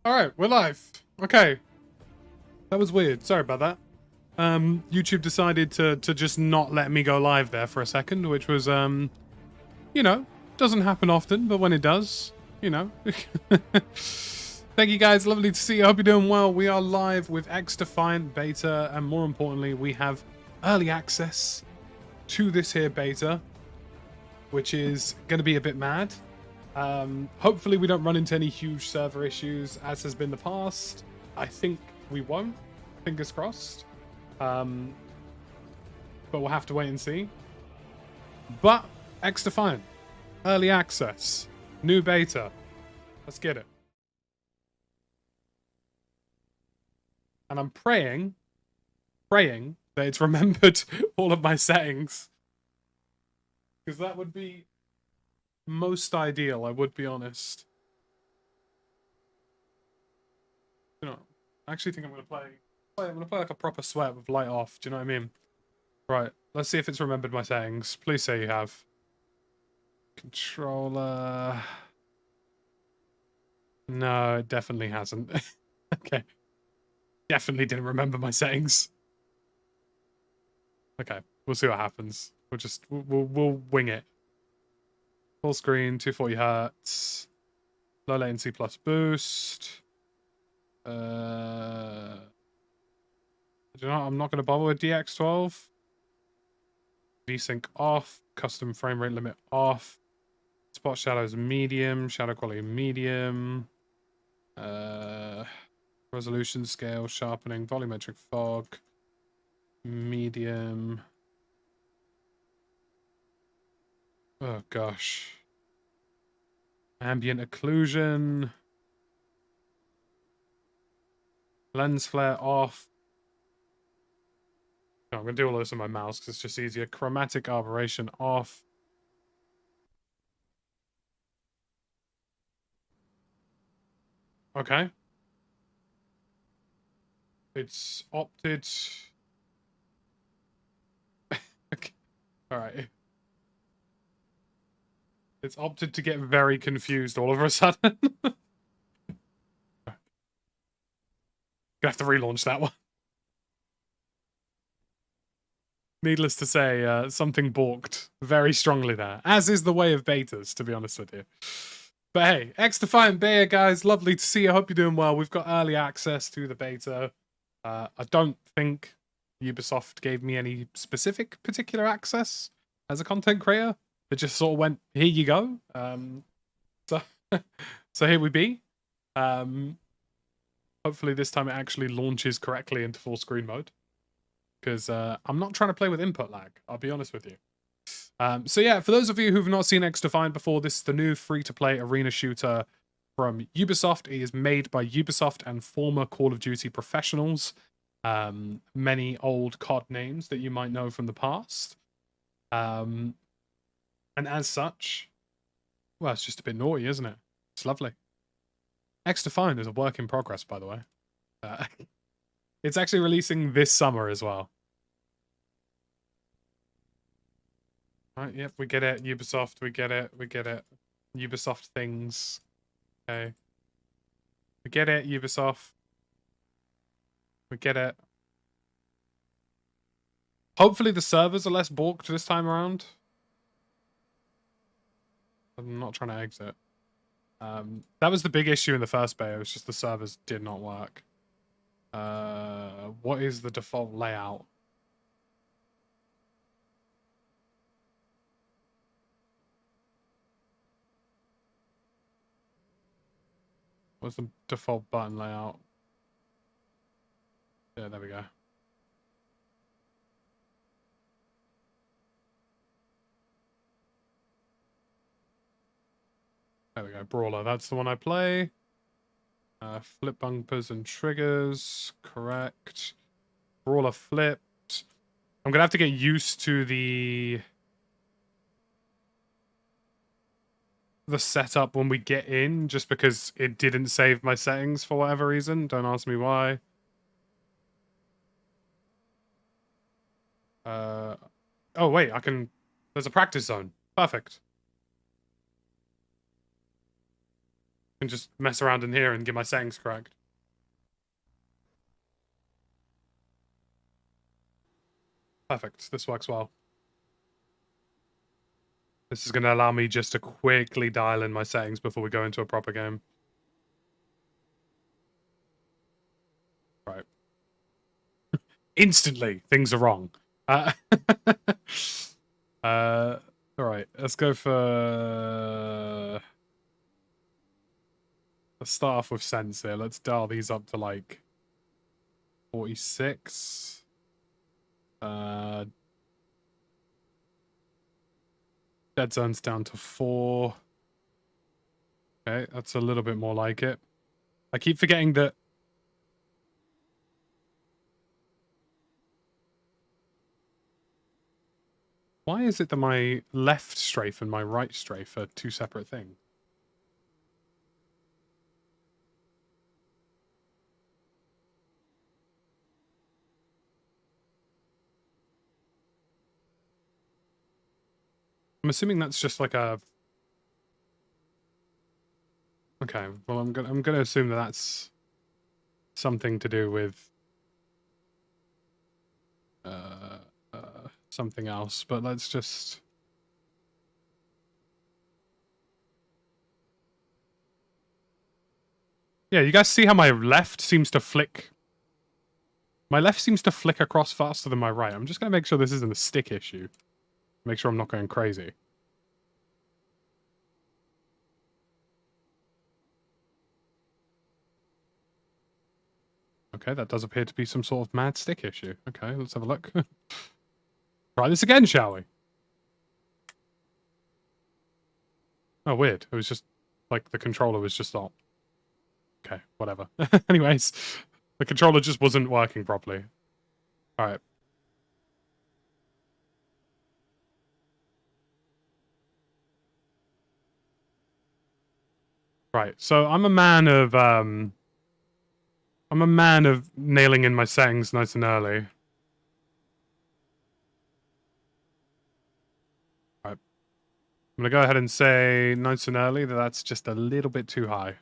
Alright, we're live. Okay. That was weird. Sorry about that. YouTube decided to just not let me go live there for a second, which was, you know, doesn't happen often, but when it does, you know. Thank you guys. Lovely to see you. I hope you're doing well. We are live with Xdefiant beta, and more importantly, we have early access to this here beta, which is going to be a bit mad. Hopefully we don't run into any huge server issues as has been the past. I think we won't. Fingers crossed. But we'll have to wait and see. But Xdefiant, early access, new beta. Let's get it. And I'm praying that it's remembered all of my settings. Because that would be most ideal, I would be honest. You know, I actually think I'm gonna play like a proper sweat with light off, do you know what I mean? Right, let's see if it's remembered my settings. Please say you have. Controller. No, it definitely hasn't. Okay. Definitely didn't remember my settings. Okay, we'll see what happens. We'll wing it. Full screen, 240 hertz, low latency plus boost. Do you know, I'm not going to bother with DX12. VSync off, custom frame rate limit off. Spot shadows medium, shadow quality medium. Resolution scale, sharpening, volumetric fog, medium. Oh gosh. Ambient occlusion. Lens flare off. No, I'm going to do all this on my mouse because it's just easier. Chromatic aberration off. Okay. It's opted. Okay. Alright. It's opted to get very confused all of a sudden. Gonna have to relaunch that one. Needless to say, something balked very strongly there, as is the way of betas, to be honest with you. But hey, Xdefiant beta, guys, lovely to see you. I hope you're doing well. We've got early access to the beta. I don't think Ubisoft gave me any specific particular access as a content creator. It just sort of went, here you go. So here we be. Hopefully this time it actually launches correctly into full screen mode. Because I'm not trying to play with input lag, I'll be honest with you. So yeah, for those of you who've not seen Xdefiant before, this is the new free-to-play arena shooter from Ubisoft. It is made by Ubisoft and former Call of Duty professionals. Many old COD names that you might know from the past. And as such, well, it's just a bit naughty, isn't it? It's lovely. Xdefiant is a work in progress, by the way. It's actually releasing this summer as well. Right, yep, we get it. Ubisoft, we get it. We get it. Ubisoft things. Okay. We get it, Ubisoft. We get it. Hopefully the servers are less balked this time around. I'm not trying to exit. That was the big issue in the first beta. It was just the servers did not work. What is the default layout? What's the default button layout? Yeah, there we go. There we go, Brawler. That's the one I play. Flip bumpers and triggers. Correct. Brawler flipped. I'm gonna have to get used to the setup when we get in, just because it didn't save my settings for whatever reason. Don't ask me why. Oh wait, I can... There's a practice zone. Perfect. can just mess around in here and get my settings correct. Perfect. This works well. This is going to allow me just to quickly dial in my settings before we go into a proper game. Right. Instantly, things are wrong. Alright, let's go for... Let's start off with sense here. Let's dial these up to like 46. Dead zone's down to 4. Okay, that's a little bit more like it. I keep forgetting that... Why is it that my left strafe and my right strafe are two separate things? I'm assuming that's just like a... Okay, well I'm gonna assume that that's something to do with something else, but let's just... Yeah, you guys see how my left seems to flick? My left seems to flick across faster than my right. I'm just gonna make sure this isn't a stick issue. Make sure I'm not going crazy. Okay, that does appear to be some sort of mad stick issue. Okay, let's have a look. Try this again, shall we? Oh, weird. It was just, like, the controller was just on. Okay, whatever. Anyways, the controller just wasn't working properly. Alright. Right, so I'm a man of nailing in my settings nice and early. Right. I'm gonna go ahead and say nice and early that that's just a little bit too high.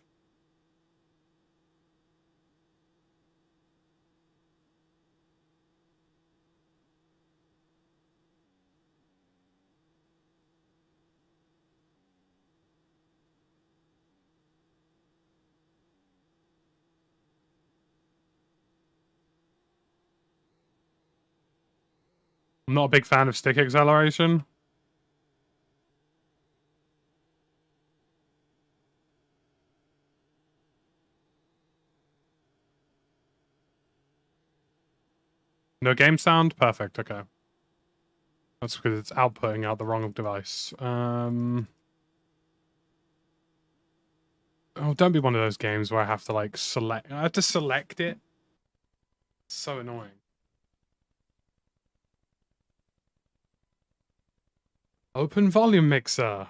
I'm not a big fan of stick acceleration. No game sound? Perfect, okay. That's because it's outputting out the wrong device. Oh, don't be one of those games where I have to, like, select... I have to select it. It's so annoying. Open volume mixer.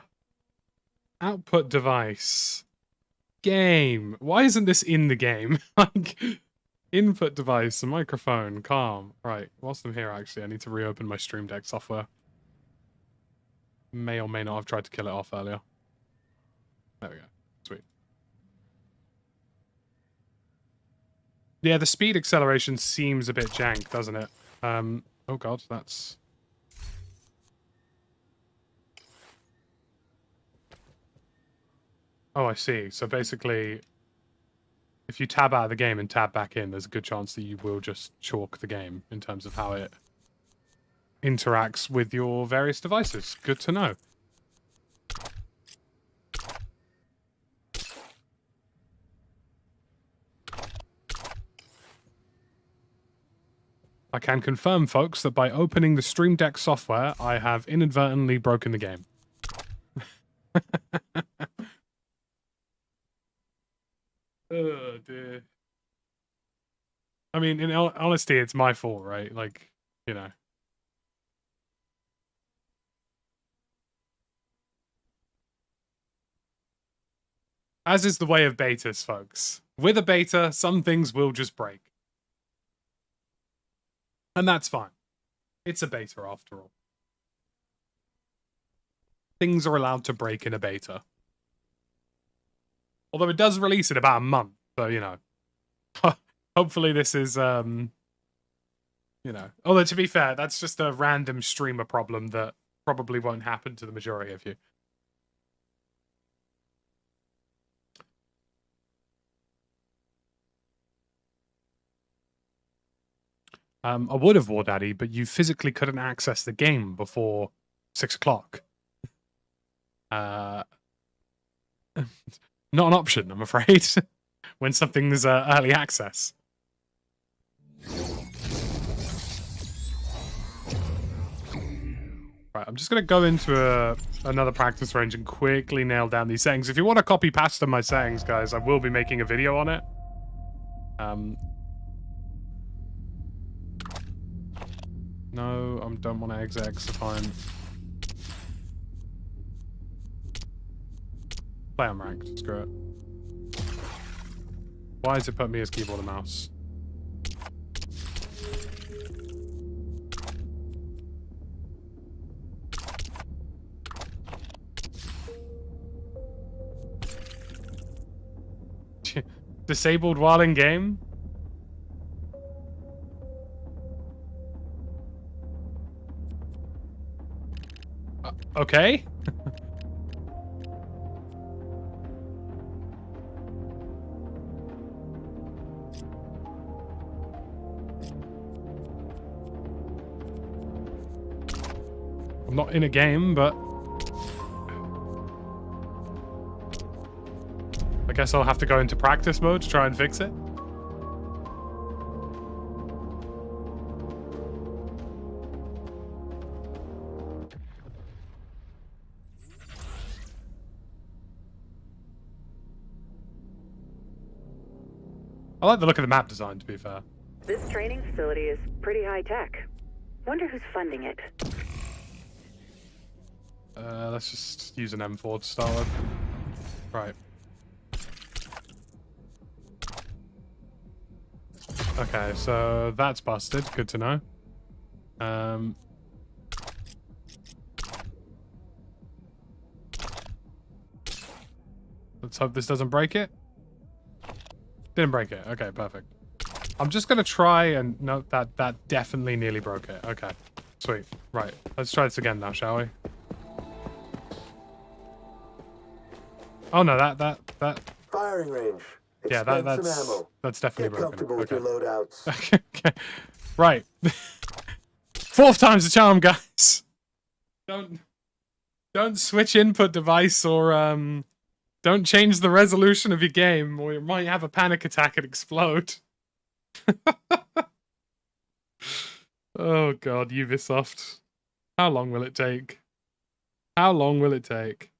Output device. Game. Why isn't this in the game? Like, input device, a microphone, calm. Right, whilst I'm here, actually, I need to reopen my Stream Deck software. May or may not have tried to kill it off earlier. There we go. Sweet. Yeah, the speed acceleration seems a bit jank, doesn't it? Oh god, that's... Oh, I see. So basically, if you tab out of the game and tab back in, there's a good chance that you will just chalk the game in terms of how it interacts with your various devices. Good to know. I can confirm, folks, that by opening the Stream Deck software, I have inadvertently broken the game. Oh, dear. I mean, in honesty, it's my fault, right? Like, you know. As is the way of betas, folks. With a beta, some things will just break. And that's fine. It's a beta after all. Things are allowed to break in a beta. Although it does release in about a month, so, you know. Hopefully this is, you know. Although, to be fair, that's just a random streamer problem that probably won't happen to the majority of you. I would have, War Daddy, but you physically couldn't access the game before 6 o'clock. Not an option, I'm afraid, when something's early access. Right, I'm just going to go into another practice range and quickly nail down these settings. If you want to copy pasta my settings, guys, I will be making a video on it. No, I don't want to exit Xdefiant. Play unranked, screw it. Why does it put me as keyboard and mouse? Disabled while in game? Okay. I'm not in a game, but I guess I'll have to go into practice mode to try and fix it. I like the look of the map design, to be fair. This training facility is pretty high-tech. Wonder who's funding it. Let's just use an M4 to start with. Right. Okay, so that's busted. Good to know. Let's hope this doesn't break it. Didn't break it. Okay, perfect. I'm just gonna try and... No, that definitely nearly broke it. Okay, sweet. Right, let's try this again now, shall we? Oh no, that... Firing range. Yeah, that's definitely broken. Comfortable with your loadouts. Okay. Right. Fourth time's the charm, guys. Don't switch input device or don't change the resolution of your game, or you might have a panic attack and explode. Oh god, Ubisoft. How long will it take? How long will it take?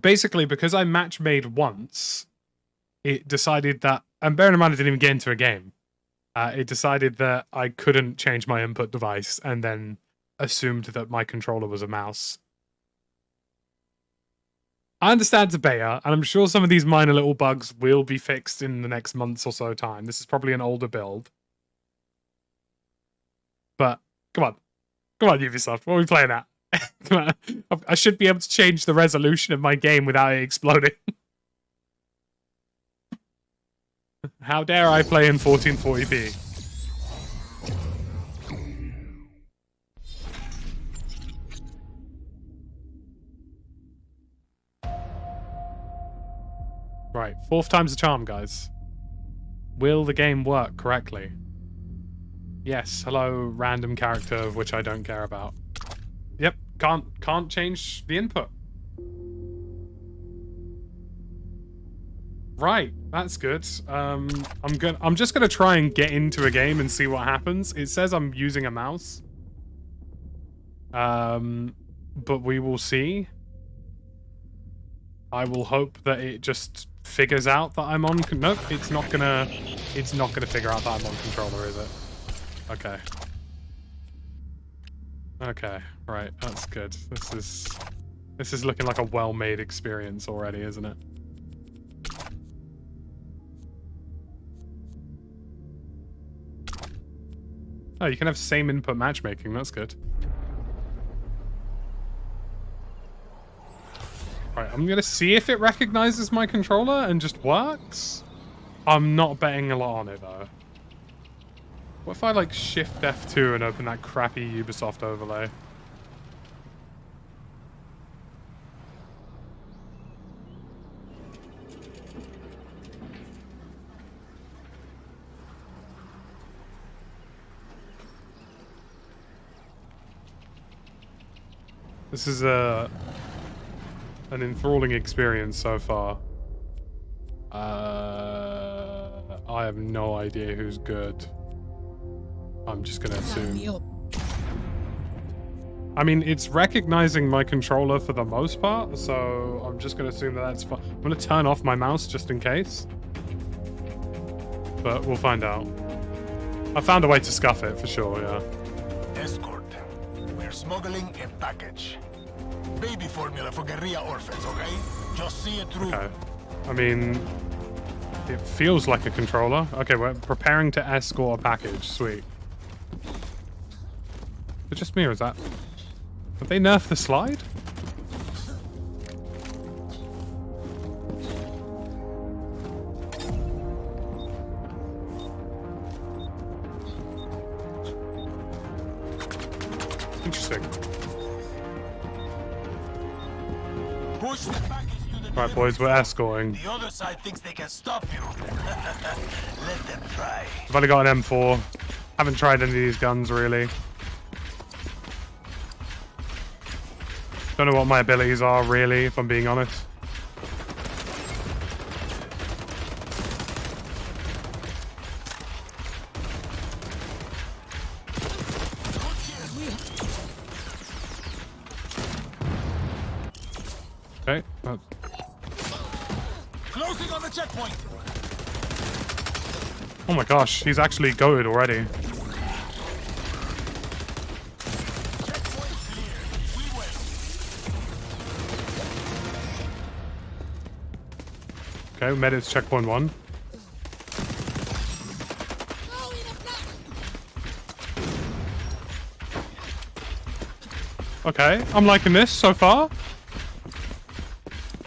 Basically, because I match made once, it decided that, and bearing in mind I didn't even get into a game, it decided that I couldn't change my input device and then assumed that my controller was a mouse. I understand it's a beta, and I'm sure some of these minor little bugs will be fixed in the next months or so time. This is probably an older build. But, come on. Come on, Ubisoft. What are we playing at? Come on. I should be able to change the resolution of my game without it exploding. How dare I play in 1440p? Right, fourth time's the charm, guys. Will the game work correctly? Yes, hello, random character of which I don't care about. Yep, can't change the input. Right, that's good. I'm just gonna try and get into a game and see what happens. It says I'm using a mouse. But we will see. I will hope that it just figures out that I'm on... Nope, it's not gonna figure out that I'm on controller, is it? Okay. Okay, right, that's good. This is looking like a well-made experience already, isn't it? Oh, you can have same input matchmaking. That's good. Right, I'm gonna see if it recognizes my controller and just works. I'm not betting a lot on it though. What if I like shift F2 and open that crappy Ubisoft overlay? This is an enthralling experience so far. I have no idea who's good. I'm just gonna assume. I mean, it's recognizing my controller for the most part, so I'm just gonna assume that that's fine. I'm gonna turn off my mouse just in case. But we'll find out. I found a way to scuff it for sure, yeah. Escort. We're smuggling a package. Baby formula for guerrilla orphans, okay? Just see it through. Okay. I mean, it feels like a controller. Okay, we're preparing to escort a package. Sweet. Is it just me or is that... Have they nerfed the slide? Interesting. Push the package to the Right, boys, we're escorting. The other side thinks they can stop you. Let them try. I've only got an M4. Haven't tried any of these guns, really. Don't know what my abilities are, really, if I'm being honest. Okay. Closing on the checkpoint. Oh my gosh, he's actually goated already. Checkpoint clear. We win. Okay, we made it to checkpoint 1. Okay, I'm liking this so far.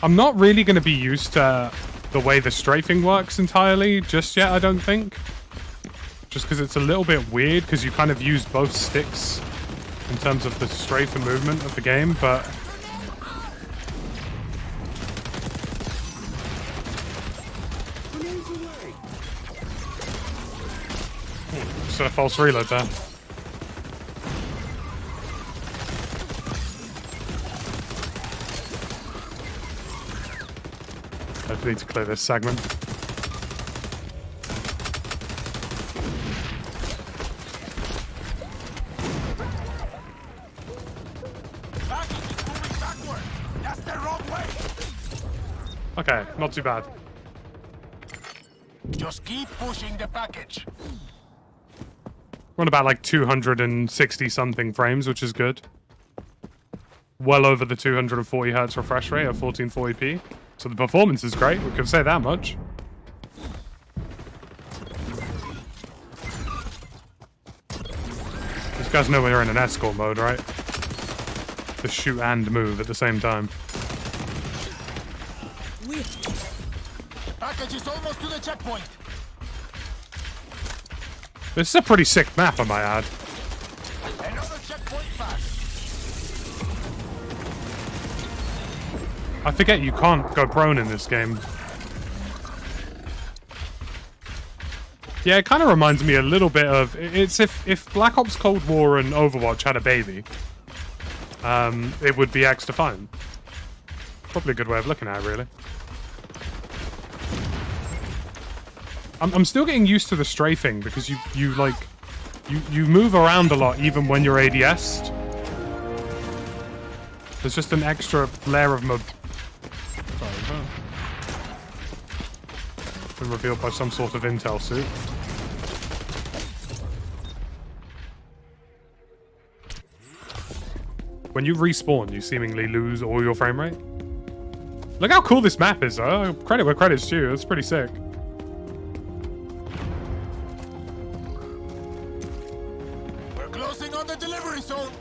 I'm not really going to be used to the way the strafing works entirely just yet, I don't think. Just because it's a little bit weird, because you kind of use both sticks in terms of the strafe and movement of the game, but... Just a false reload there. I need to clear this segment. That's the wrong way. Okay, not too bad. Just keep pushing the package. We're on about like 260 something frames, which is good. Well over the 240 hertz refresh rate at 1440p. So the performance is great, we can say that much. These guys know we're in an escort mode, right? To shoot and move at the same time. The package is almost to the checkpoint. This is a pretty sick map, I might add. Another checkpoint pass. I forget you can't go prone in this game. Yeah, it kind of reminds me a little bit of... It's if Black Ops Cold War and Overwatch had a baby, it would be Xdefiant. Probably a good way of looking at it, really. I'm still getting used to the strafing because you move around a lot even when you're ADS'd. There's just an extra layer of been revealed by some sort of intel suit. When you respawn, you seemingly lose all your frame rate. Look how cool this map is, though. Credit where credit's due. It's pretty sick. Closing on the delivery zone.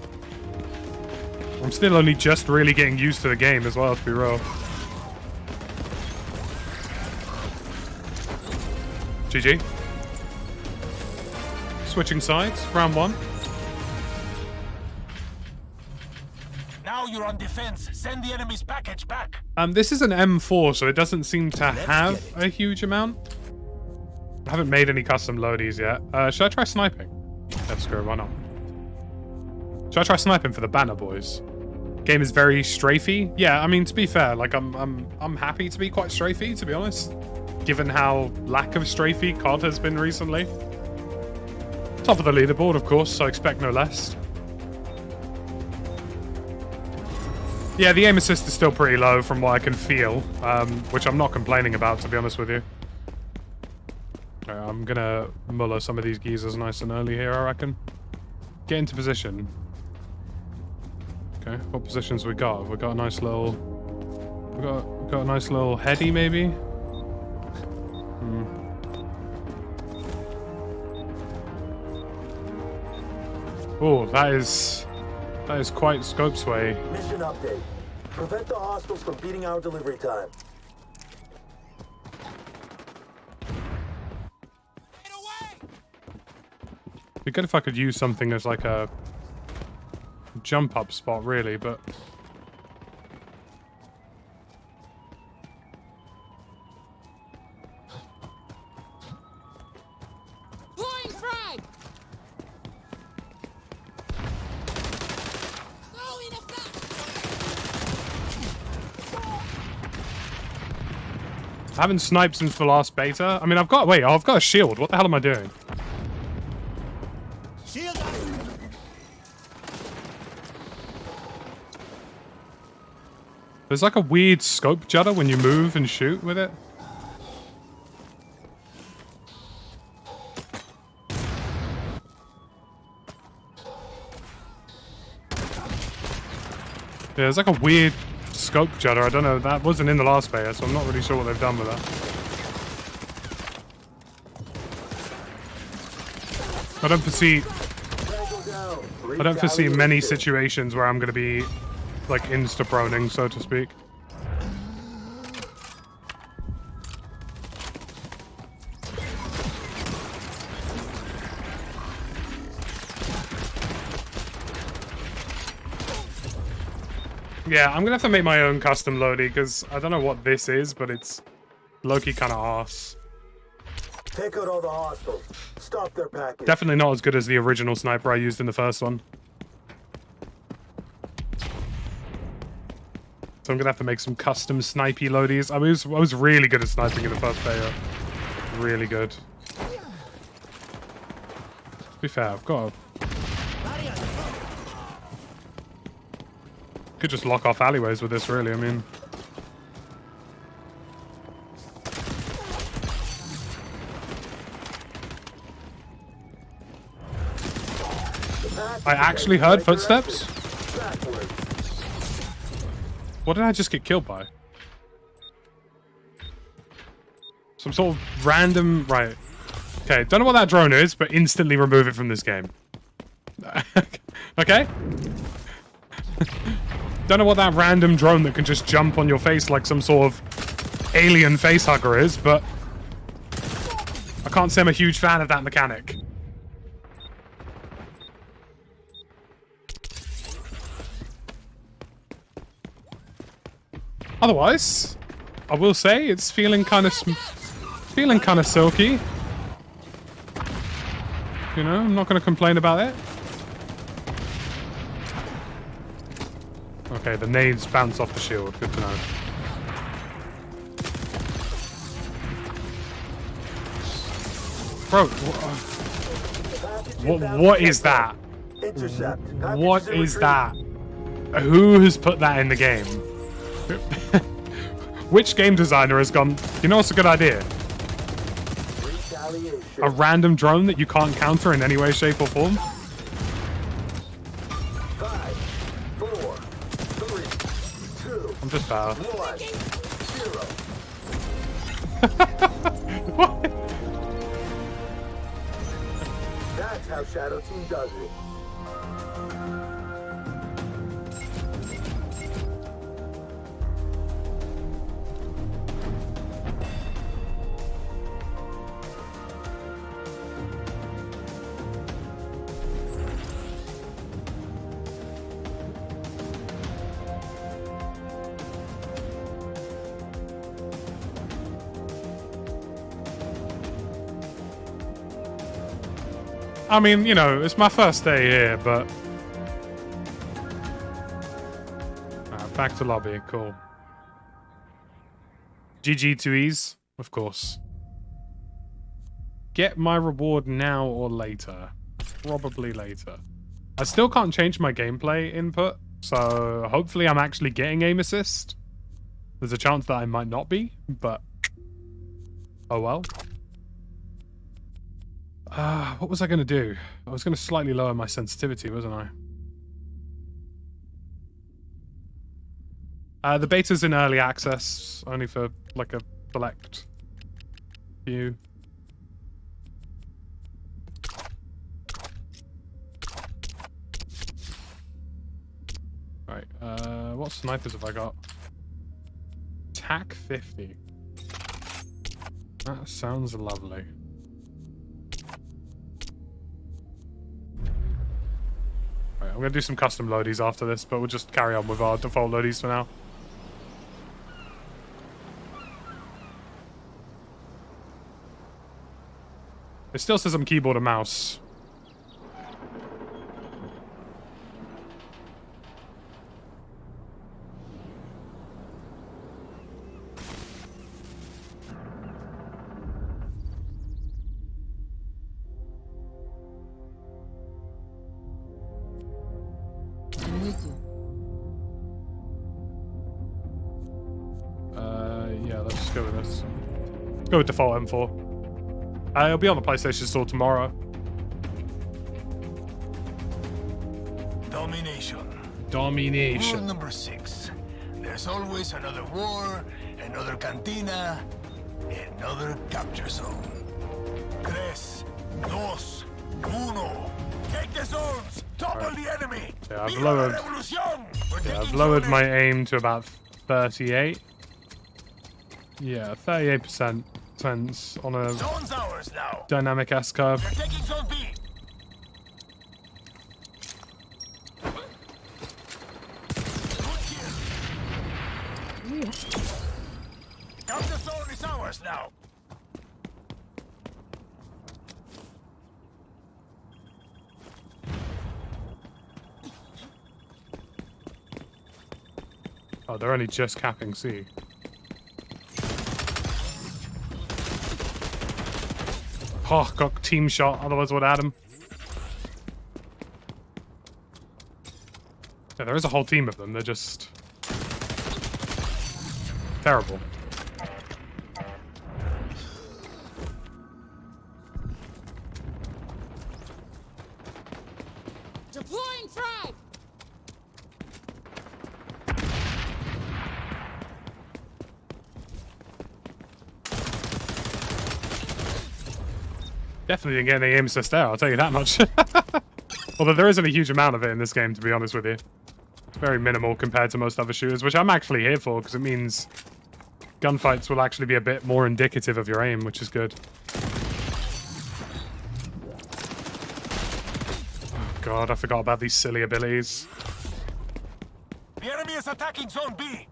I'm still only just really getting used to the game as well, to be real. GG. Switching sides, round 1. Now you're on defense. Send the enemy's package back. This is an M4, so it doesn't seem to have a huge amount. I haven't made any custom loadies yet. Should I try sniping? Let's go, why not? Should I try sniping for the banner boys? Game is very strafey. Yeah, I mean, to be fair, like I'm happy to be quite strafey, to be honest, given how lack of strafey COD has been recently. Top of the leaderboard, of course, so I expect no less. Yeah, the aim assist is still pretty low from what I can feel, which I'm not complaining about, to be honest with you. Right, I'm gonna muller some of these geezers nice and early here, I reckon. Get into position. Okay, what positions we got? We got a nice little... We got a nice little heady, maybe? Oh, that is quite scope sway. Mission update. Prevent the hostiles from beating our delivery time. It'd be good if I could use something as like a jump up spot, really, but Flying frag! Throwing a flash! I haven't sniped since the last beta. I mean, I've got a shield. What the hell am I doing? Shield up. There's like a weird scope judder when you move and shoot with it. Yeah, there's like a weird scope judder. I don't know. That wasn't in the last beta, so I'm not really sure what they've done with that. I don't foresee many situations where I'm going to be like insta-proning, so to speak. Yeah, I'm gonna have to make my own custom loadie because I don't know what this is, but it's low-key kind of arse. Take out all the hostiles. Stop their package. Definitely not as good as the original sniper I used in the first one. So I'm gonna have to make some custom snipey loadies. I mean, I was really good at sniping in the first beta. Really good. To be fair, I've got a... Could just lock off alleyways with this, really. I mean... I actually heard footsteps? What did I just get killed by? Some sort of random... Right. Okay, don't know what that drone is, but instantly remove it from this game. Okay? Don't know what that random drone that can just jump on your face like some sort of alien facehugger is, but... I can't say I'm a huge fan of that mechanic. Otherwise, I will say it's feeling kind of silky. You know, I'm not going to complain about it. Okay, the nades bounce off the shield. Good to know. Bro, what is that? Intercept. What is that? Who has put that in the game? Which game designer has gone, you know what's a good idea? A random drone that you can't counter in any way, shape, or form? 5, 4, 3, 2, I'm just bad. 1, 0. What? That's how Shadow Team does it. I mean, you know, it's my first day here, but... back to lobby, cool. GG to ease, of course. Get my reward now or later. Probably later. I still can't change my gameplay input, so hopefully I'm actually getting aim assist. There's a chance that I might not be, but... oh well. What was I going to do? I was going to slightly lower my sensitivity, wasn't I? The beta's in early access, only for like a select few. Right, what snipers have I got? TAC 50. That sounds lovely. I'm going to do some custom loadies after this, but we'll just carry on with our default loadies for now. It still says I'm keyboard and mouse. Yeah, let's go with this. Let's go with default M4. It'll be on the PlayStation Store tomorrow. Domination. Domination. Rule number 6. There's always another war, another cantina, another capture zone. 3, 2, 1. Take the zones! Topple the enemy! Yeah, Viva la revolución! I've lowered my aim to about 38. Yeah, 38% sense on a Zone's ours now. dynamic S curve. We're taking zone B. Good kill. Capture zone is ours now. Oh, they're only just capping C. Oh, got team shot, otherwise would add him. Yeah, there is a whole team of them, they're just... terrible. Deploying frag! Definitely didn't get any aim assist there, I'll tell you that much. Although there isn't a huge amount of it in this game, to be honest with you. It's very minimal compared to most other shooters, which I'm actually here for, because it means gunfights will actually be a bit more indicative of your aim, which is good. Oh god, I forgot about these silly abilities. The enemy is attacking zone B.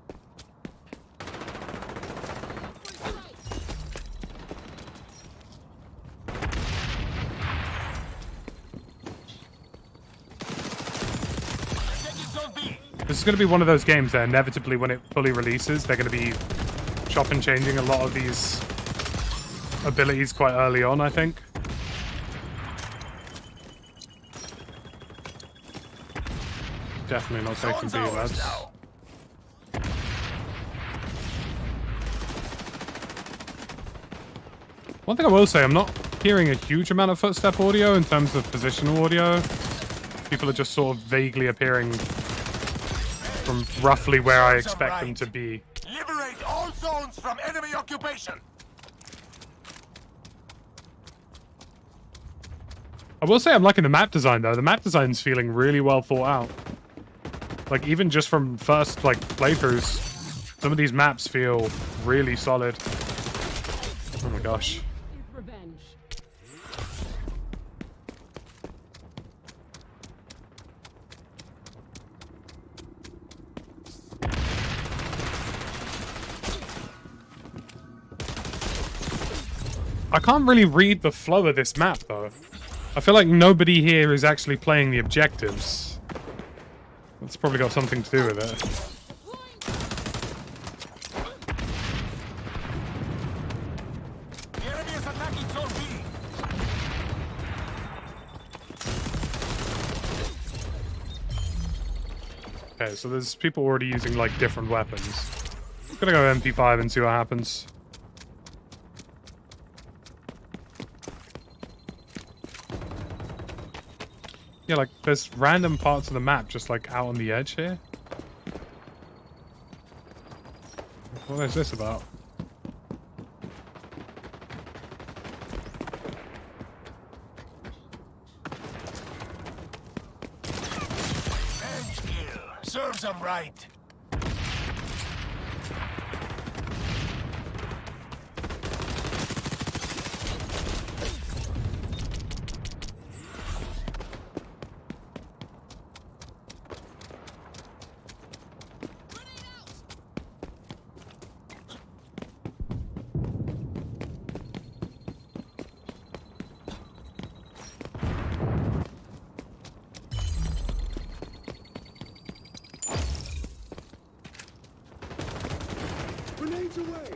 This is going to be one of those games that inevitably, when it fully releases, they're going to be chop and changing a lot of these abilities quite early on, I think. Definitely not taking B, lads. One thing I will say, I'm not hearing a huge amount of footstep audio in terms of positional audio. People are just sort of vaguely appearing from roughly where I expect them to be. Liberate all zones from enemy occupation. I will say I'm liking the map design, though. The map design's feeling really well thought out. Like, even just from first, like, playthroughs, some of these maps feel really solid. Oh my gosh. Revenge. I can't really read the flow of this map, though. I feel like nobody here is actually playing the objectives. That's probably got something to do with it. The enemy is attacking Zone B. Okay, so there's people already using, like, different weapons. I'm gonna go MP5 and see what happens. Yeah, like, there's random parts of the map just, like, out on the edge here. What is this about? Bench kill. Serves them right. Grenades away!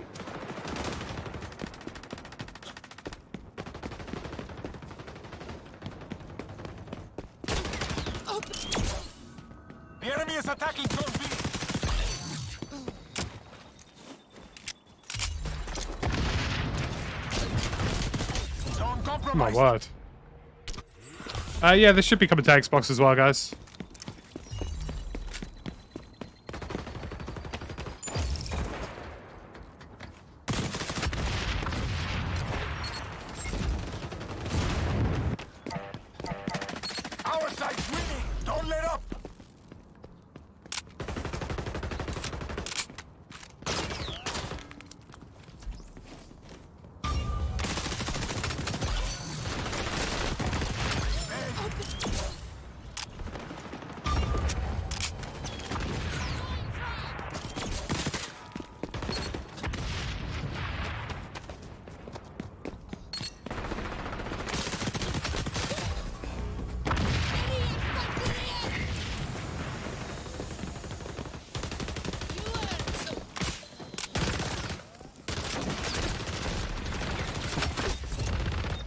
The enemy is attacking Zone B. Zone Oh my compromised. word. Yeah, this should be coming to Xbox as well, guys. Our side's winning. Don't let up.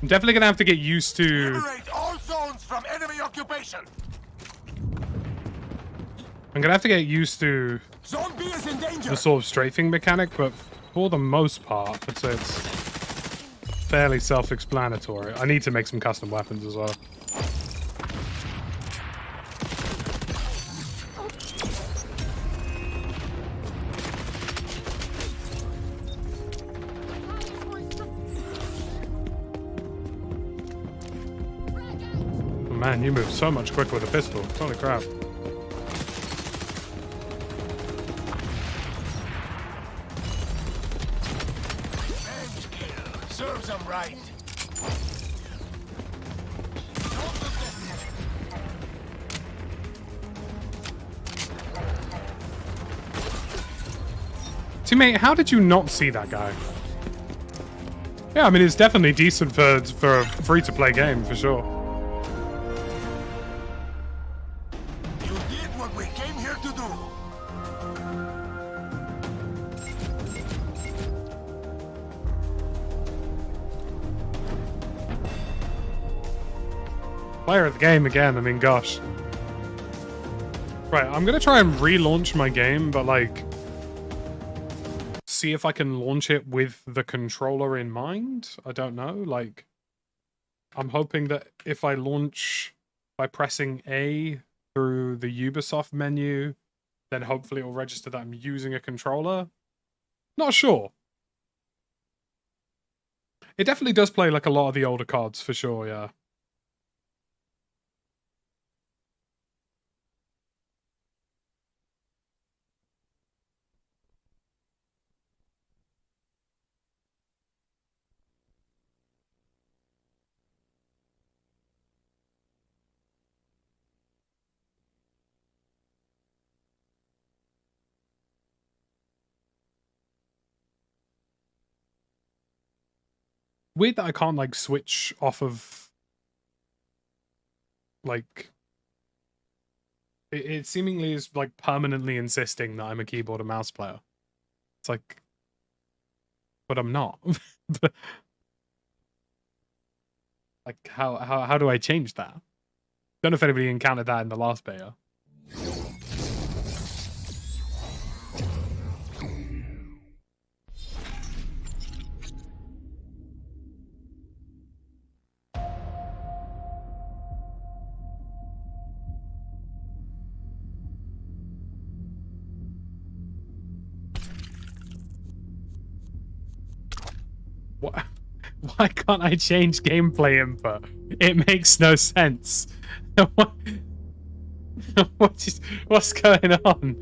I'm definitely gonna have to get used to... Liberate all zones from enemy occupation. I'm gonna have to get used to Zone B is in danger. the sort of strafing mechanic, but for the most part, I'd say it's fairly self-explanatory. I need to make some custom weapons as well. Oh man, you move so much quicker with a pistol. Holy crap. Bench kill. Serves them right. Teammate, how did you not see that guy? Yeah, I mean, it's definitely decent for a free-to-play game, for sure. You did what we came here to do. Player of the game again, I mean, gosh. Right, I'm gonna try and relaunch my game, but, like, see if I can launch it with the controller in mind. I don't know, like, I'm hoping that if I launch by pressing A through the Ubisoft menu, then hopefully it will register that I'm using a controller. Not sure. It definitely does play like a lot of the older CODs, for sure, yeah. weird that I can't like switch off of like it seemingly is like permanently insisting that I'm a keyboard and mouse player. It's like, but I'm not. Like how do I change that? Don't know if anybody encountered that in the last beta. What? Why can't I change gameplay input? It makes no sense. What's going on?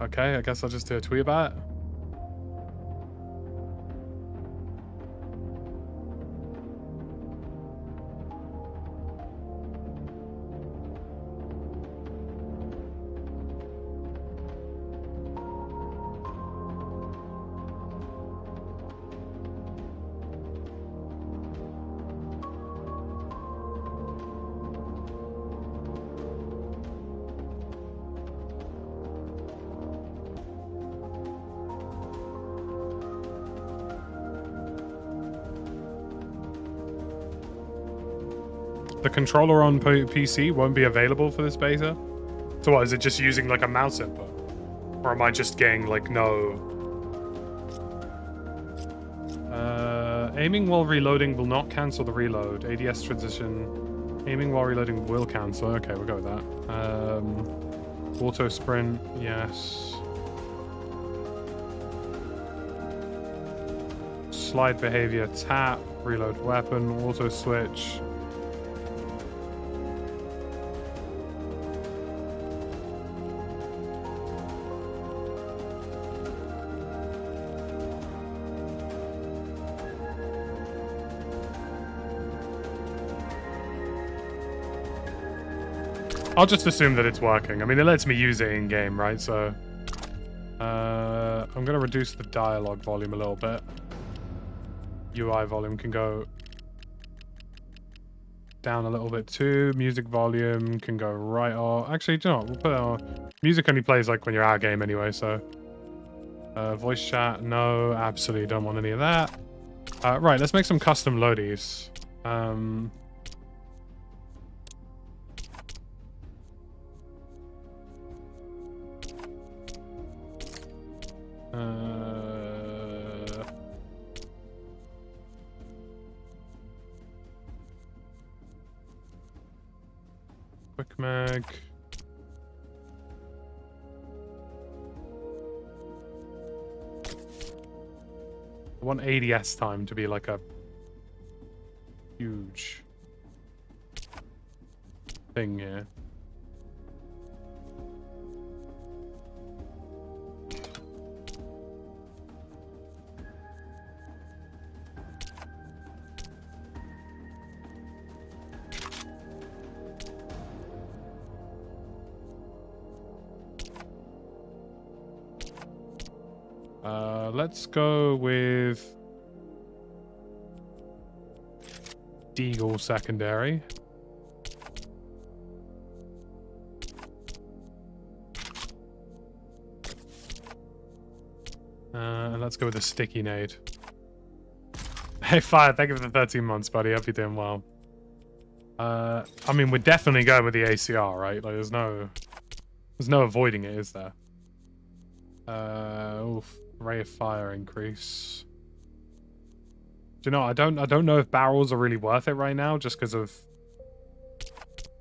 Okay, I guess I'll just do a tweet about it. The controller on PC won't be available for this beta? So what, is it just using like a mouse input? Or am I just getting like no... aiming while reloading will not cancel the reload. ADS transition. Aiming while reloading will cancel. Okay, we'll go with that. Auto sprint, yes. Slide behavior, tap, reload weapon, auto switch. I'll just assume that it's working. I mean, it lets me use it in-game, right? So, I'm going to reduce the dialogue volume a little bit. UI volume can go down a little bit too. Music volume can go right off. Actually, do you know what? We'll put it on. Music only plays like when you're out of game anyway, so. Voice chat, no, absolutely don't want any of that. Right, let's make some custom loadies. Quick mag. I want ADS time to be like a huge thing here. Let's go with Deagle secondary. And let's go with a sticky nade. Hey, Fire, thank you for the 13 months, buddy. Hope you're doing well. I mean, we're definitely going with the ACR, right? Like, there's no avoiding it, is there? Oof. Ray of fire increase. Do you know, I don't know if barrels are really worth it right now, just because of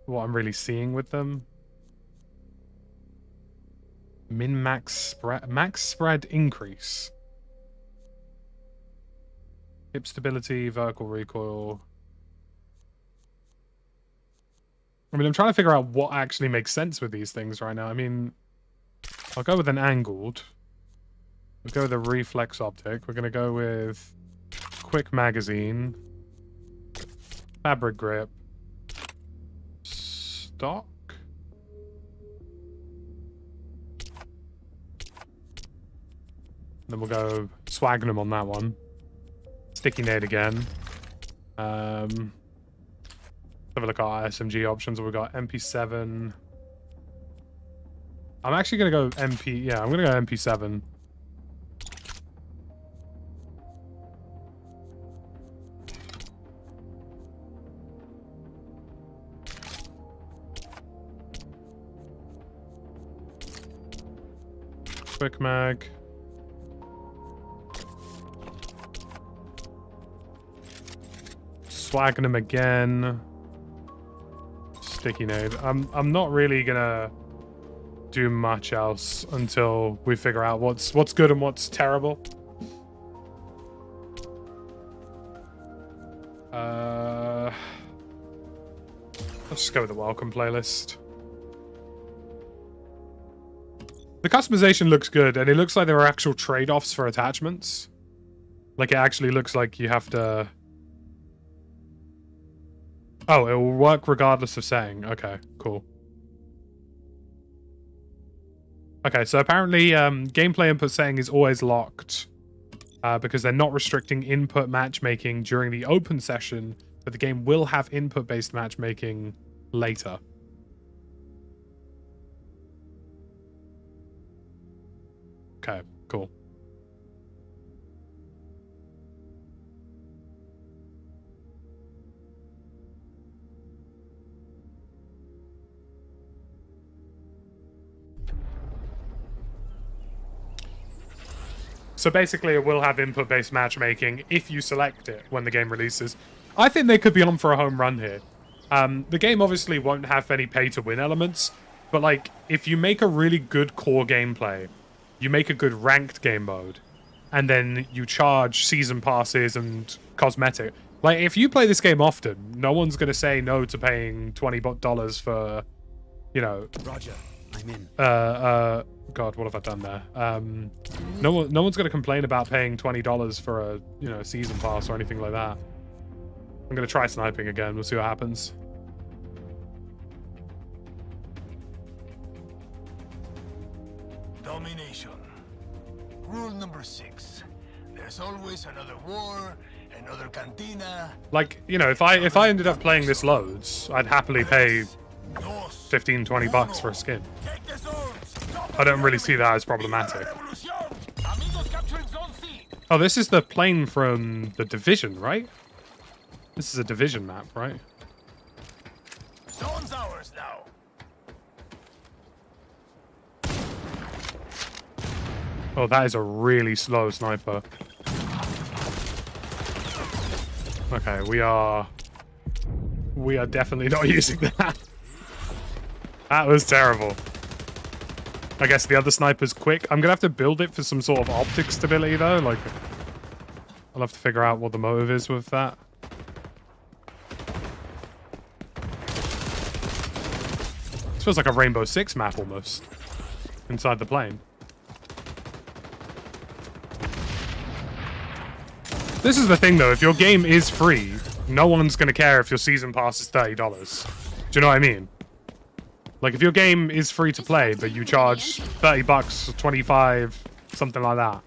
what I'm really seeing with them. Max spread increase. Hip stability, vertical recoil. I mean, I'm trying to figure out what actually makes sense with these things right now. I mean, I'll go with an angled. Let's go with the reflex optic. We're going to go with quick magazine, fabric grip, stock. Then we'll go Swagnum on that one. Sticky nade again. Let's have a look at our SMG options. We've got MP7. I'm actually going to go MP. Yeah, I'm going to go MP7. Quick mag. Swagging him again. Sticky nade. I'm not really gonna do much else until we figure out what's good and what's terrible. Let's just go with the welcome playlist. The customization looks good, and it looks like there are actual trade-offs for attachments. Like, it actually looks like you have to... Oh, it will work regardless of setting. Okay, cool. Okay, so apparently gameplay input setting is always locked because they're not restricting input matchmaking during the open session, but the game will have input-based matchmaking later. Okay, cool. So basically it will have input-based matchmaking if you select it when the game releases. I think they could be on for a home run here. The game obviously won't have any pay-to-win elements, but like, if you make a really good core gameplay, you make a good ranked game mode, and then you charge season passes and cosmetic. Like, if you play this game often, no one's going to say no to paying $20 for, you know... Roger, I'm in. God, what have I done there? No one's going to complain about paying $20 for a, you know, season pass or anything like that. I'm going to try sniping again. We'll see what happens. Domination. Rule number 6. There's always another war, another cantina. Like, you know, if I ended up playing this loads, I'd happily pay 15, 20 bucks for a skin. I don't really see that as problematic. Oh, this is the plane from the Division, right? This is a Division map, right? Zone's ours now. Oh, that is a really slow sniper. Okay, we are definitely not using that. That was terrible. I guess the other sniper's quick. I'm gonna have to build it for some sort of optic stability though. Like, I'll have to figure out what the motive is with that. This feels like a Rainbow Six map almost. Inside the plane. This is the thing though, if your game is free, no one's gonna care if your season pass is $30. Do you know what I mean? Like, if your game is free to play, but you charge 30 bucks, 25, something like that.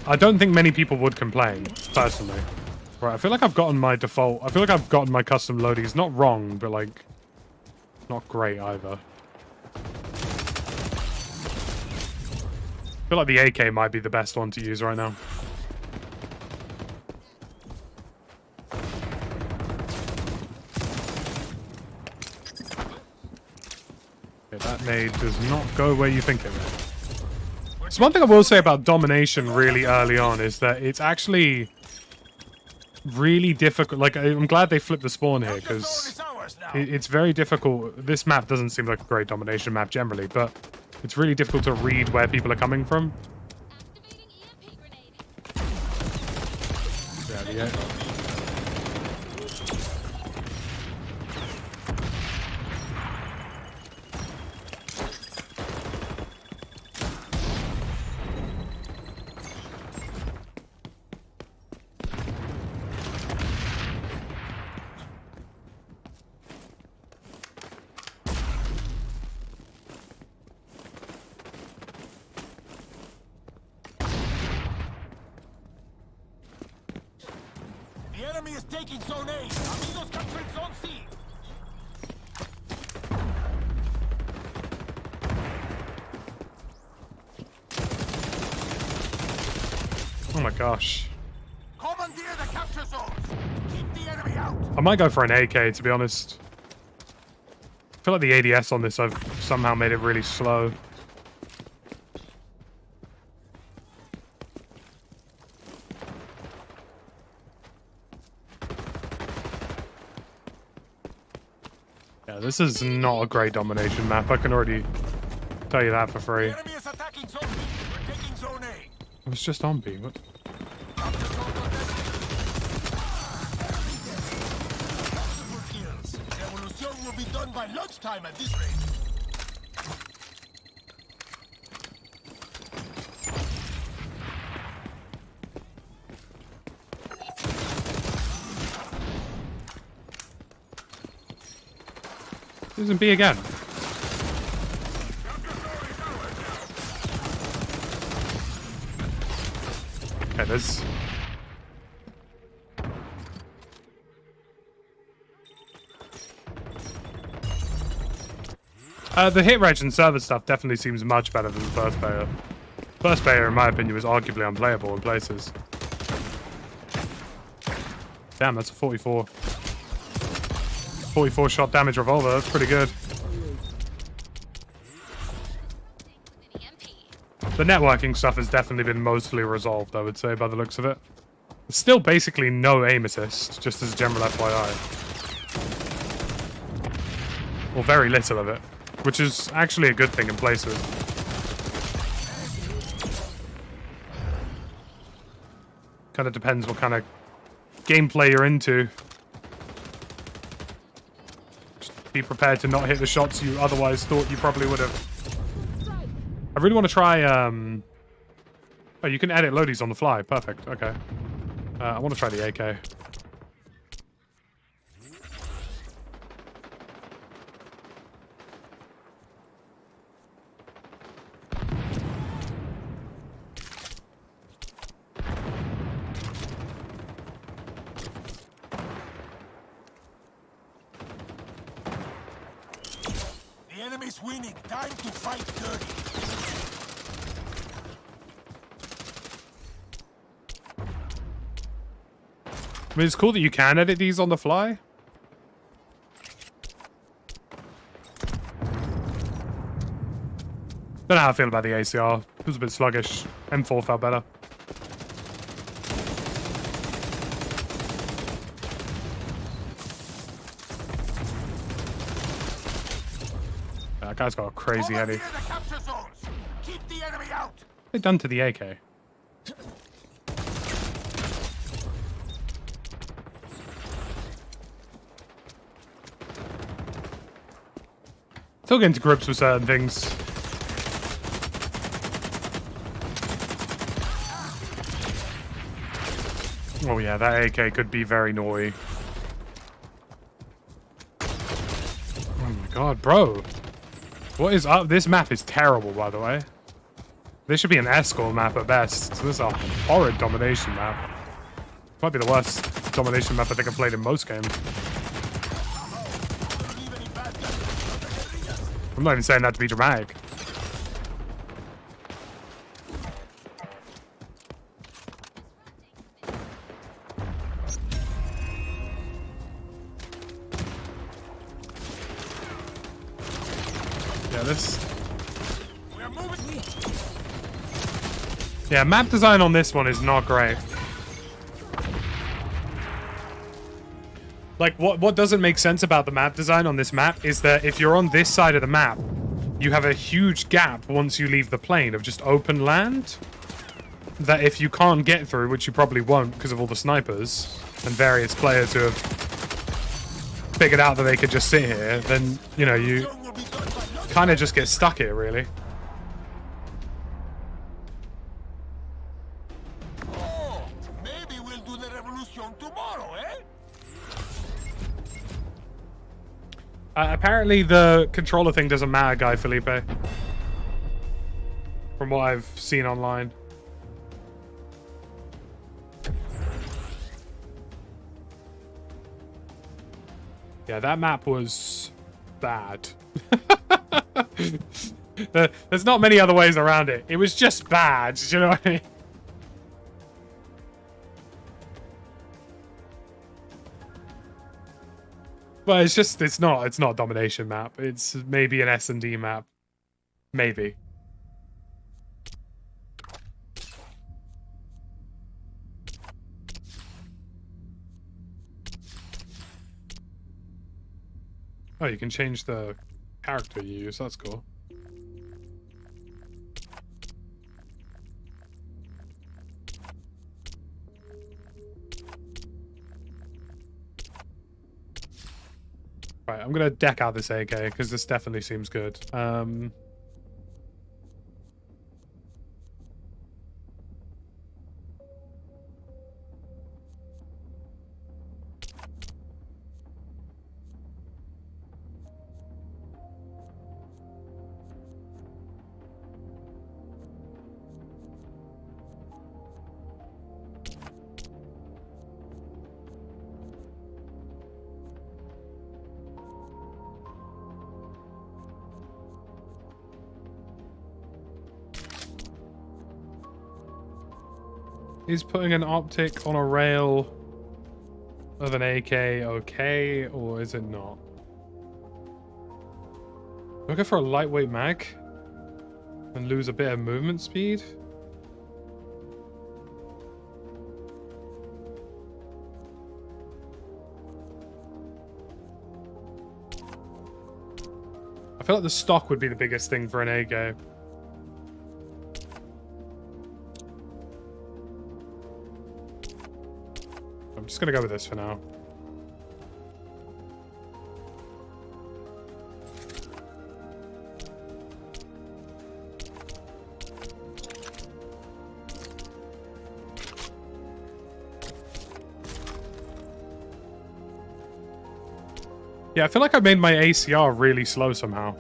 I don't think many people would complain, personally. Right, I feel like I've gotten my default... I feel like I've gotten my custom loadies. Not wrong, but, like, not great either. I feel like the AK might be the best one to use right now. That nade does not go where you think it will. So one thing I will say about Domination really early on is that it's actually really difficult. Like, I'm glad they flipped the spawn here, because it's very difficult. This map doesn't seem like a great Domination map generally, but it's really difficult to read where people are coming from. Yeah, enemy is taking Zone A. Amigos capturing Zone C. Oh my gosh. Commandeer the capture zones. Keep the enemy out. I might go for an AK, to be honest. I feel like the ADS on this, I've somehow made it really slow. Yeah, this is not a great domination map. I can already tell you that for free. The enemy is attacking Zone B. We're taking Zone A. I was just on B. What? Capture zone kills. Revolution will be done by lunchtime at this rate. Isn't B again? Okay, there's... the hit rate and server stuff definitely seems much better than the first player. First player, in my opinion, was arguably unplayable in places. Damn, that's a 44 shot damage revolver. That's pretty good. The networking stuff has definitely been mostly resolved, I would say, by the looks of it. There's still basically no aim assist, just as a general FYI. Or very little of it, which is actually a good thing in places. Kind of depends what kind of gameplay you're into. Just be prepared to not hit the shots you otherwise thought you probably would have. I really want to try, oh, you can edit loadies on the fly. Perfect. Okay. I want to try the AK. The enemy's winning. Time to fight dirty. I mean, it's cool that you can edit these on the fly. Don't know how I feel about the ACR. It was a bit sluggish. M4 felt better. That guy's got a crazy heady. Commandeer the capture zones. Keep the enemy out. What they done to the AK? Still getting to grips with certain things. Oh yeah, that AK could be very naughty. Oh my god, bro. What is up? This map is terrible, by the way. This should be an Escort map at best. So this is a horrid domination map. Might be the worst domination map I think I've played in most games. I'm not even saying that to be dramatic. Yeah, this... Yeah, map design on this one is not great. Like, what doesn't make sense about the map design on this map is that if you're on this side of the map, you have a huge gap once you leave the plane of just open land that if you can't get through, which you probably won't because of all the snipers and various players who have figured out that they could just sit here, then, you know, you kind of just get stuck here, really. Oh, maybe we'll do the revolution tomorrow, eh? Apparently the controller thing doesn't matter, Guy Felipe. From what I've seen online. Yeah, that map was bad. There's not many other ways around it. It was just bad. Do you know what I mean? But it's not a domination map. It's maybe an S&D map. Maybe. Oh, you can change the character you use. That's cool. Right, I'm gonna deck out this AK because this definitely seems good. Is putting an optic on a rail of an AK okay, or is it not? Do I go for a lightweight mag and lose a bit of movement speed? I feel like the stock would be the biggest thing for an AK. I'm just gonna go with this for now. Yeah, I feel like I made my ACR really slow somehow.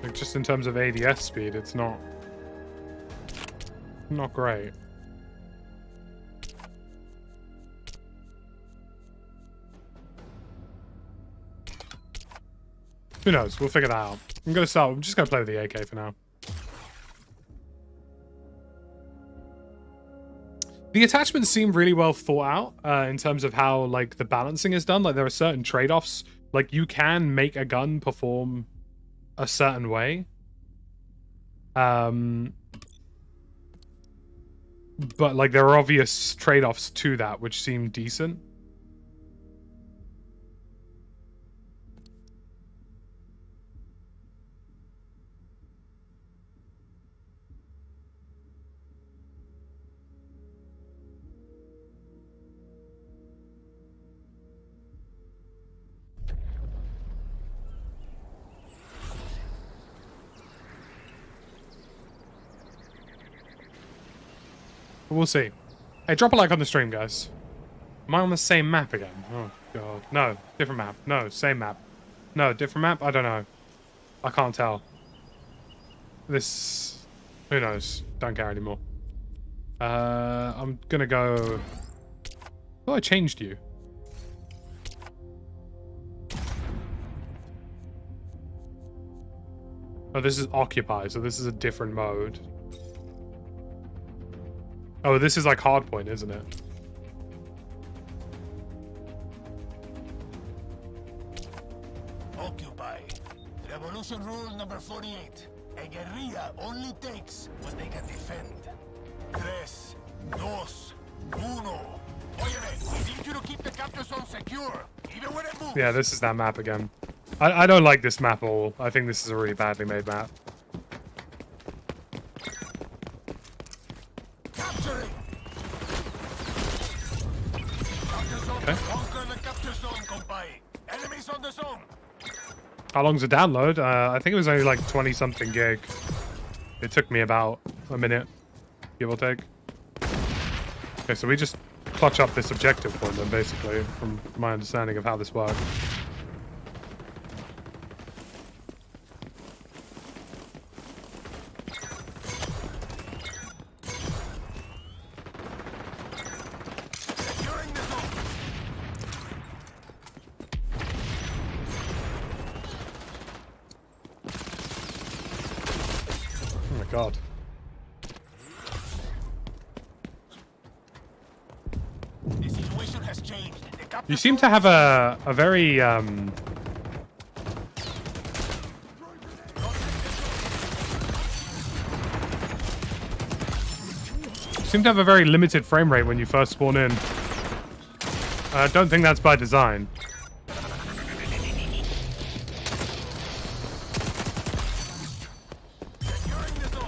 Like, just in terms of ADS speed, it's not great. Who knows? We'll figure that out. I'm just gonna play with the AK for now. The attachments seem really well thought out in terms of how, like, the balancing is done. Like, there are certain trade-offs. Like, you can make a gun perform a certain way. But, like, there are obvious trade-offs to that, which seem decent. We'll see. Hey, drop a like on the stream, guys. Am I on the same map again? Oh, God. No, different map. No, same map. No, different map? I don't know. I can't tell. This... Who knows? Don't care anymore. I'm gonna go... Oh, I changed you. Oh, this is Occupy, so this is a different mode. Oh, this is like hardpoint, isn't it? Occupy. Revolution rule number 48. A guerrilla only takes what they can defend. 3, 2, 1. Óyeme, we need you to keep the capture zone secure, even when it moves. Yeah, this is that map again. I don't like this map at all. I think this is a really badly made map. Capturing. Okay. Conquer the capture zone, compay. Enemies on the zone. How long's the download? I think it was only like 20-something gig. It took me about a minute, give or take. Okay, so we just clutch up this objective point then, basically, from my understanding of how this works. god. The situation has changed. The capture You seem to zone have a very limited frame rate when you first spawn in. I don't think that's by design. securing the zone.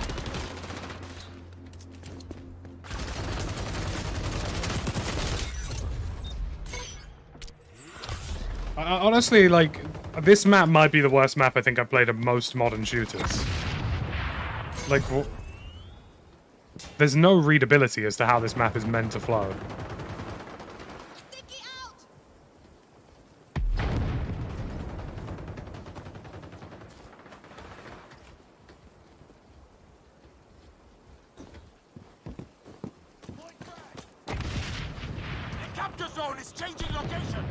Honestly, like, this map might be the worst map I think I've played of most modern shooters. Like, there's no readability as to how this map is meant to flow. Sticky out! The capture zone is changing location.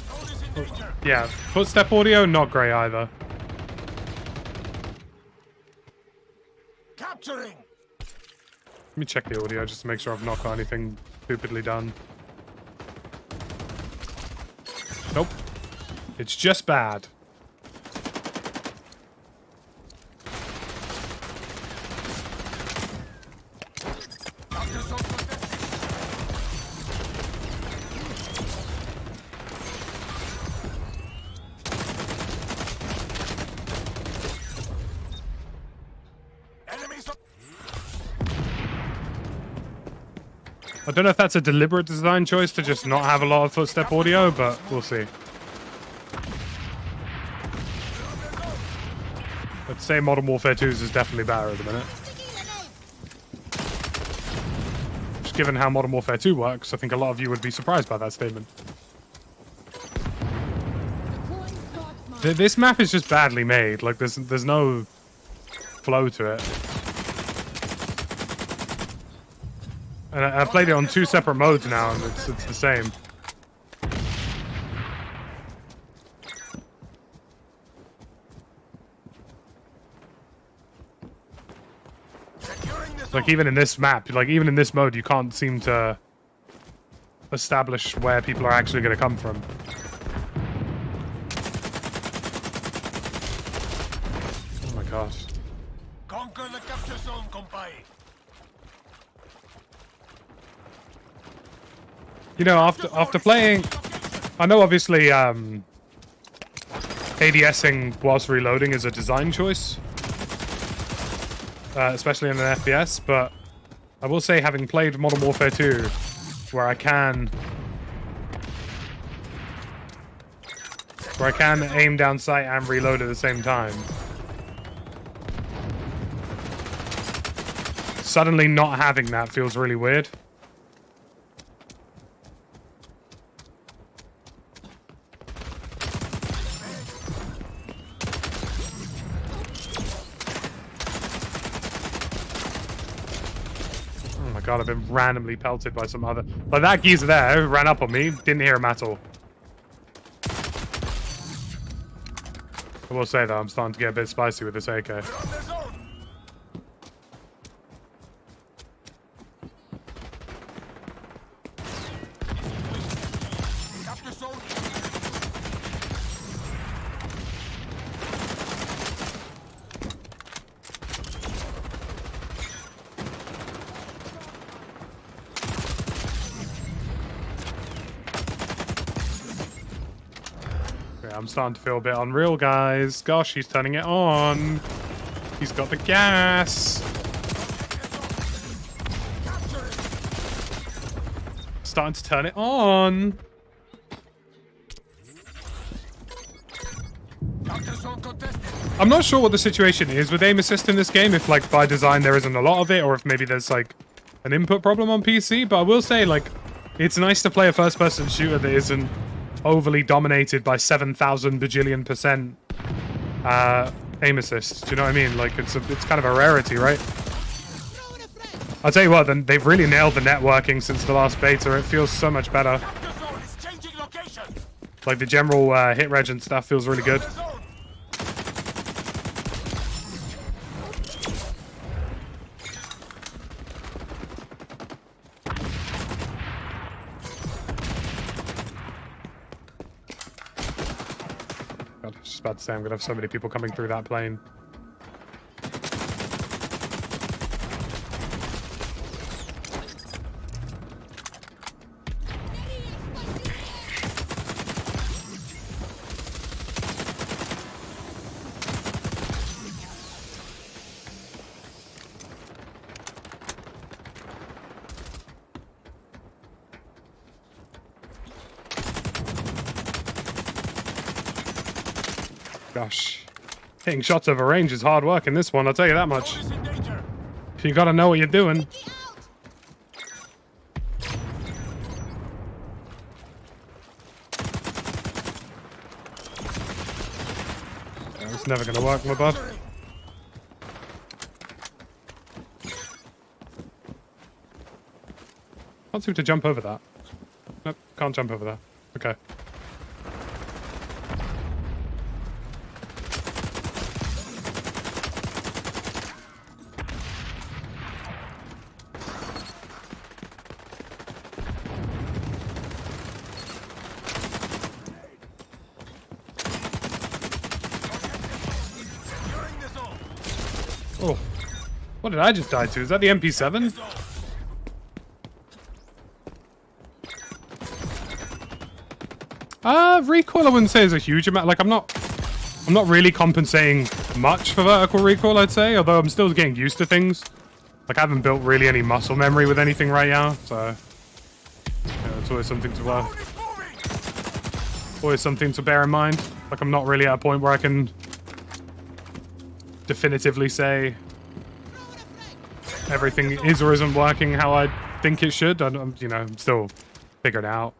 Zone is in danger. Yeah, footstep audio, not great either. Capturing. Let me check the audio just to make sure I've not got anything stupidly done. Nope. It's just bad. Capture zone contested. Enemies up. I don't know if that's a deliberate design choice to just not have a lot of footstep audio, but we'll see. Let's say Modern Warfare 2's is definitely better at the minute. Sticky grenade! Just given how Modern Warfare 2 works, I think a lot of you would be surprised by that statement. Deploying smart mine. This map is just badly made. Like, there's no flow to it. And I played it on 2 separate modes now, and it's the same. Securing the zone. Like, even in this map, like, even in this mode, you can't seem to establish where people are actually going to come from. Oh my god. Conquer the capture zone, compay. You know, after playing, I know obviously ADSing whilst reloading is a design choice, especially in an FPS, but I will say, having played Modern Warfare 2, where I can aim down sight and reload at the same time, suddenly not having that feels really weird. God, I've been randomly pelted by some other... Like, that geezer there who ran up on me, didn't hear him at all. I will say, though, I'm starting to get a bit spicy with this AK. We're on the zone. Capture zone. Yeah, I'm starting to feel a bit unreal, guys. Gosh, he's turning it on. He's got the gas. Capture it. Starting to turn it on. Capture zone contested. I'm not sure what the situation is with aim assist in this game, if, like, by design there isn't a lot of it, or if maybe there's, like, an input problem on PC, but I will say, like, it's nice to play a first-person shooter that isn't overly dominated by 7,000 bajillion % aim assist. Do you know what I mean? Like, it's kind of a rarity, right? Throw in a friend. I'll tell you what, then they've really nailed the networking since the last beta. It feels so much better. Capture zone is changing location. Like, the general hit reg and stuff feels really good. Zone. God, I was just about to say, I'm going to have so many people coming through that plane. Gosh, hitting shots over range is hard work in this one, I'll tell you that much. Zone is in danger. You gotta know what you're doing. Get out. It's never gonna work, my bud. Can't seem to jump over that. Nope, can't jump over that. Okay. Securing the zone. Oh, what did I just die to? Is that the MP7? Recoil I wouldn't say is a huge amount. Like, I'm not really compensating much for vertical recoil, I'd say, although I'm still getting used to things. Like, I haven't built really any muscle memory with anything right now, so yeah, it's always something to Zone is moving. always something to bear in mind. Like, I'm not really at a point where I can definitively say everything is or isn't working how I think it should. I'm you know, I'm still figuring it out.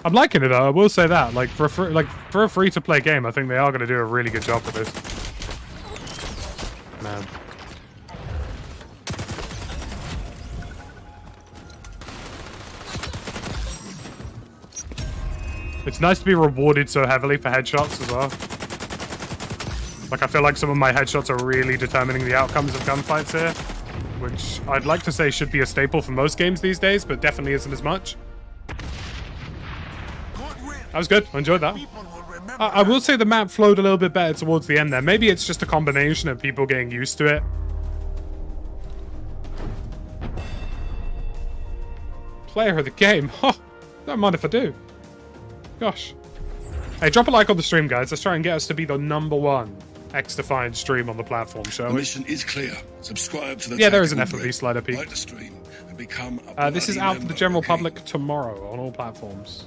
I'm liking it though. I will say that. Like for a free to play game, I think they are going to do a really good job with this. Man. It's nice to be rewarded so heavily for headshots as well. Like, I feel like some of my headshots are really determining the outcomes of gunfights here, which I'd like to say should be a staple for most games these days, but definitely isn't as much. That was good. I enjoyed that. People will remember. I will say the map flowed a little bit better towards the end there. Maybe it's just a combination of people getting used to it. Player of the game. Huh. Don't mind if I do. Gosh. Hey, drop a like on the stream, guys. Let's try and get us to be the #1 Xdefiant stream on the platform, shall The we? mission is clear. Subscribe to the Yeah, there is an tactical FOV grid, slider peek. like the stream, and become a This is bloody out for the member general of the game. public tomorrow on all platforms.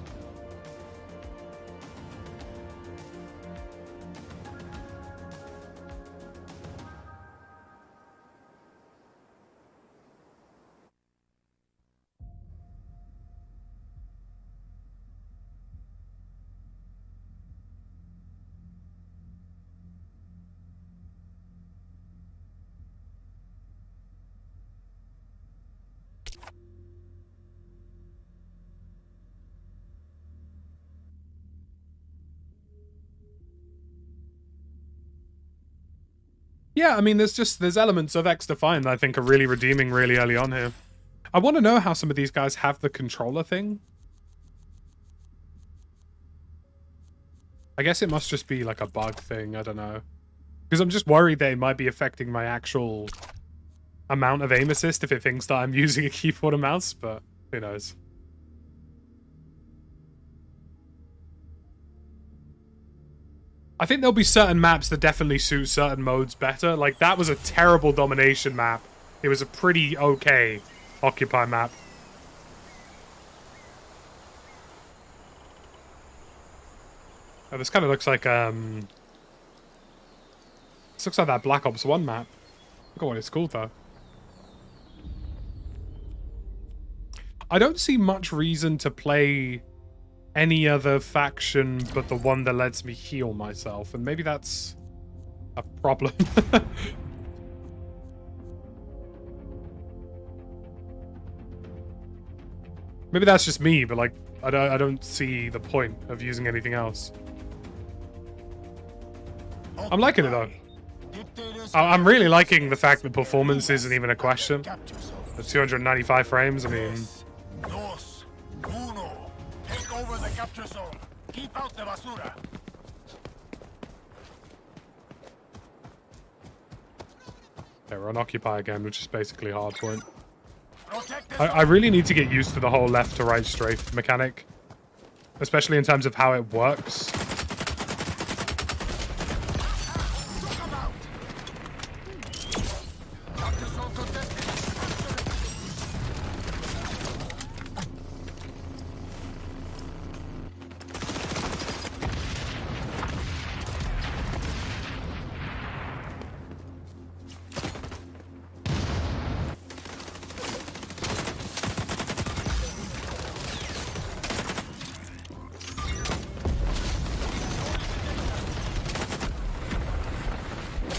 Yeah, I mean, there's elements of Xdefiant that I think are really redeeming really early on here. I want to know how some of these guys have the controller thing. I guess it must just be like a bug thing, I don't know. Because I'm just worried they might be affecting my actual amount of aim assist if it thinks that I'm using a keyboard and mouse, but who knows. I think there'll be certain maps that definitely suit certain modes better. Like, that was a terrible Domination map. It was a pretty okay Occupy map. Oh, this kind of looks like, this looks like that Black Ops 1 map. Look at what it's called, though. I don't see much reason to play any other faction but the one that lets me heal myself, and maybe that's a problem. Maybe that's just me, but like I don't see the point of using anything else. I'm liking it though. I'm really liking the fact that performance isn't even a question. The 295 frames, I mean. Take over the capture zone. Keep out the basura. Okay, we're on Occupy again, which is basically hardpoint. I really need to get used to the whole left to right strafe mechanic. Especially in terms of how it works.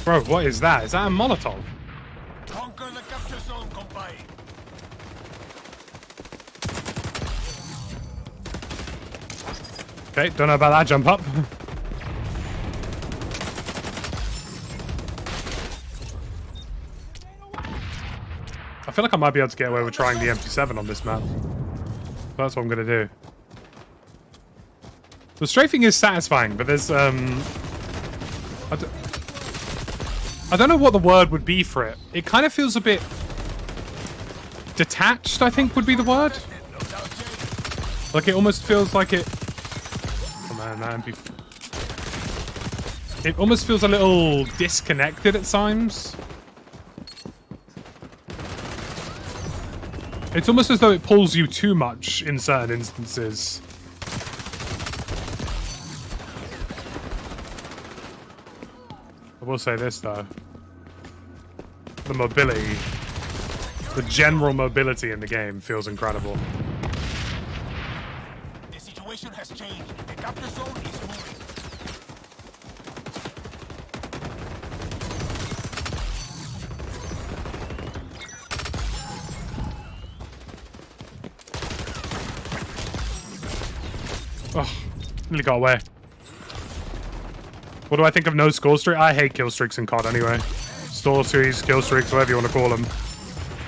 Bro, what is that? Is that a Molotov? Conquer the capture zone, compay. Okay, don't know about that jump up. I feel like I might be able to get away with trying the MP7 on this map. That's what I'm gonna do. The strafing is satisfying, but there's I don't know what the word would be for it. It kind of feels a bit detached, I think would be the word. Like it almost feels like it... Oh man, that MP... It almost feels a little disconnected at times. It's almost as though it pulls you too much in certain instances. I will say this though. The mobility, the general mobility in the game feels incredible. The situation has changed. The capture zone is moving. Oh, nearly got away. What do I think of no score streak? I hate kill streaks in COD anyway. Stall series, kill streaks, whatever you want to call them.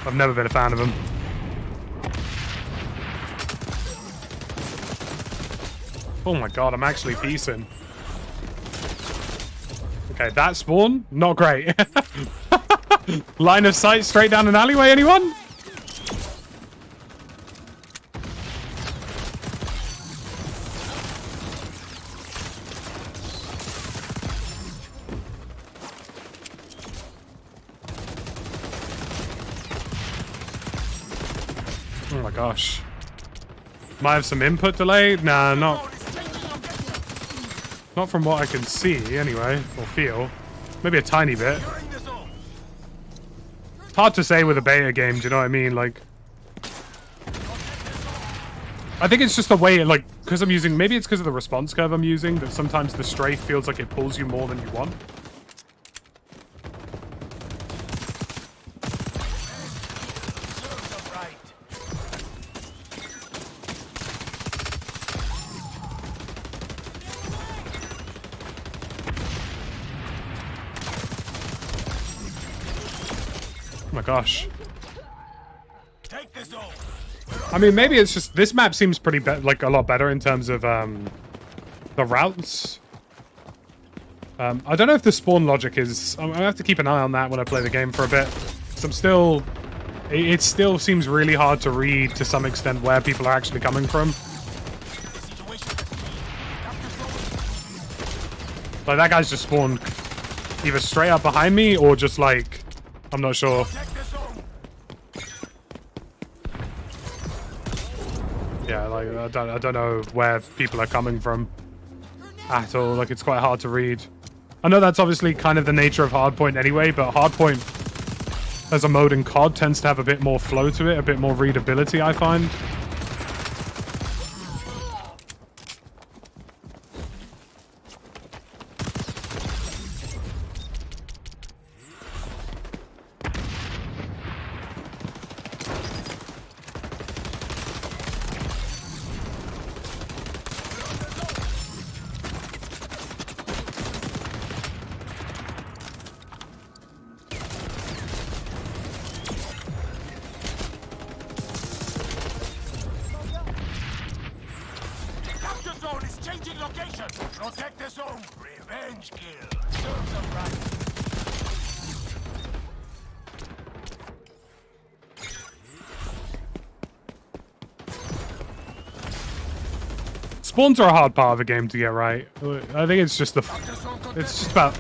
I've never been a fan of them. Oh my god, I'm actually piecing. Okay, that spawn, not great. Line of sight straight down an alleyway, anyone? Oh my gosh. Might have some input delay? Nah, not from what I can see, anyway, or feel. Maybe a tiny bit. It's hard to say with a beta game, do you know what I mean? Like, I think it's just the way it, like, because I'm using, maybe it's because of the response curve I'm using, that sometimes the strafe feels like it pulls you more than you want. Oh my gosh. I mean, maybe it's just this map seems pretty like a lot better in terms of the routes. I don't know if the spawn logic is. I have to keep an eye on that when I play the game for a bit. So I'm still. It still seems really hard to read to some extent where people are actually coming from. Like that guy's just spawned either straight up behind me or just like. I'm not sure. Yeah, like I don't know where people are coming from at all. Like it's quite hard to read. I know that's obviously kind of the nature of Hardpoint anyway, but Hardpoint as a mode in COD tends to have a bit more flow to it, a bit more readability, I find. Protect the zone. Revenge kill. Serve them right. Spawns are a hard part of a game to get right. I think it's just it's about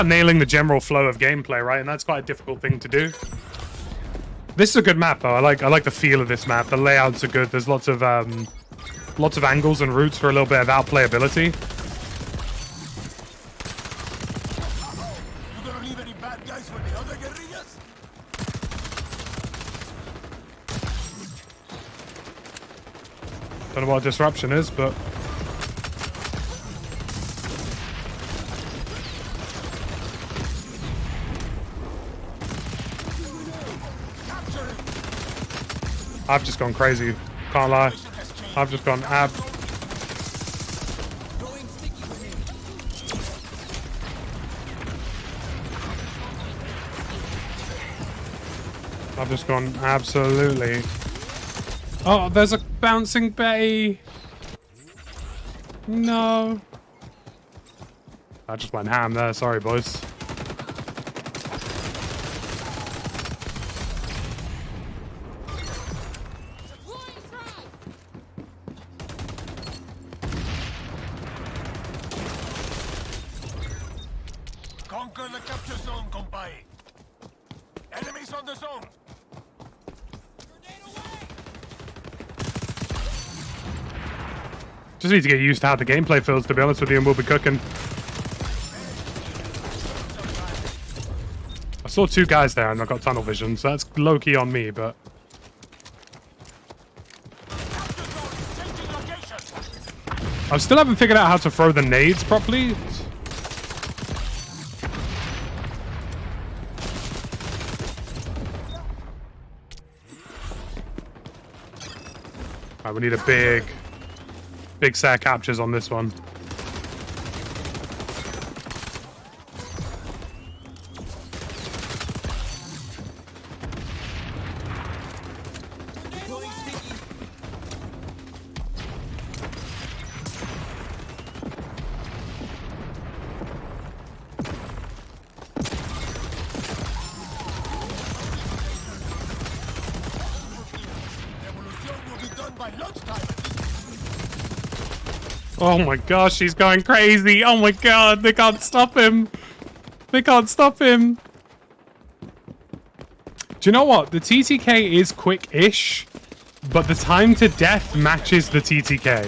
nailing the general flow of gameplay, right? And that's quite a difficult thing to do. This is a good map, though. I like the feel of this map. The layouts are good. There's lots of angles and routes for a little bit of outplayability. You gonna leave any bad guys for the other guerrillas? Don't know what disruption is, but I've just gone crazy. Can't lie. I've just gone I've just gone absolutely. Oh, there's a bouncing Betty. No. I just went ham there. Sorry, boys. Conquer the capture zone, compay. Enemies on the zone. Just need to get used to how the gameplay feels, to be honest with you, and we'll be cooking. I saw two guys there and I got tunnel vision, so that's low-key on me, but... I still haven't figured out how to throw the nades properly. Alright, we need a big set of captures on this one. Oh my gosh, he's going crazy. Oh my god, they can't stop him. They can't stop him. Do you know what? The TTK is quick-ish, but the time to death matches the TTK.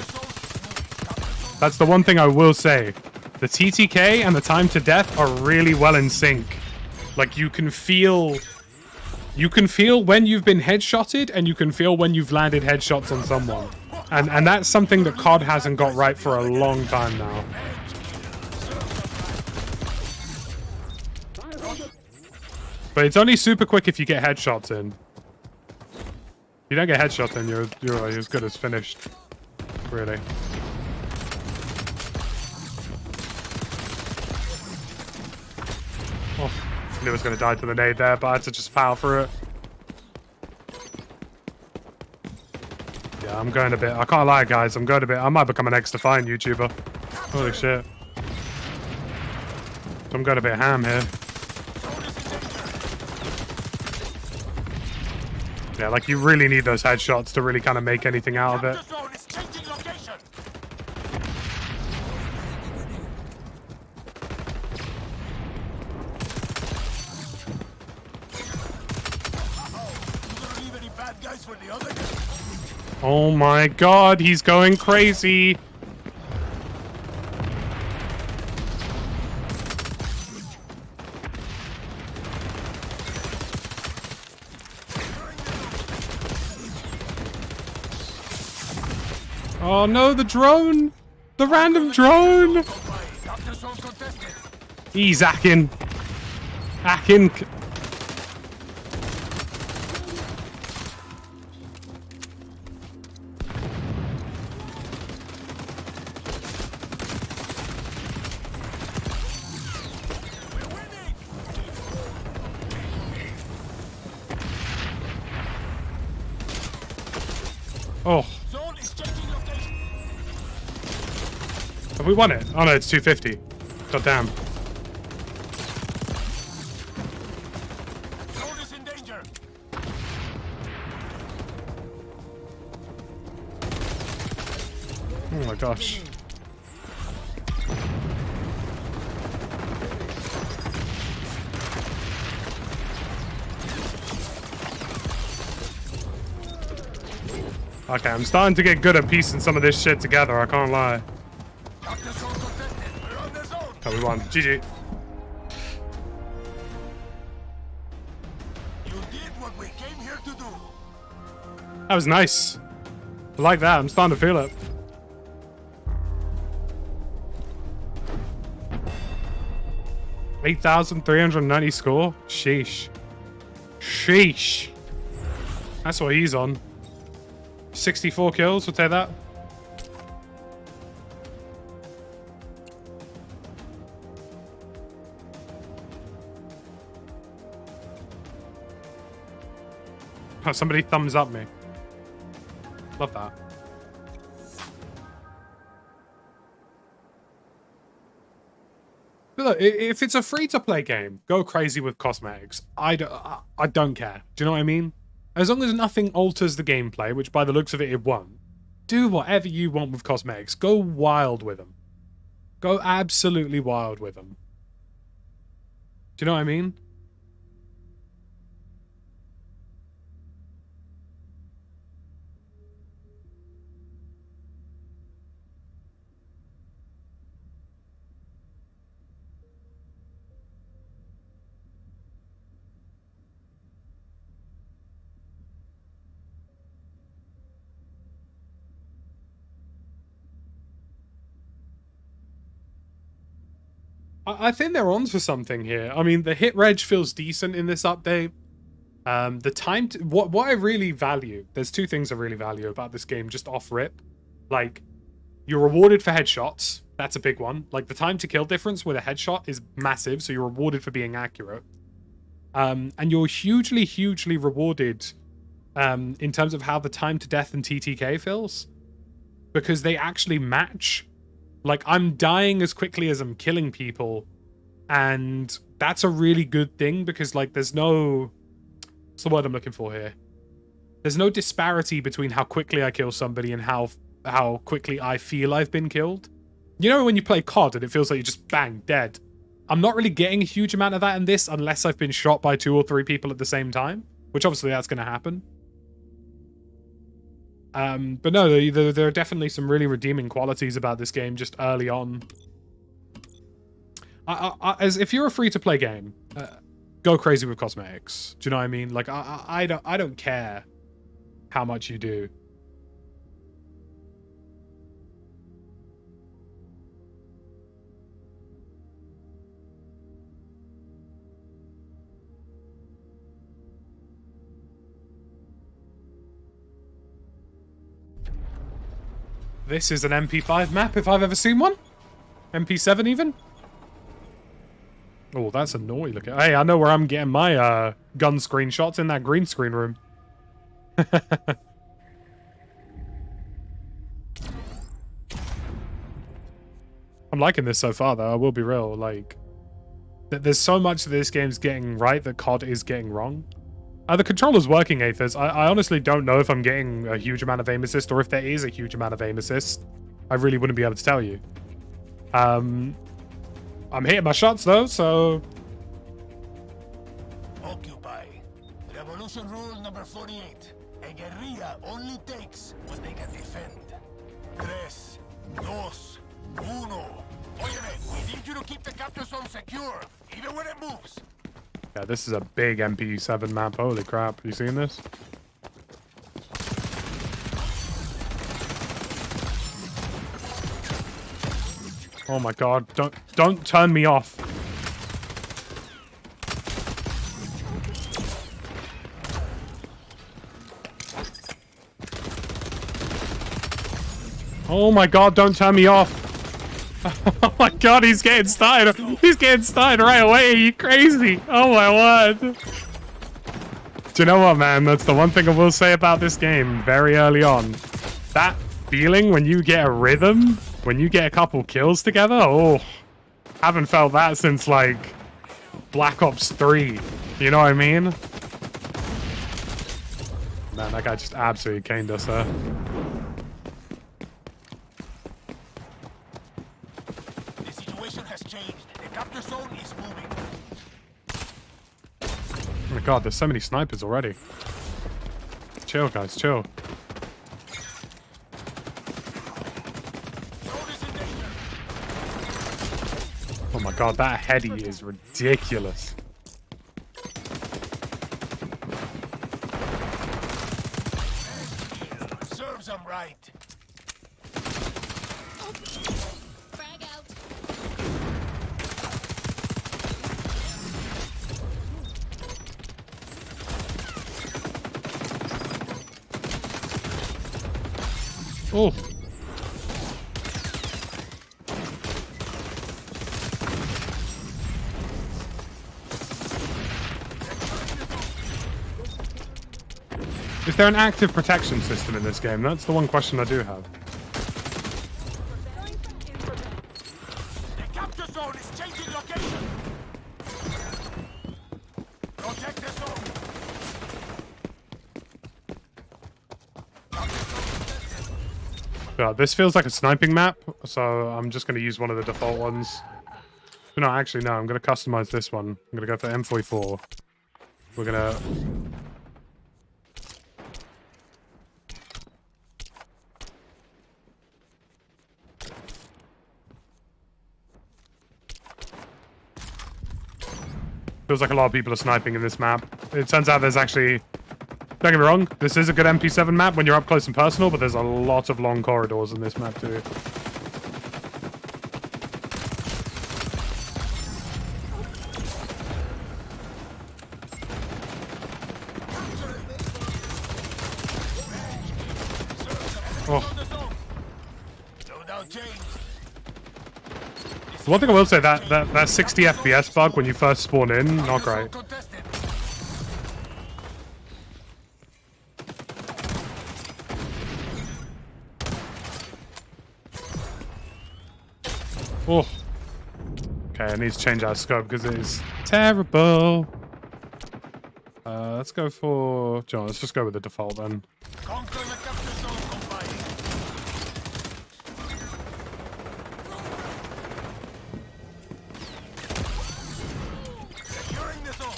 That's the one thing I will say. The TTK and the time to death are really well in sync. Like, you can feel when you've been headshotted, and you can feel when you've landed headshots on someone. And that's something that COD hasn't got right for a long time now. But it's only super quick if you get headshots in. If you don't get headshots in, you're as good as finished. Really. Oh, I knew I was going to die to the nade there, but I had to just power through it. Yeah, I'm going a bit. I can't lie, guys. I'm going a bit. I might become an Xdefiant YouTuber. Holy shit. I'm going a bit ham here. Yeah, like, you really need those headshots to really kind of make anything out of it. Oh my god, he's going crazy. Oh no, the drone! The random drone! Capture zone contested. He's hacking. Hacking. Oh. Zone is changing location. Have we won it? Oh no, it's 250. God damn. Zone is in danger. Oh my gosh. Okay, I'm starting to get good at piecing some of this shit together, I can't lie. Capture zone contested. We're on the zone. Oh, we won. GG. You did what we came here to do. That was nice. I like that. I'm starting to feel it. $8,390 score? Sheesh. Sheesh. That's what he's on. 64 kills, we'll take that. Oh, somebody thumbs up me. Love that. But look, if it's a free-to-play game, go crazy with cosmetics. I don't care. Do you know what I mean? As long as nothing alters the gameplay, which by the looks of it, it won't. Do whatever you want with cosmetics. Go wild with them. Go absolutely wild with them. Do you know what I mean? I think they're on for something here. I mean, the hit reg feels decent in this update. The time to, what I really value, there's two things I really value about this game, just off rip. Like, you're rewarded for headshots. That's a big one. Like, the time to kill difference with a headshot is massive, so you're rewarded for being accurate. And you're hugely, hugely rewarded in terms of how the time to death and TTK feels. Because they actually match. Like, I'm dying as quickly as I'm killing people. And that's a really good thing because, like, there's no... What's the word I'm looking for here? There's no disparity between how quickly I kill somebody and how quickly I feel I've been killed. You know when you play COD and it feels like you're just bang, dead? I'm not really getting a huge amount of that in this unless I've been shot by 2 or 3 people at the same time. Which obviously that's going to happen. But no, there are definitely some really redeeming qualities about this game just early on. As if you're a free-to-play game, go crazy with cosmetics. Do you know what I mean? Like, I don't care how much you do. This is an MP5 map if I've ever seen one. MP7 even. Oh, that's a naughty look at. Hey, I know where I'm getting my gun screenshots, in that green screen room. I'm liking this so far, though. I will be real. Like, there's so much that this game's getting right that COD is getting wrong. The controller's working, Aethers. I honestly don't know if I'm getting a huge amount of aim assist or if there is a huge amount of aim assist. I really wouldn't be able to tell you. I'm hitting my shots, though, so... Occupy. Revolution rule number 48. A guerrilla only takes what they can defend. 3, 2, 1. Óyeme, we need you to keep the capture zone secure, even when it moves. Yeah, this is a big MP7 map. Holy crap. You seen this? Oh my god, don't turn me off. Oh my god, don't turn me off. Oh my god, he's getting started. He's getting started right away. Are you crazy? Oh my word. Do you know what, man? That's the one thing I will say about this game very early on. That feeling when you get a rhythm, when you get a couple kills together, oh, haven't felt that since like Black Ops 3. You know what I mean? Man, that guy just absolutely caned us there. The situation has changed. The capture zone is moving. Oh my god, there's so many snipers already. Chill, guys, chill. Oh my god, that heady is ridiculous. Serves them right. Frag out. Oh. Is there an active protection system in this game? That's the one question I do have. The capture zone is changing location. Protect the zone. Yeah, this feels like a sniping map, so I'm just going to use one of the default ones. No, actually, no. I'm going to customize this one. I'm going to go for M44. We're going to... Feels like a lot of people are sniping in this map. It turns out there's actually... Don't get me wrong, this is a good MP7 map when you're up close and personal, but there's a lot of long corridors in this map too. Oh. Loadout changed. The one thing I will say, that 60 FPS bug when you first spawn in, not great. Contested. Oh. Okay, I need to change our scope because it is terrible. Let's go for... John, let's just go with the default then. Conquer the capture zone, compadre. Securing the zone.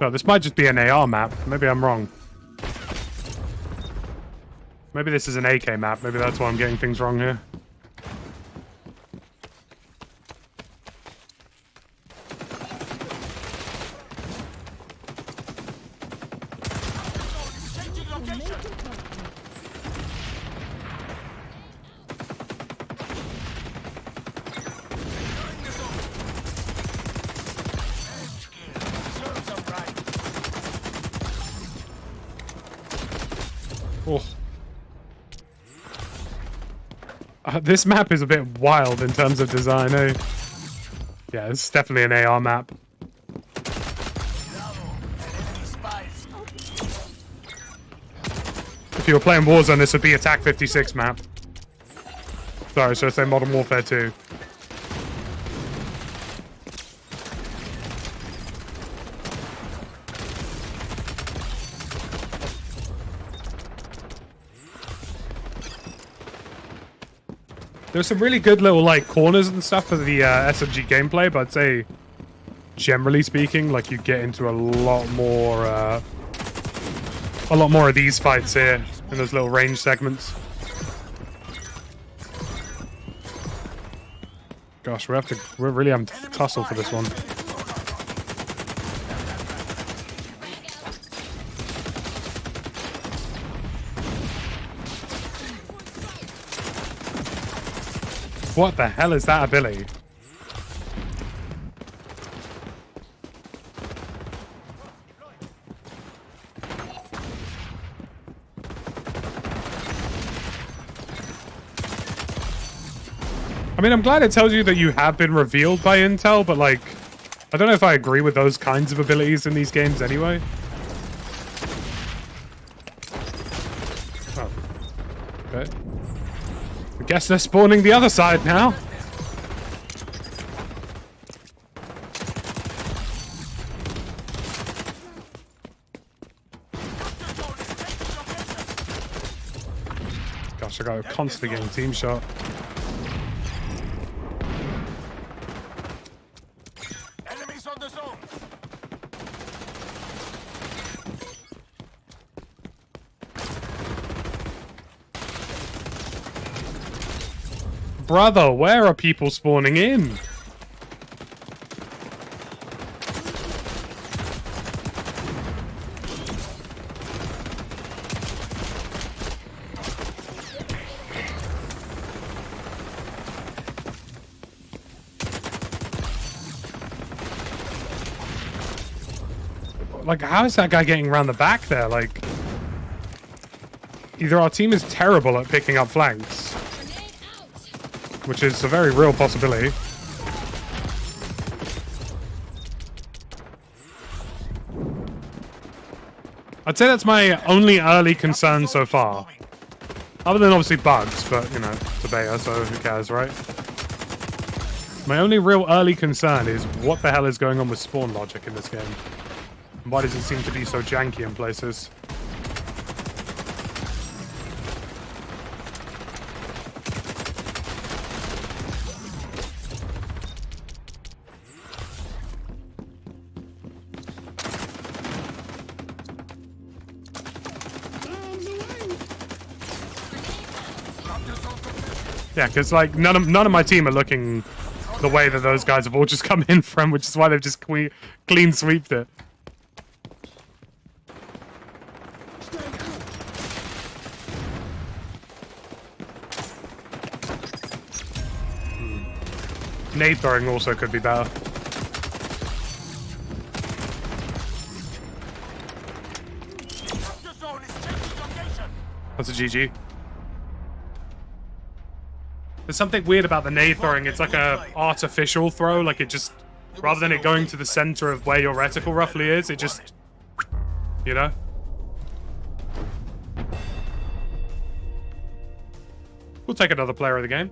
No, this might just be an AR map. Maybe I'm wrong. Maybe this is an AK map. Maybe that's why I'm getting things wrong here. Changing location. Securing the zone. Edge kill. Serves them right. Oh. This map is a bit wild in terms of design, eh? Yeah, it's definitely an AR map. If you were playing Warzone, this would be Attack 56 map. Sorry, should I say Modern Warfare 2? There's some really good little like corners and stuff for the SMG gameplay, but I'd say, generally speaking, like you get into a lot more of these fights here in those little range segments. Gosh, we're really having to tussle for this one. What the hell is that ability? I mean, I'm glad it tells you that you have been revealed by Intel, but like, I don't know if I agree with those kinds of abilities in these games anyway. Oh. Okay. I guess they're spawning the other side now. Gosh, I got constantly getting team shot. Enemies on the zone. Brother, where are people spawning in? Like, how is that guy getting around the back there? Like, either our team is terrible at picking up flanks, which is a very real possibility. I'd say that's my only early concern so far. Other than obviously bugs, but, you know, it's a beta, so who cares, right? My only real early concern is what the hell is going on with spawn logic in this game? And why does it seem to be so janky in places? Yeah, because like none of my team are looking the way that those guys have all just come in from, which is why they've just clean sweeped it. Nade throwing also could be better. That's a GG. There's something weird about the nade throwing. It's like a artificial throw. Like it just, rather than it going to the center of where your reticle roughly is, it just, you know? We'll take another player of the game.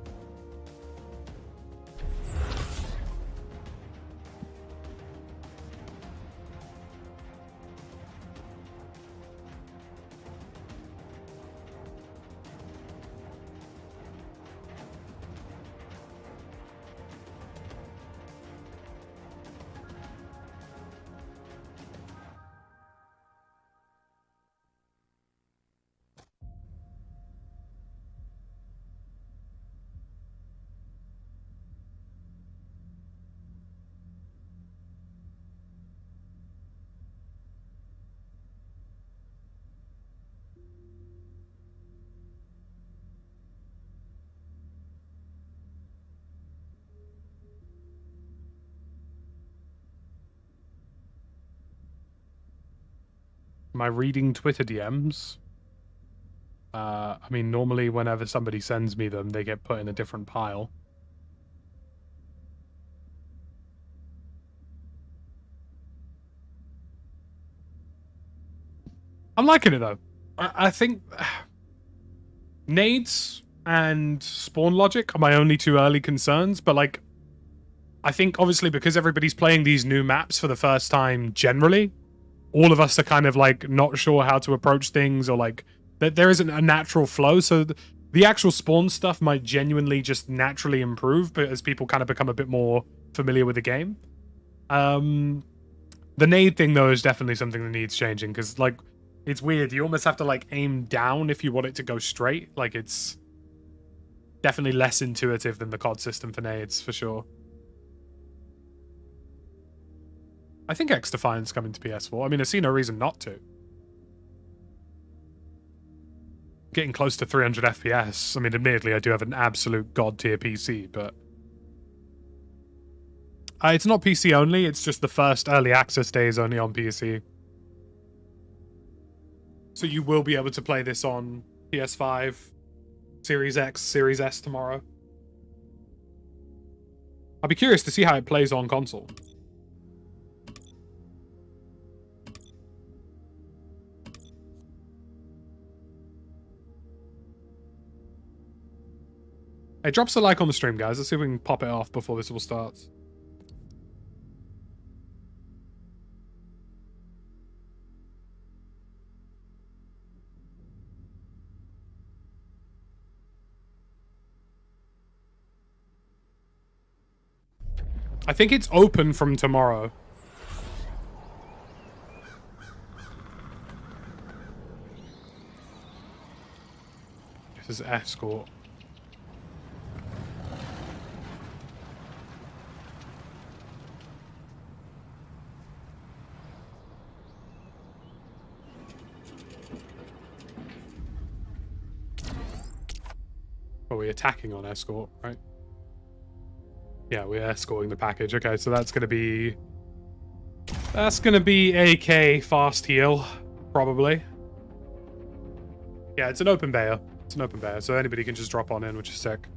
Am I reading Twitter DMs? I mean, normally whenever somebody sends me them, they get put in a different pile. I'm liking it, though. I think nades and spawn logic are my only two early concerns, but, like, I think, obviously, because everybody's playing these new maps for the first time generally, all of us are kind of, like, not sure how to approach things, or, like, that there isn't a natural flow, so the actual spawn stuff might genuinely just naturally improve, but as people kind of become a bit more familiar with the game. The nade thing, though, is definitely something that needs changing, because, like, it's weird. You almost have to, like, aim down if you want it to go straight. Like, it's definitely less intuitive than the COD system for nades, for sure. I think Xdefiant's coming to PS4. I mean, I see no reason not to. getting close to 300 FPS. I mean, admittedly, I do have an absolute god tier PC, but it's not PC only. It's just the first early access day is only on PC. So you will be able to play this on PS5, Series X, Series S tomorrow. I'll be curious to see how it plays on console. Hey, drop us a like on the stream, guys. Let's see if we can pop it off before this all starts. I think it's open from tomorrow. This is Escort. Are we attacking on Escort, right? Yeah, we're escorting the package. Okay, so that's gonna be AK fast heal, probably. Yeah, it's an open bay. It's an open bay, so anybody can just drop on in, which is sick.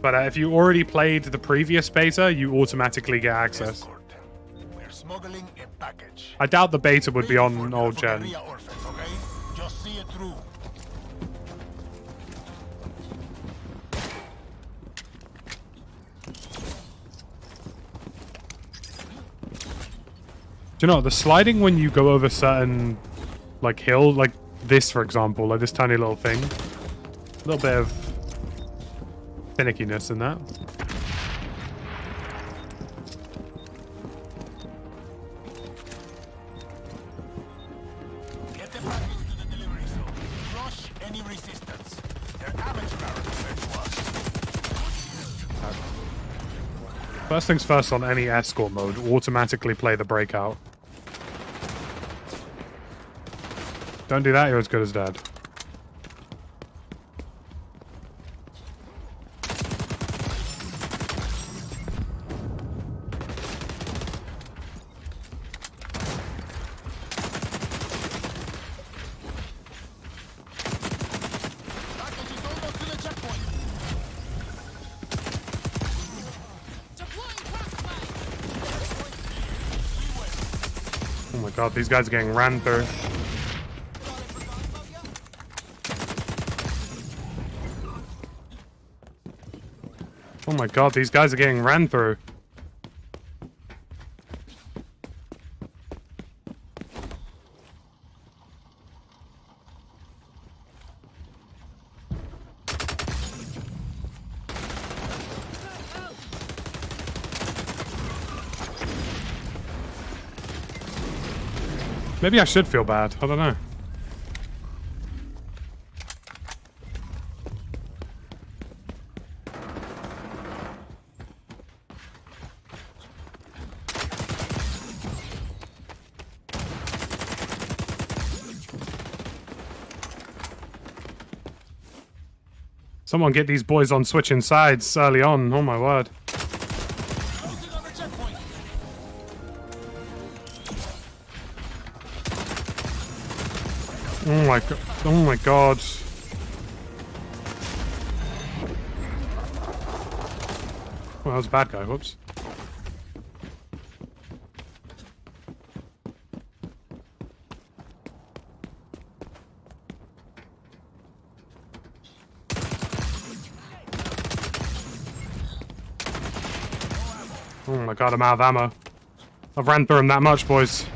But if you already played the previous beta, you automatically get access. Escort. We're smuggling a package. I doubt the beta would be on old gen. Orphans, okay? Just see it through. Do you know, the sliding when you go over certain, like, hill, like this, for example, like this tiny little thing. A little bit of finickiness in that. Get the package to the delivery zone. Crush any resistance. They're amateur hours compared to us. First things first on any escort mode, automatically play the breakout. Don't do that, you're as good as dead. Package is almost to the checkpoint. Oh my god, these guys are getting ran through. Oh my god, these guys are getting ran through. Maybe I should feel bad. I don't know. Someone get these boys on switching sides early on. Oh my word. Oh my god. Oh my god. Well, that was a bad guy. Whoops. Oh my god, I'm out of ammo. I've ran through him that much, boys.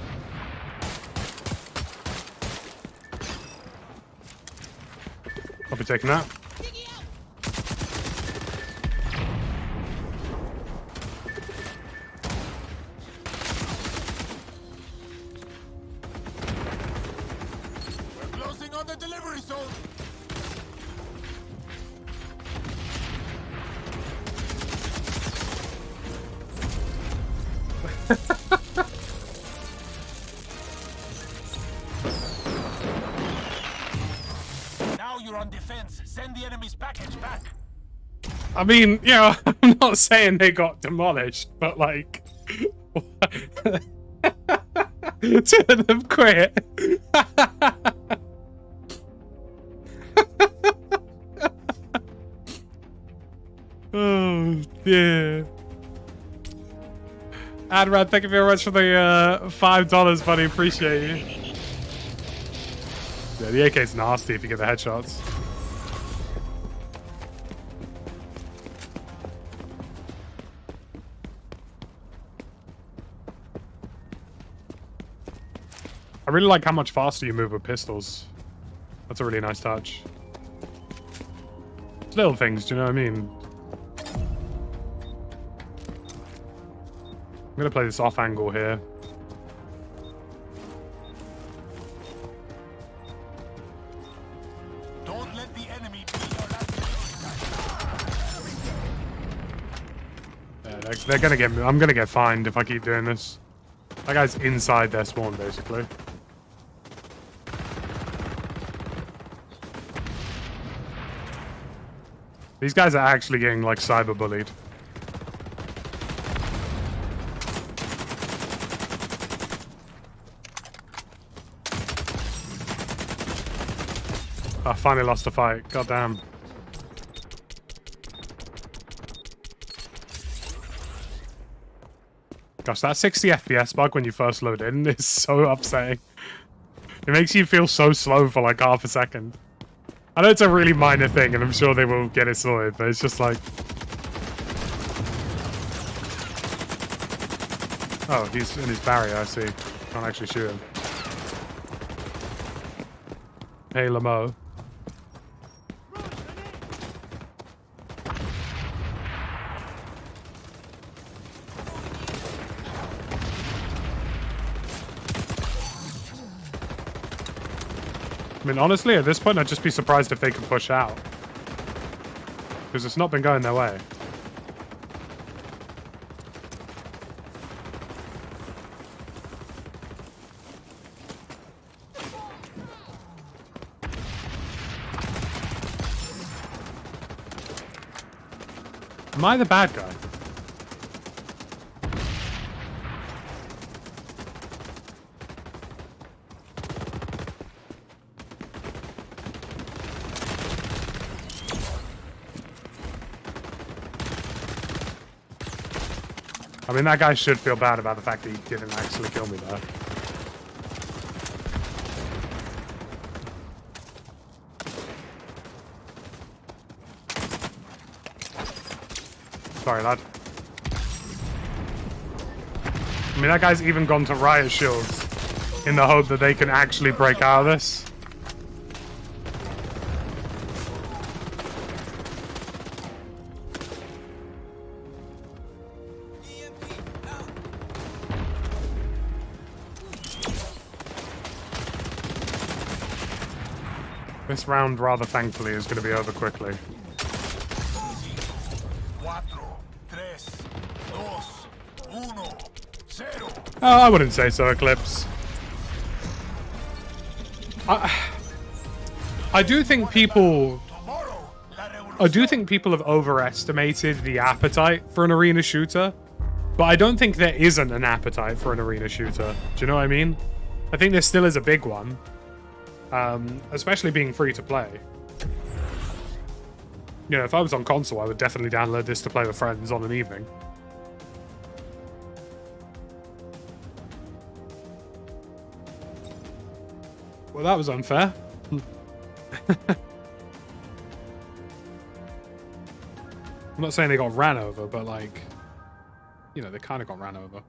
I'll be taking that. We're closing on the delivery zone. the enemy's package back. I mean, you know, I'm not saying they got demolished, but like, 2 of them quit. Oh dear. Adrad, thank you very much for the $5, buddy. Appreciate you. Yeah, the AK's nasty if you get the headshots. I really like how much faster you move with pistols. That's a really nice touch. It's little things, do you know what I mean? I'm gonna play this off angle here. Don't let the enemy be your last. Yeah, they're gonna get me. I'm gonna get fined if I keep doing this. That guy's inside their spawn, basically. These guys are actually getting, like, cyberbullied. I finally lost the fight. Goddamn. Gosh, that 60 FPS bug when you first load in is so upsetting. It makes you feel so slow for like half a second. I know it's a really minor thing, and I'm sure they will get it sorted, but it's just like... Oh, he's in his barrier, I see. Can't actually shoot him. Hey, Lamo. I mean, honestly, at this point, I'd just be surprised if they could push out. Because it's not been going their way. Am I the bad guy? I mean, that guy should feel bad about the fact that he didn't actually kill me there. Sorry, lad. I mean, that guy's even gone to riot shields in the hope that they can actually break out of this. This round, rather thankfully, is going to be over quickly. Oh, I wouldn't say so, Eclipse. I do think people have overestimated the appetite for an arena shooter, but I don't think there isn't an appetite for an arena shooter. Do you know what I mean? I think there still is a big one. Especially being free to play. You know, if I was on console, I would definitely download this to play with friends on an evening. Well, that was unfair. I'm not saying they got ran over, but like, you know, they kind of got ran over.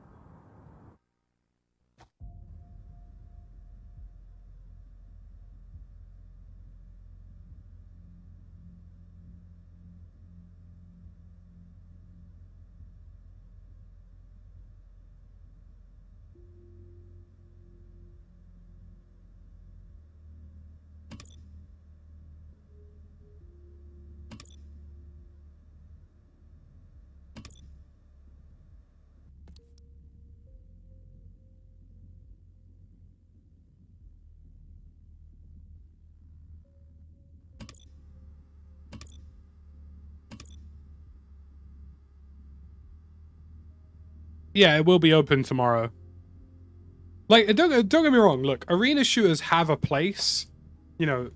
Yeah, it will be open tomorrow. Like, don't get me wrong. Look, arena shooters have a place. You know,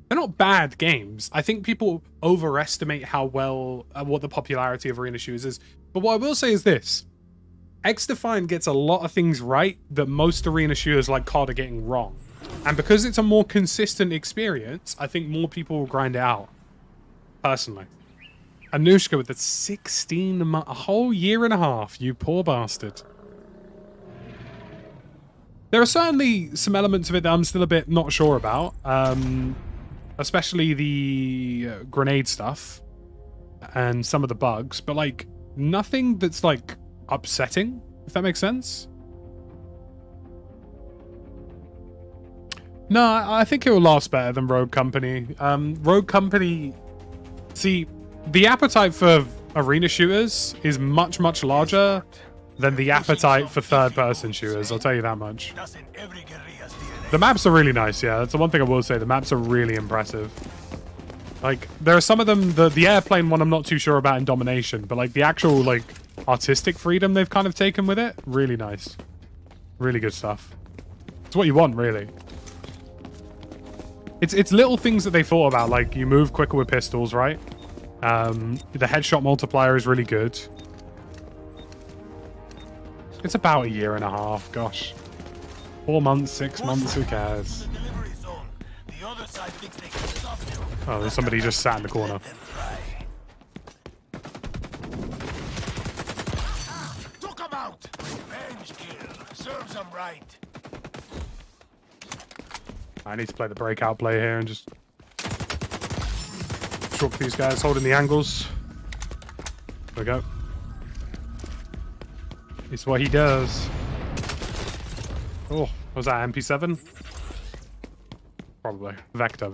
they're not bad games. I think people overestimate how well, what the popularity of arena shooters is. But what I will say is this. Xdefiant gets a lot of things right that most arena shooters like COD are getting wrong. And because it's a more consistent experience, I think more people will grind it out. Personally. Anushka with the 16 month, a whole year and a half, you poor bastard. There are certainly some elements of it that I'm still a bit not sure about. Especially the grenade stuff and some of the bugs, but like nothing that's like upsetting, if that makes sense. No, I think it will last better than Rogue Company. Rogue Company, see, the appetite for arena shooters is much, much larger than the appetite for third-person shooters, I'll tell you that much. The maps are really nice, yeah. That's the one thing I will say. The maps are really impressive. Like, there are some of them, the airplane one I'm not too sure about in Domination, but like the actual, like, artistic freedom they've kind of taken with it, really nice. Really good stuff. It's what you want, really. It's little things that they thought about, like you move quicker with pistols, right? The headshot multiplier is really good. It's about a year and a half, gosh. 4 months, 6 months, who cares? Oh, there's somebody just sat in the corner. Took him out. Revenge kill. Serves him right. I need to play the breakout play here and just truck these guys holding the angles. There we go. It's what he does. Oh, was that MP7? Probably. Vector.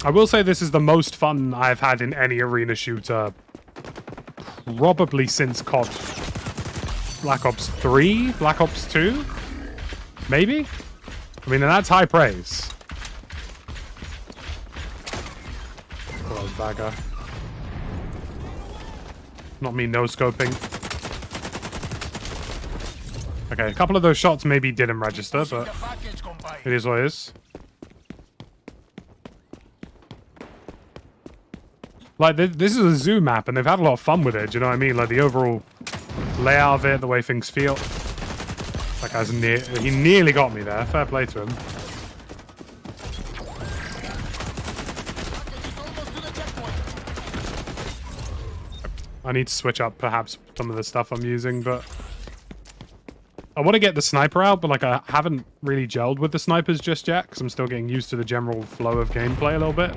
I will say this is the most fun I've had in any arena shooter probably since COD. Black Ops 3? Black Ops 2? Maybe? I mean, and that's high praise. Oh, that was a bad guy. Not me no-scoping. Okay, a couple of those shots maybe didn't register, but it is what it is. Like, this is a zoo map, and they've had a lot of fun with it, do you know what I mean? Like, the overall layout of it, the way things feel. That guy's he nearly got me there. Fair play to him. I need to switch up perhaps some of the stuff I'm using, but I want to get the sniper out, but like I haven't really gelled with the snipers just yet because I'm still getting used to the general flow of gameplay a little bit.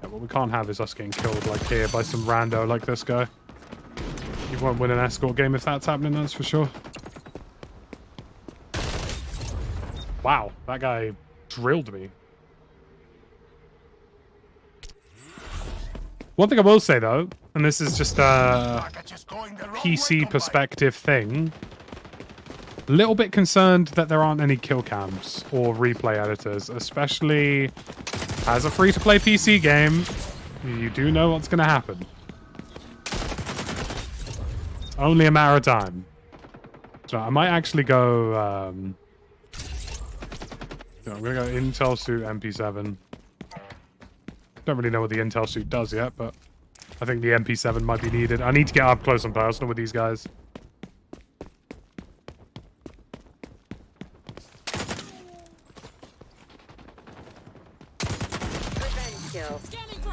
Yeah, what we can't have is us getting killed like here by some rando like this guy. You won't win an escort game if that's happening, that's for sure. Wow, that guy drilled me. One thing I will say though, and this is just a PC perspective thing, a little bit concerned that there aren't any kill cams or replay editors, especially as a free-to-play PC game. You do know what's going to happen. It's only a matter of time. So I might actually go... I'm going to go Intel Suit MP7. Don't really know what the Intel Suit does yet, but I think the MP7 might be needed. I need to get up close and personal with these guys. Revenge kill. Scanning for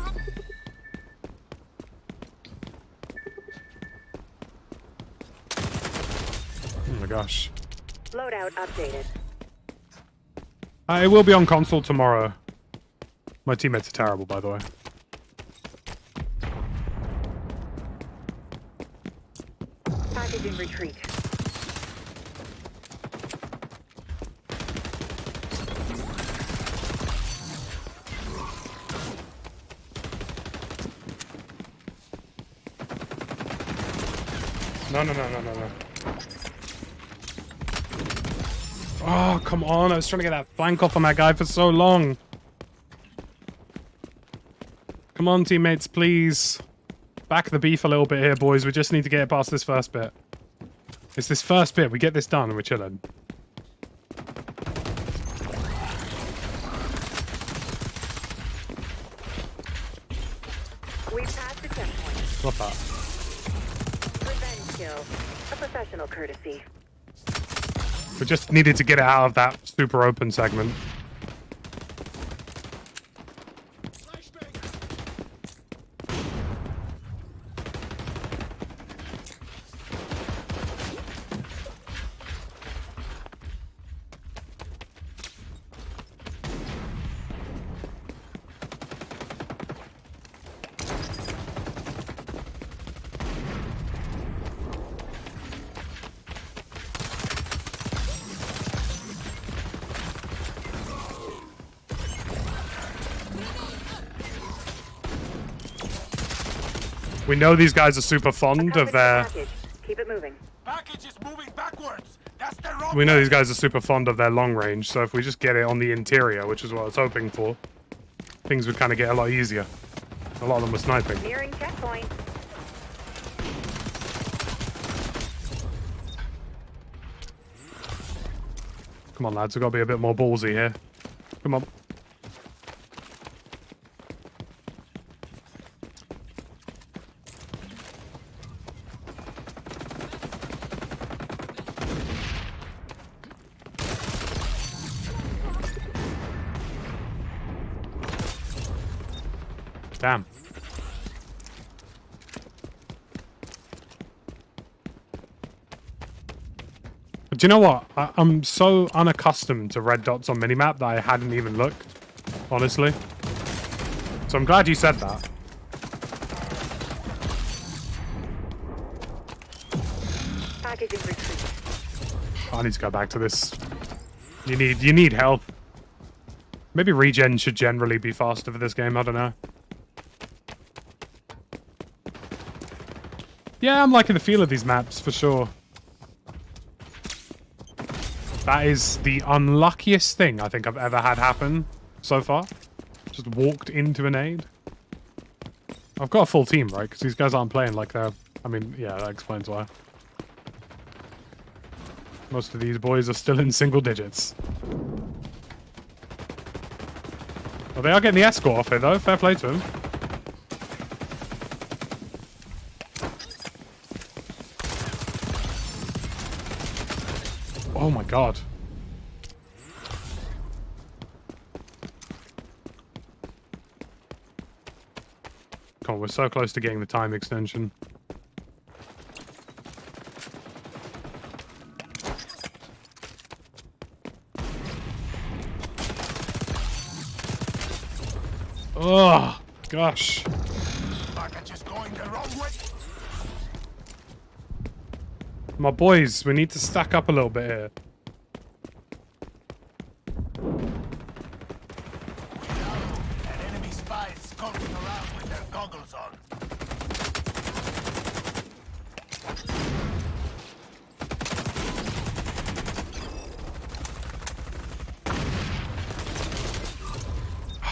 Oh my gosh. Loadout updated. It will be on console tomorrow. My teammates are terrible, by the way. Package in retreat. No. Oh, come on. I was trying to get that flank off on that guy for so long. Come on, teammates, please. Back the beef a little bit here, boys. We just need to get past this first bit. It's this first bit. We get this done and we're chilling. We passed the checkpoint. What's that? Revenge kill. A professional courtesy. We just needed to get it out of that super open segment. We know these guys are super fond of their... Keep it moving. Package is moving backwards. That's the wrong We know way. these guys are super fond of their long range, so if we just get it on the interior, which is what I was hoping for, things would kind of get a lot easier. A lot of them were sniping. Nearing checkpoint. Come on, lads, we've got to be a bit more ballsy here. Come on. Damn. But do you know what? I'm so unaccustomed to red dots on minimap that I hadn't even looked, honestly. So I'm glad you said that. Packaging retreat. I need to go back to this. You need health. Maybe regen should generally be faster for this game, I don't know. Yeah, I'm liking the feel of these maps, for sure. That is the unluckiest thing I think I've ever had happen so far. Just walked into an aid. I've got a full team, right? Because these guys aren't playing like they're... I mean, yeah, that explains why. Most of these boys are still in single digits. Well, they are getting the escort off it, though. Fair play to them. Oh my god. Come on, we're so close to getting the time extension. Oh, gosh. Package is going the wrong way. My boys, we need to stack up a little bit here. An enemy spy is skulking around with their goggles on.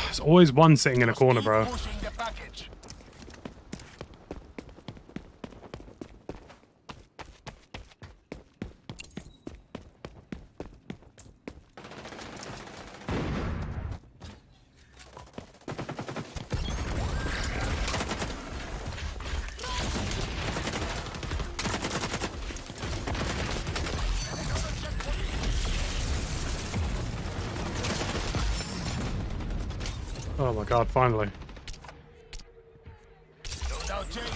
There's always one sitting in a corner, bro. Pushing the package. Oh my god, finally. Loadout change.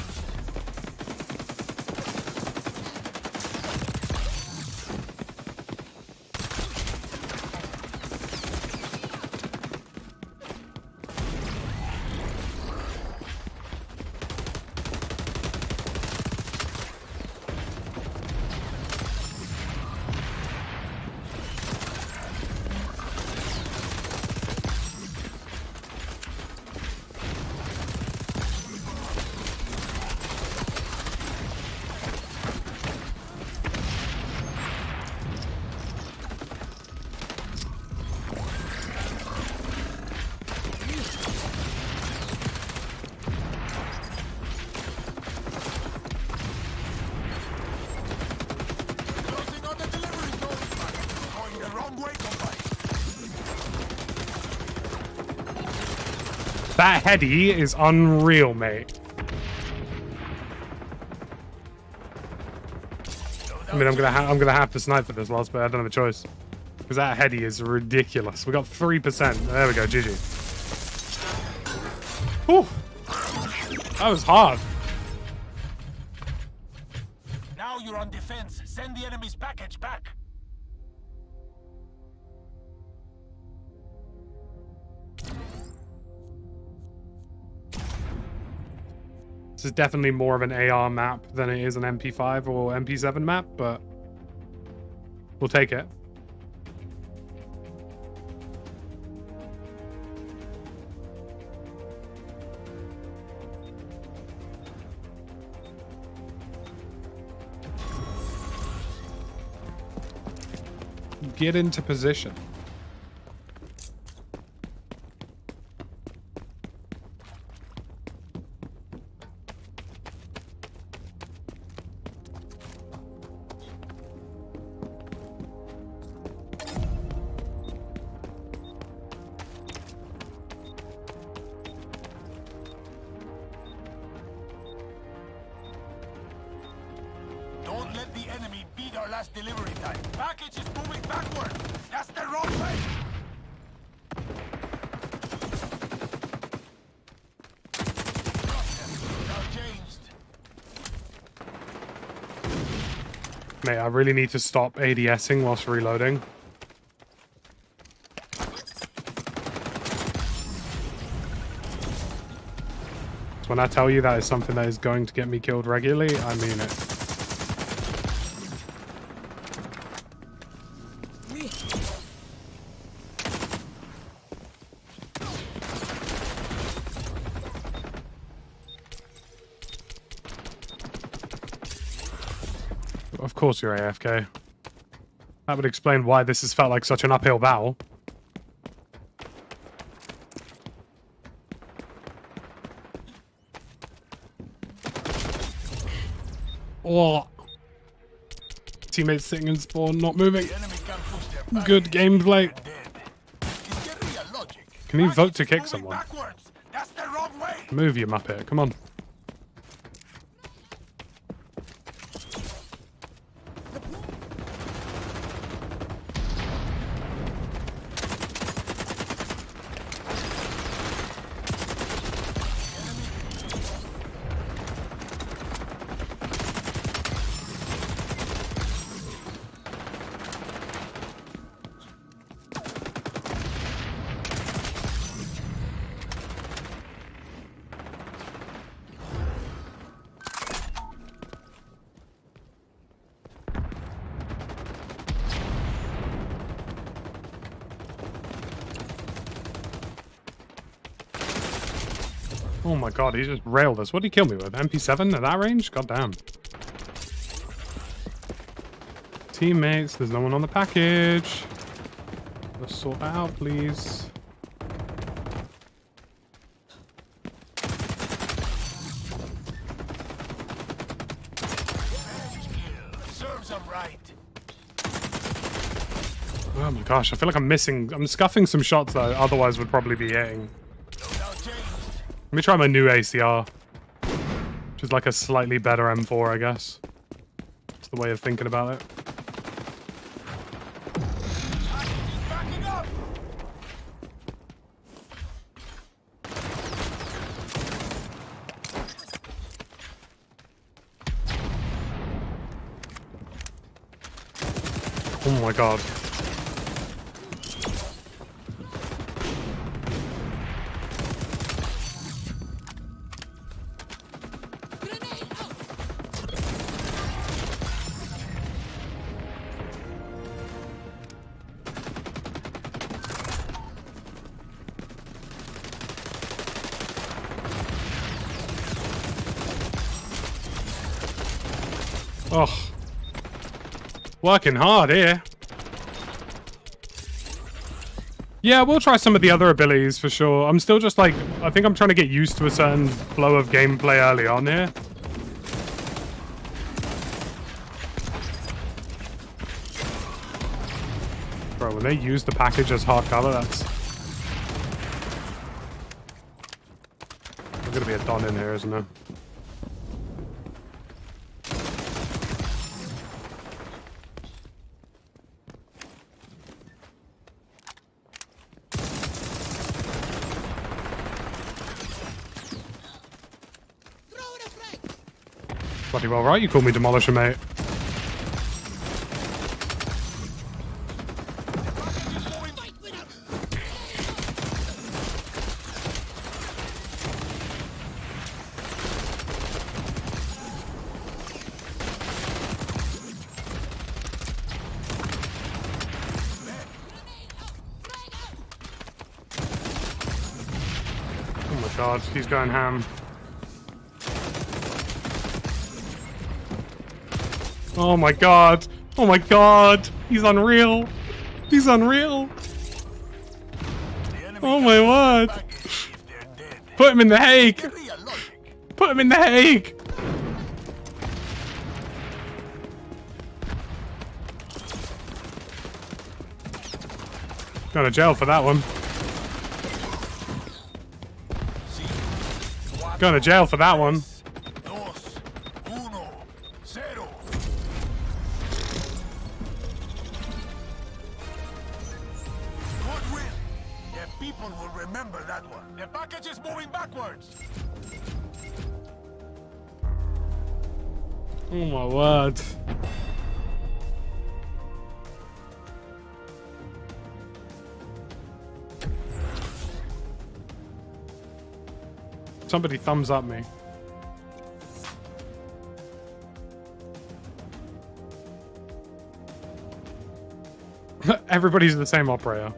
That heady is unreal, mate. I mean, I'm gonna have to snipe at this last, but I don't have a choice because that heady is ridiculous. We got 3%. There we go, GG. Whew. That was hard. Now you're on defense. Send the enemy's package back. This is definitely more of an AR map than it is an MP5 or MP7 map, but we'll take it. Get into position. Don't let the enemy beat our last delivery time. Package is moving backwards. That's the wrong way. Now changed. Mate, I really need to stop ADSing whilst reloading. So when I tell you that is something that is going to get me killed regularly, I mean it. Of course you're AFK. That would explain why this has felt like such an uphill battle. Oh. Teammates sitting in spawn, not moving. Good gameplay. Can you vote to kick someone? Move, you muppet. Come on. Oh my god, he just railed us. What did he kill me with? MP7 at that range? God damn. Teammates, there's no one on the package. Let's sort that out, please. Serves them right. Oh my gosh, I feel like I'm scuffing some shots that otherwise would probably be hitting. Let me try my new ACR, which is like a slightly better M4, I guess. That's the way of thinking about it. Oh my god. Oh, working hard here. Yeah, we'll try some of the other abilities for sure. I'm still just like, I think I'm trying to get used to a certain flow of gameplay early on here. Bro, when they use the package as hard cover, that's... gonna be a Don in here, isn't there? Bloody well right, you call me Demolisher, mate. Oh my god, he's going ham. Oh my god! Oh my god! He's unreal! He's unreal! Oh my word! Put him in the Hague! Put him in the Hague! Going to jail for that one. Going to jail for that one. Oh my word. Somebody thumbs up me. Everybody's the same operator.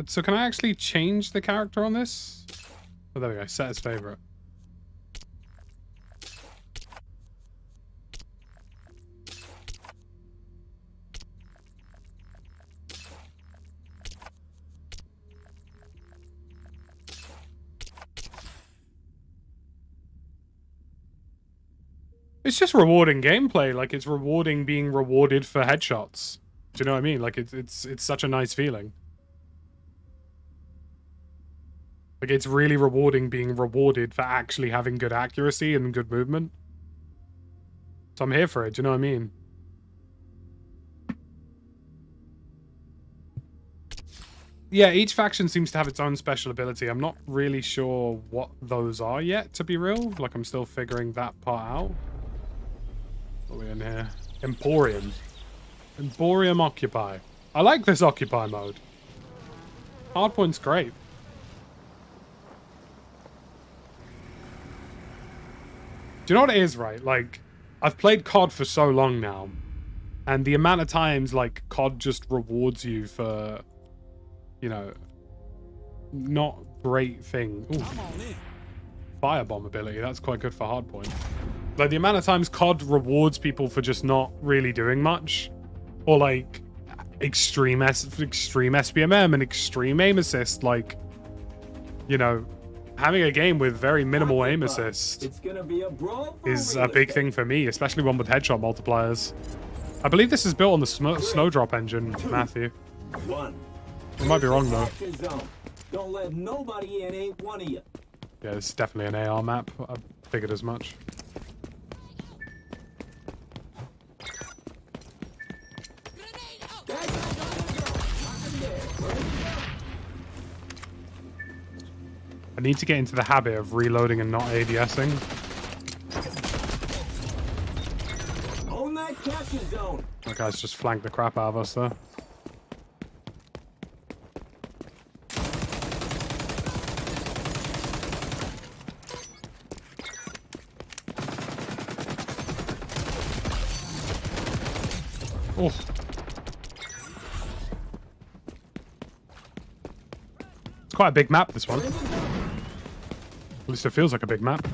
So can I actually change the character on this? Oh, there we go. Set as favorite. It's just rewarding gameplay. Like, it's rewarding being rewarded for headshots. Do you know what I mean? Like, it's such a nice feeling. Like, it's really rewarding being rewarded for actually having good accuracy and good movement. So I'm here for it, do you know what I mean? Yeah, each faction seems to have its own special ability. I'm not really sure what those are yet, to be real. Like, I'm still figuring that part out. What are we in here? Emporium. Emporium Occupy. I like this Occupy mode. Hardpoint's great. Do you know what it is, right? Like, I've played COD for so long now, and the amount of times, like, COD just rewards you for, you know, not great thing. Ooh. Firebomb ability, that's quite good for hardpoint. Like, the amount of times COD rewards people for just not really doing much, or like extreme SBMM and extreme aim assist, like, you know, having a game with very minimal aim assist is a big thing for me, especially one with headshot multipliers. I believe this is built on the Snowdrop engine, Matthew. I might be wrong though. Don't let nobody in, ain't one of you. Yeah, this is definitely an AR map. I figured as much. I need to get into the habit of reloading and not ADSing. Own that capture zone. That guy's just flanked the crap out of us there. Oh. It's quite a big map, this one. At least it feels like a big map.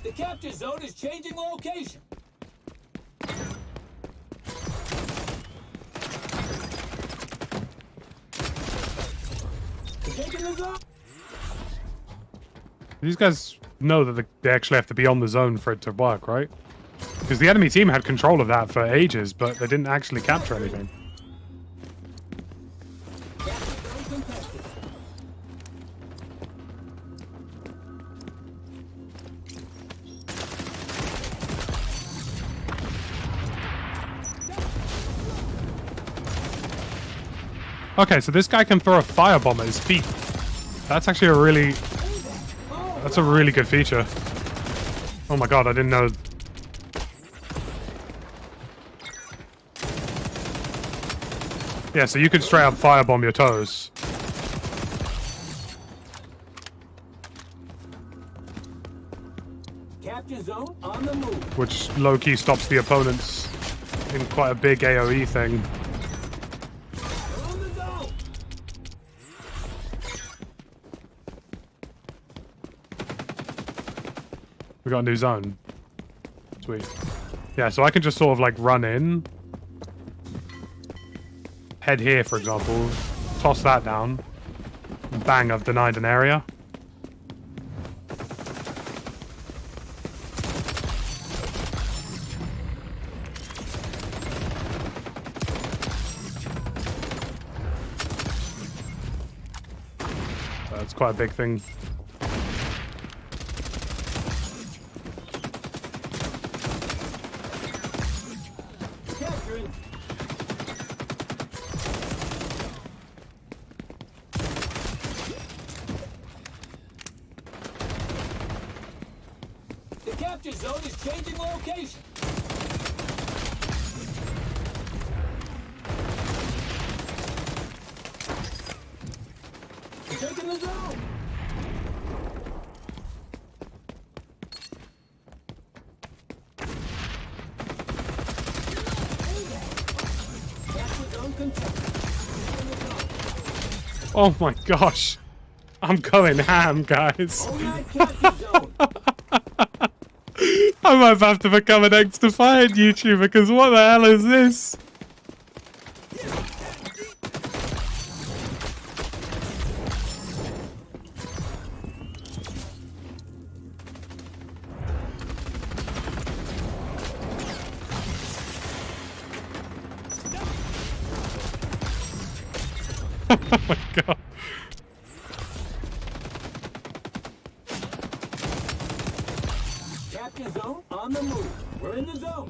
The capture zone is changing location. These guys know that they actually have to be on the zone for it to work, right? Because the enemy team had control of that for ages, but they didn't actually capture anything. Okay, so this guy can throw a firebomb at his feet. That's actually a really... That's a really good feature. Oh my god, I didn't know... Yeah, so you could straight up firebomb your toes. Capture zone on the move. Which low-key stops the opponents in quite a big AoE thing. We're on the zone. We got a new zone. Sweet. Yeah, so I can just sort of like run in. Head here, for example. Toss that down. And bang, I've denied an area. That's quite a big thing. Capturing. The capture zone is changing location. We're taking the zone. Capture zone contested. Oh my gosh. I'm going ham, guys. Alright, capture zone. I might have to become an Xdefiant YouTuber, because what the hell is this? Oh my god. Capture zone on the move. We're in the zone.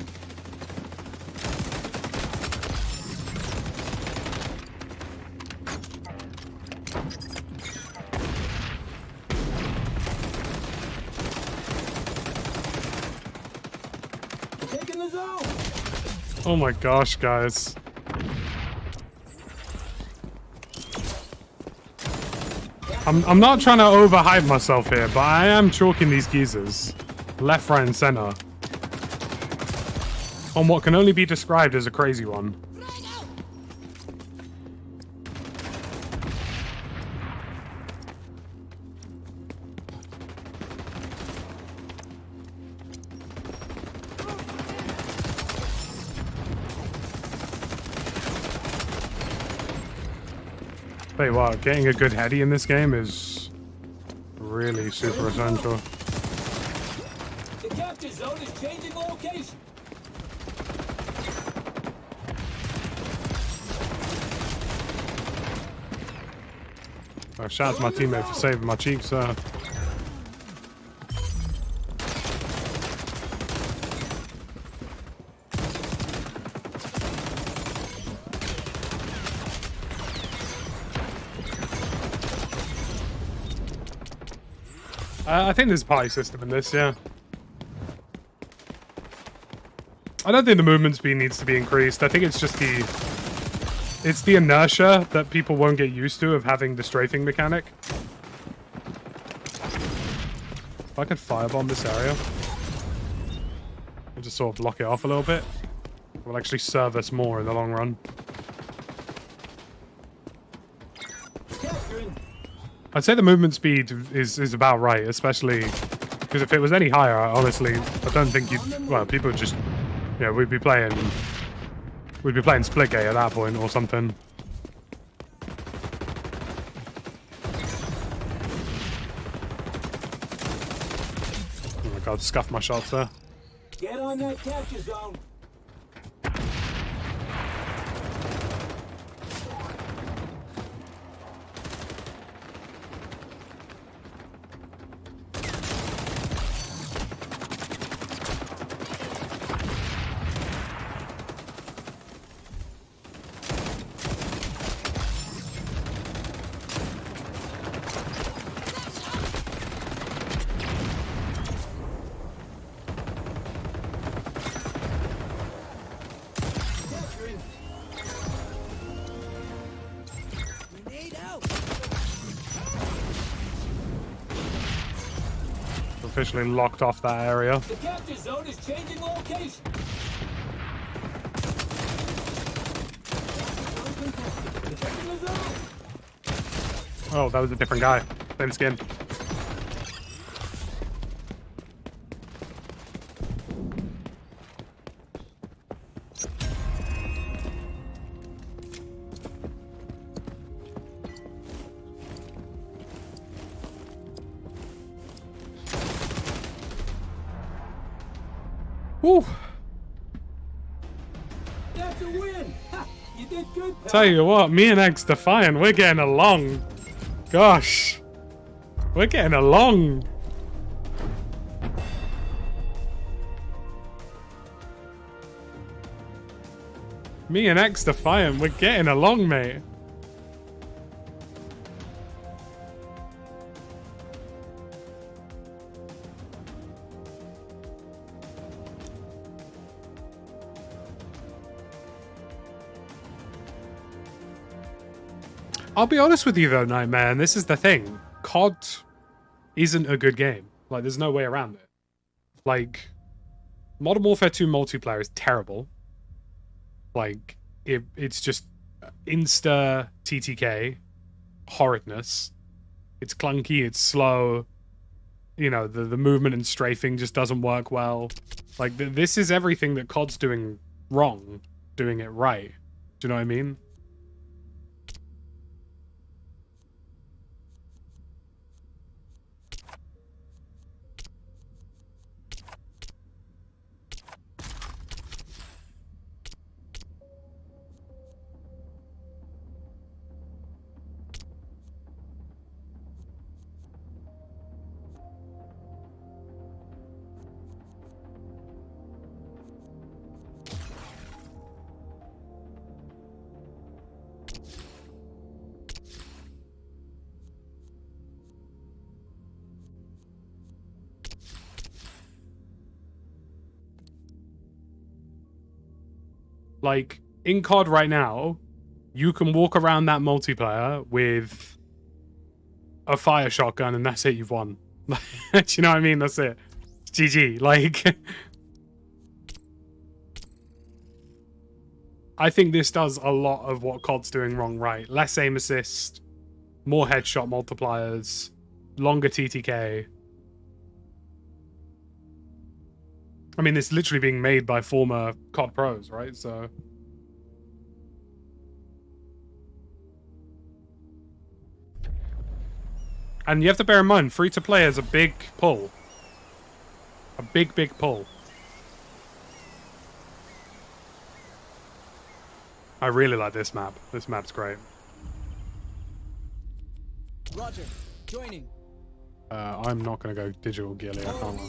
We're taking the zone. Oh my gosh, guys. I'm not trying to overhype myself here, but I am chalking these geezers left, right, and center on what can only be described as a crazy one. Tell you what, getting a good heady in this game is really super essential. The capture zone is changing location. Shout out to my teammate for saving my cheeks. I think there's a party system in this, yeah. I don't think the movement speed needs to be increased. I think it's just the inertia that people won't get used to of having the strafing mechanic. If I could firebomb this area and just sort of block it off a little bit, it will actually serve us more in the long run. I'd say the movement speed is about right, especially because if it was any higher, honestly, I don't think you'd... Well, people would just... Yeah, we'd be playing Splitgate at that point or something. I'd scuff my shots there. Get on that capture zone. Officially locked off that area. The capture zone is changing location. Oh, that was a different guy. Same skin. Woo! That's a win. Ha, you did good, pal. Tell you what, me and Xdefiant, we're getting along. Gosh. We're getting along. Me and Xdefiant, we're getting along, mate. I'll be honest with you though, Nightmare, and this is the thing. COD isn't a good game. Like, there's no way around it. Like, Modern Warfare 2 multiplayer is terrible. Like, it's just insta TTK horridness. It's clunky, it's slow. You know, the movement and strafing just doesn't work well. Like, this is everything that COD's doing wrong, doing it right. Do you know what I mean? Like, in COD right now, you can walk around that multiplayer with a fire shotgun and that's it, you've won. Do you know what I mean? That's it. It's GG. Like, I think this does a lot of what COD's doing wrong right. Less aim assist, more headshot multipliers, longer TTK. I mean, it's literally being made by former COD pros, right? So... And you have to bear in mind, free-to-play is a big pull. A big, big pull. I really like this map. This map's great. Roger. Joining. I'm not going to go digital ghillie. I can't.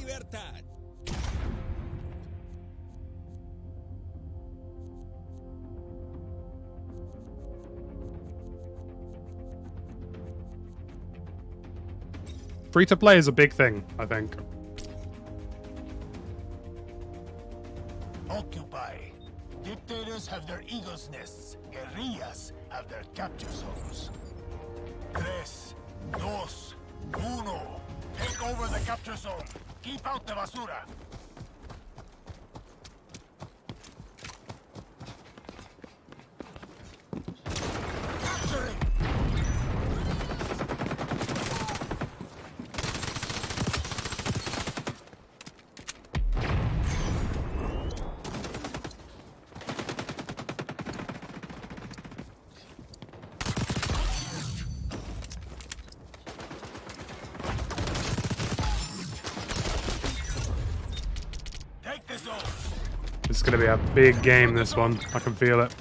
Free-to-play is a big thing, I think. Occupy. Dictators have their eagles' nests. Guerrillas have their capture zones. 3, 2, 1. Take over the capture zone. Keep out the basura. Capture it. It's going to be a big game, this one. I can feel it.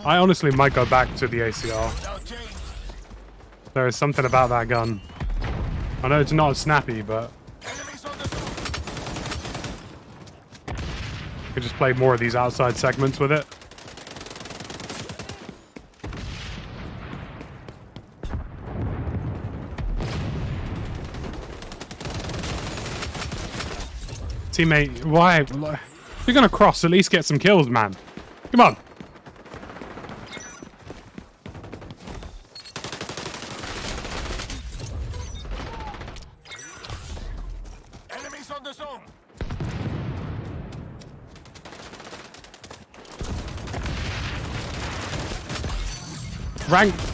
I honestly might go back to the ACR. There is something about that gun. I know it's not as snappy, but I could just play more of these outside segments with it. Teammate, why? If you're gonna cross, at least get some kills, man. Come on.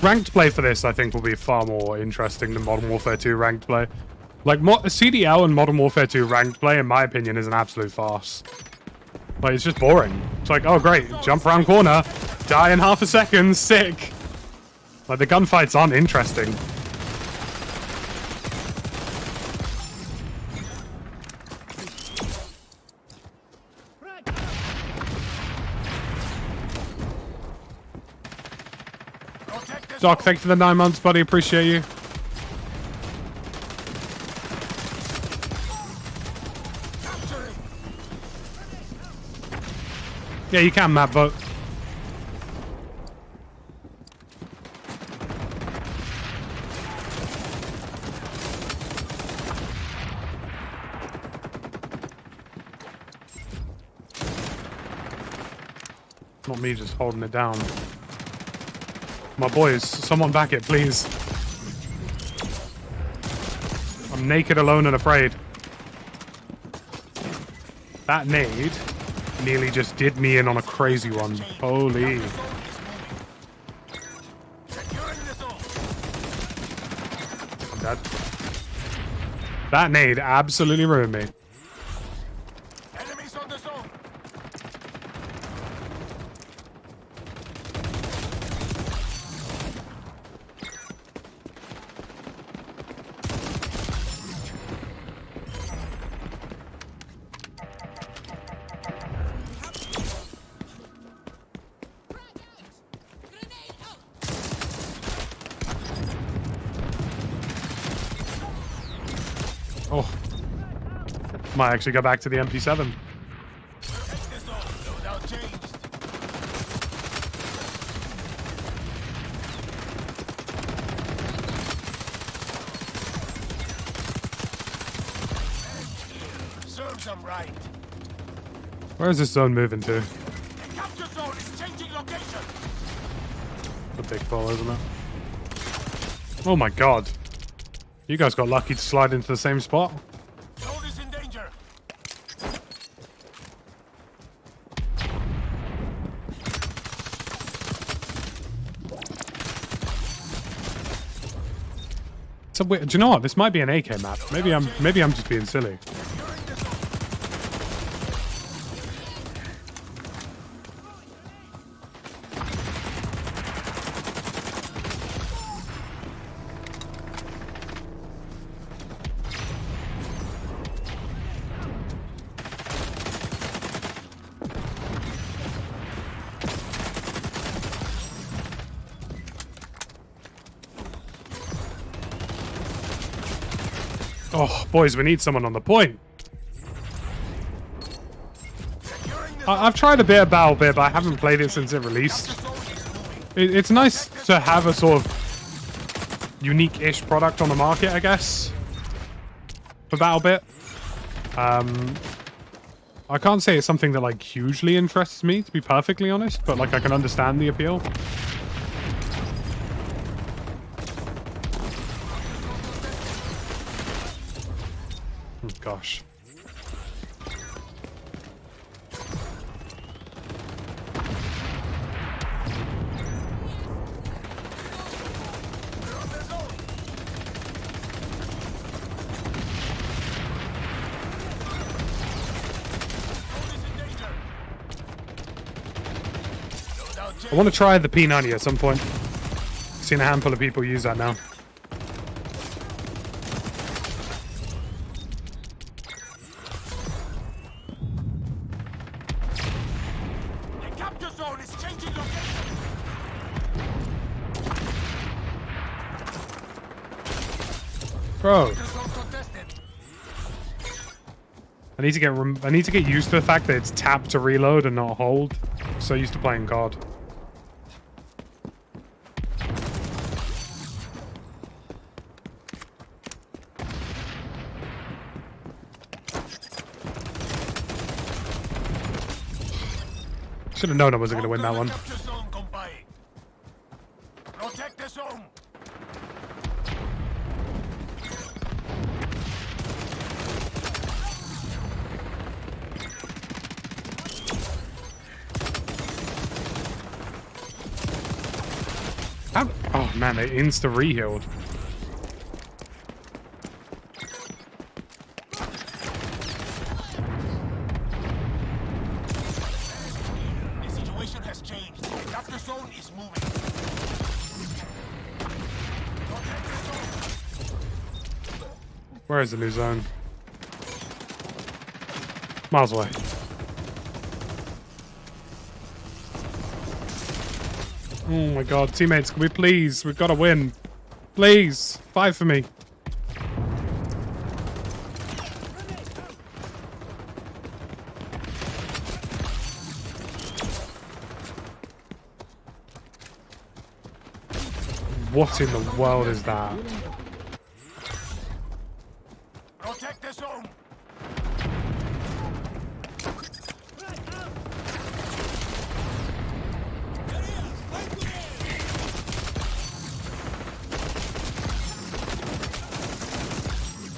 Ranked play for this, I think, will be far more interesting than Modern Warfare 2 ranked play. Like, CDL and Modern Warfare 2 ranked play, in my opinion, is an absolute farce. Like, it's just boring. It's like, oh, great, jump around corner, die in half a second, sick. Like, the gunfights aren't interesting. Doc, thank you for the 9 months, buddy. Appreciate you. Yeah, you can map vote. Not me just holding it down. My boys, someone back it, please. I'm naked, alone, and afraid. That nade nearly just did me in on a crazy one. Holy. I'm dead. That nade absolutely ruined me. Oh. Might actually go back to the MP7. Serves them right. Where is this zone moving to? The capture zone is changing location. It's a big fall, isn't it? Oh my god. You guys got lucky to slide into the same spot. Zone is in danger. So do you know what? This might be an AK map. Maybe I'm just being silly. Oh, boys, we need someone on the point. I've tried a bit of BattleBit, but I haven't played it since it released. It's nice to have a sort of unique-ish product on the market, I guess, for BattleBit. I can't say it's something that, like, hugely interests me, to be perfectly honest, but, like, I can understand the appeal. Oh, gosh. I want to try the P90 at some point. I've seen a handful of people use that now. The capture zone is changing location. Bro, Capture zone contested. I need to get used to the fact that it's tap to reload and not hold. I'm so used to playing COD. Should have known I wasn't going to win that one. Capture zone, compay. Protect the zone. Oh man, they insta re-healed. The situation has changed. The capture zone is moving. Protect the zone. Where is the new zone? Miles away. Oh my god, teammates, can we please? We've got to win. Please, fight for me. What in the world is that? Protect the zone.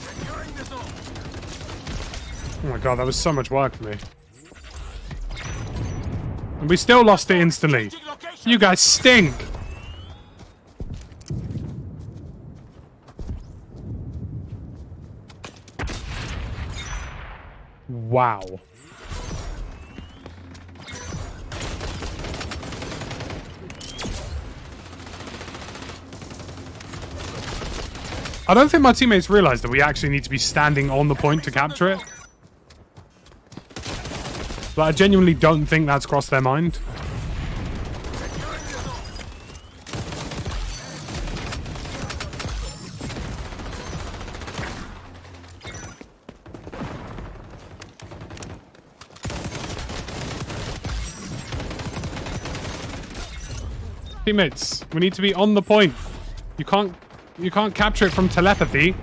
Securing the zone. Oh my god, that was so much work for me. And we still lost it instantly. Changing location. You guys stink! Wow. I don't think my teammates realize that we actually need to be standing on the point to capture it. But I genuinely don't think that's crossed their mind. Teammates, we need to be on the point. You can't capture it from telepathy.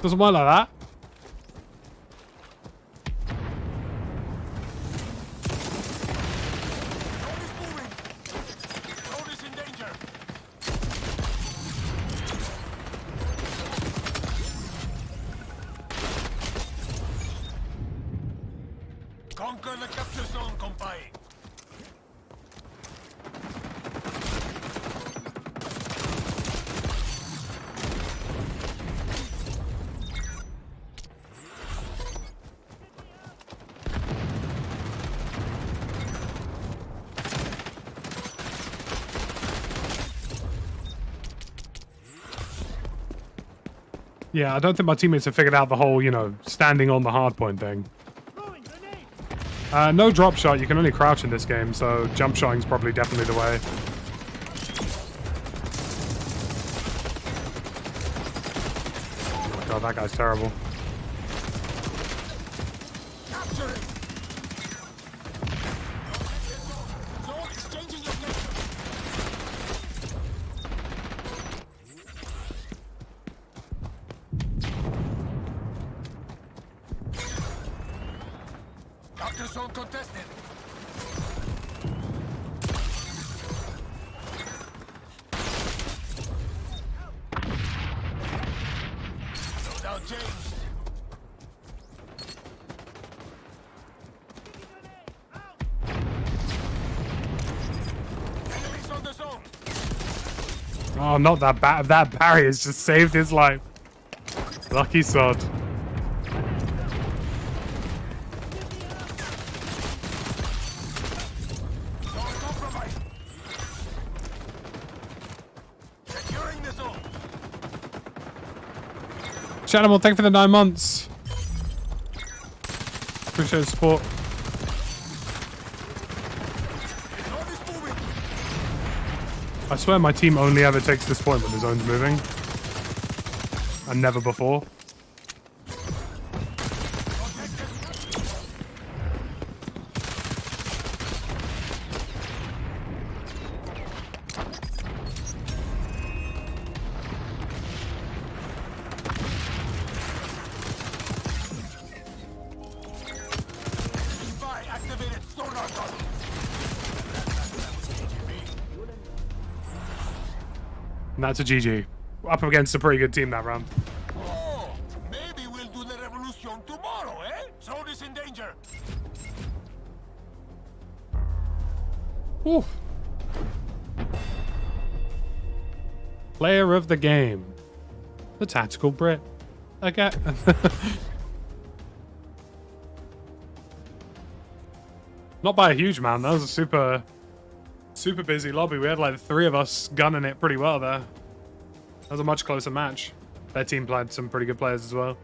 Doesn't work like that. Zone is moving. Zone is in danger. Conquer the capture zone, compay. Yeah, I don't think my teammates have figured out the whole, you know, standing on the hard point thing. No drop shot. You can only crouch in this game, so jump shotting's probably definitely the way. Oh my god, that guy's terrible. Capture it. Zone is changing location. Capture zone contested. Loadout changed. Enemies on the zone. Oh, not that bad. That barrier's just saved his life. Lucky sod. Zone compromised. Shadowmore, thank you for the 9 months. Appreciate the support. I swear my team only ever takes this point when the zone's moving. And never before. And that's a GG. Up against a pretty good team that round. Oh, maybe we'll do the revolution tomorrow, eh? Zone is in danger. Whew. Player of the game. The tactical Brit. Okay. Not by a huge amount. That was a super busy lobby. We had like 3 of us gunning it pretty well there. That was a much closer match. Their team played some pretty good players as well.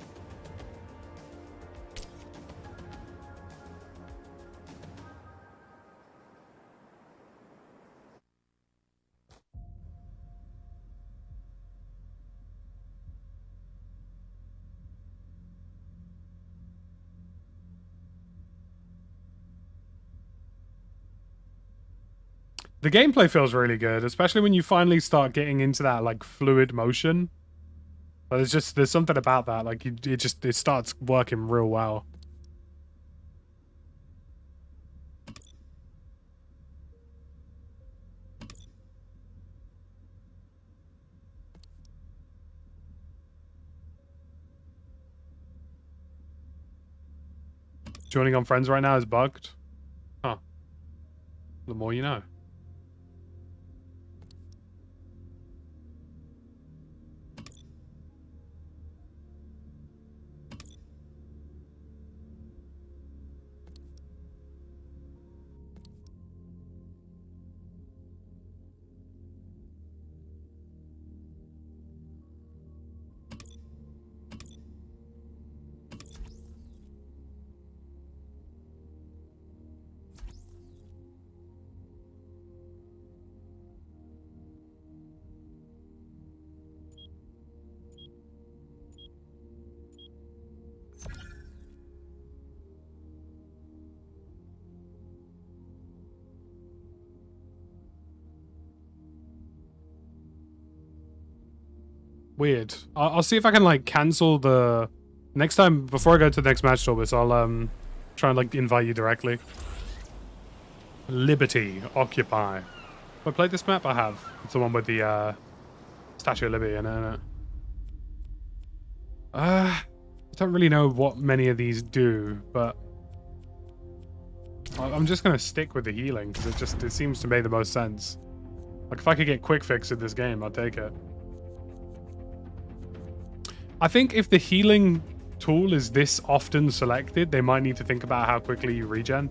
The gameplay feels really good, especially when you finally start getting into that like fluid motion. But there's something about that, like it starts working real well. Joining on friends right now is bugged. Huh. The more you know. Weird. I'll see if I can like cancel the next time before I go to the next match, Torbis. I'll try and like invite you directly. Liberty, occupy. Have I played this map? I have. It's the one with the Statue of Liberty in it, isn't it? I don't really know what many of these do, but I'm just gonna stick with the healing because it seems to make the most sense. Like if I could get quick fix in this game, I'd take it. I think if the healing tool is this often selected, they might need to think about how quickly you regen.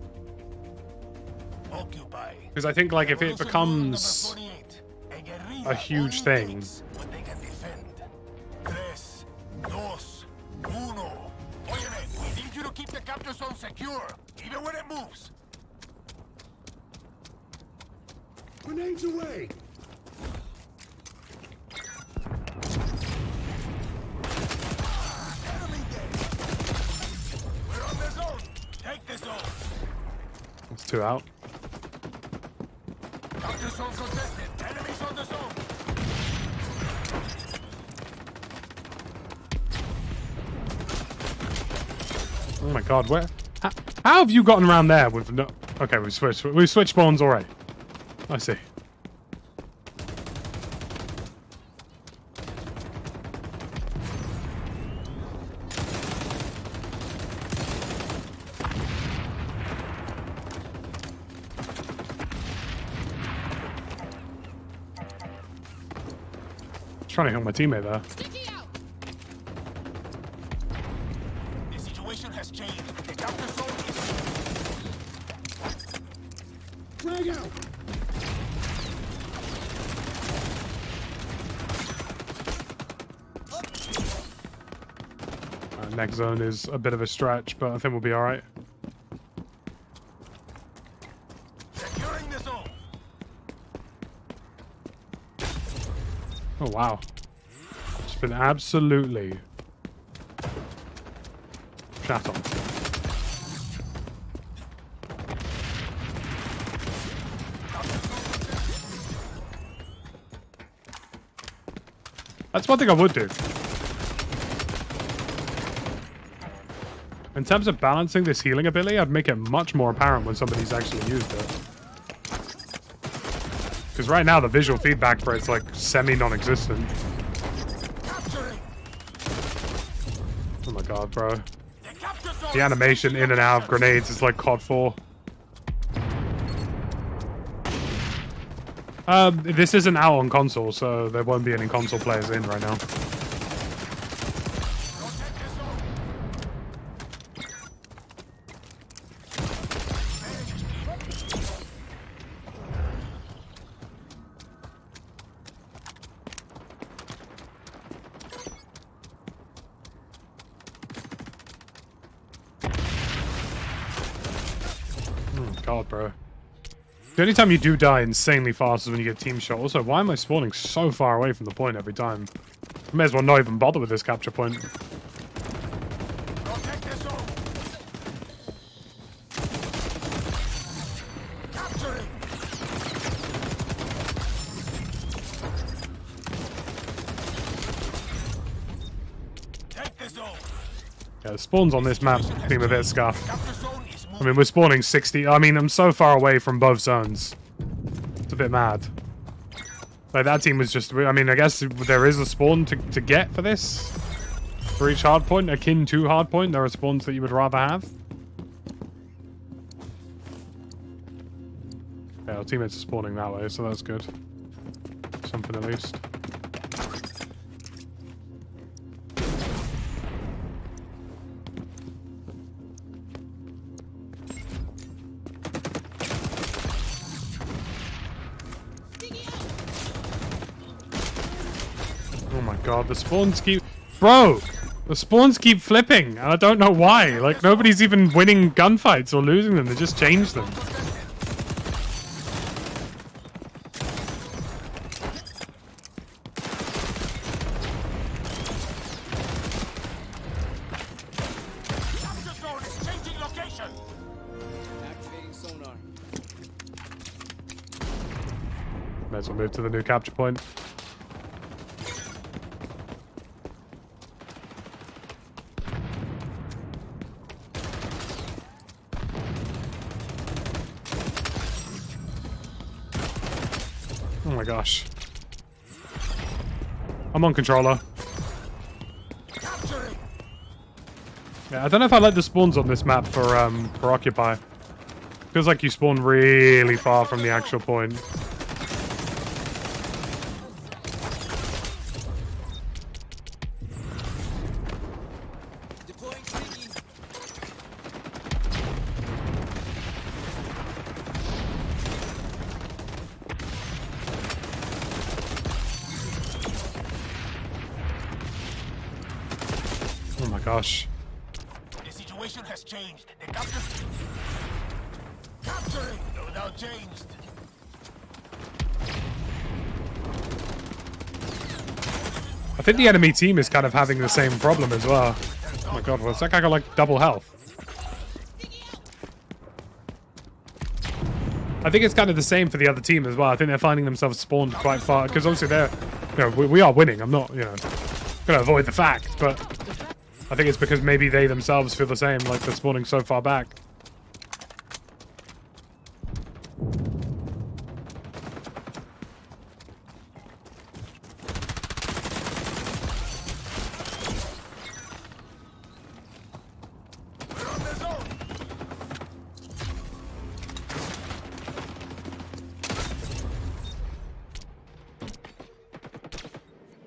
Because I think like if it becomes a huge thing. We need you to keep the capture zone secure, even when it moves. Grenades away! It's 2 out. Capture zone contested. Enemies on the zone. Oh my god, where? How have you gotten around there with no? Okay, we switched spawns already. I see. Trying to help my teammate there. The situation has changed. The capture zone is... Drag out! Next zone is a bit of a stretch, but I think we'll be alright. Securing the zone. Oh, wow. It's been absolutely shat on. That's one thing I would do. In terms of balancing this healing ability, I'd make it much more apparent when somebody's actually used it. Because right now, the visual feedback for it's like semi-non-existent. Oh my god, bro. The animation in and out of grenades is like COD 4. This isn't out on console, so there won't be any console players in right now. God, bro. The only time you do die insanely fast is when you get team shot. Also, why am I spawning so far away from the point every time? I may as well not even bother with this capture point. Yeah, the spawns on this map seem a bit scuffed. I mean, we're spawning 60. I mean, I'm so far away from both zones. It's a bit mad. Like, that team was just... I mean, I guess there is a spawn to get for this. For each hardpoint, akin to hardpoint, there are spawns that you would rather have. Yeah, our teammates are spawning that way, so that's good. Something at least. Oh my god, the spawns keep... Bro! The spawns keep flipping, and I don't know why. Like, nobody's even winning gunfights or losing them, they just changed them. Activating sonar. Might as well move to the new capture point. Oh my gosh. I'm on controller. Yeah, I don't know if I like the spawns on this map for Occupy. Feels like you spawn really far from the actual point. Deploying sneaky. Oh my gosh. The situation has changed. The capturing. Loadout changed. I think the enemy team is kind of having the same problem as well. Oh my god, what's that guy got like double health? I think it's kind of the same for the other team as well. I think they're finding themselves spawned quite far because obviously they're, you know, we are winning. I'm not, you know, gonna avoid the fact, but I think it's because maybe they themselves feel the same, like they're spawning so far back. We're on the zone.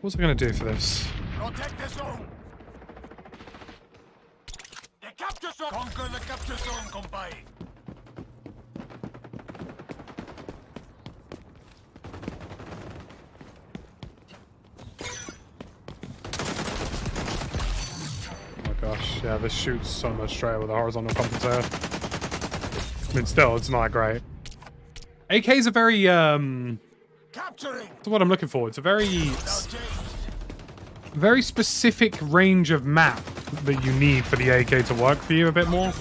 What's I gonna do for this? Protect the zone. The capture zone. Conquer the capture zone, compay. Oh my gosh. Yeah, this shoots so much straighter with a horizontal compensator. I mean, still, it's not that great. AK's a very, Capturing. That's what I'm looking for. It's a very, Now James. very specific range of map that you need for the AK to work for you a bit more.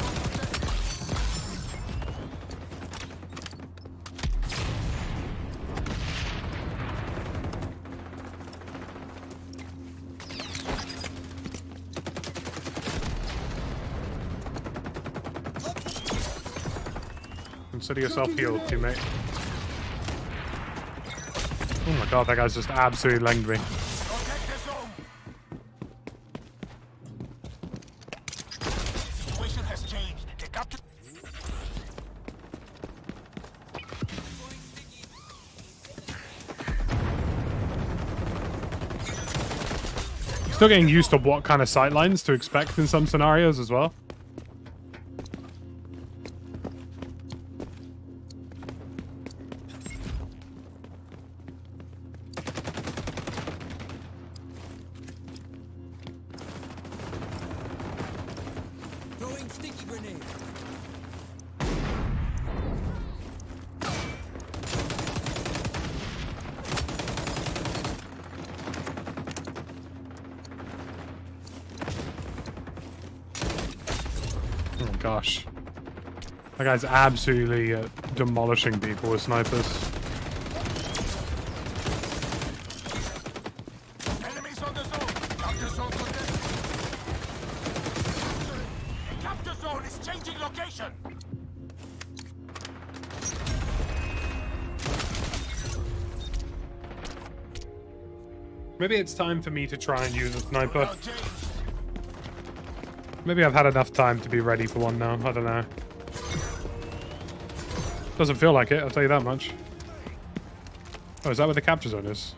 Consider yourself healed, teammate. Oh my god, that guy's just absolutely lenged me. Protect the zone. Situation has changed. The capture. Still getting used to what kind of sightlines to expect in some scenarios as well. Throwing sticky grenade. Oh my gosh. That guy's absolutely demolishing people with snipers. Enemies on the zone. Capture zone contested. The capture zone is changing location. Maybe it's time for me to try and use a sniper. Now James. Maybe I've had enough time to be ready for one now. I don't know. Doesn't feel like it, I'll tell you that much. Oh, is that where the capture zone is?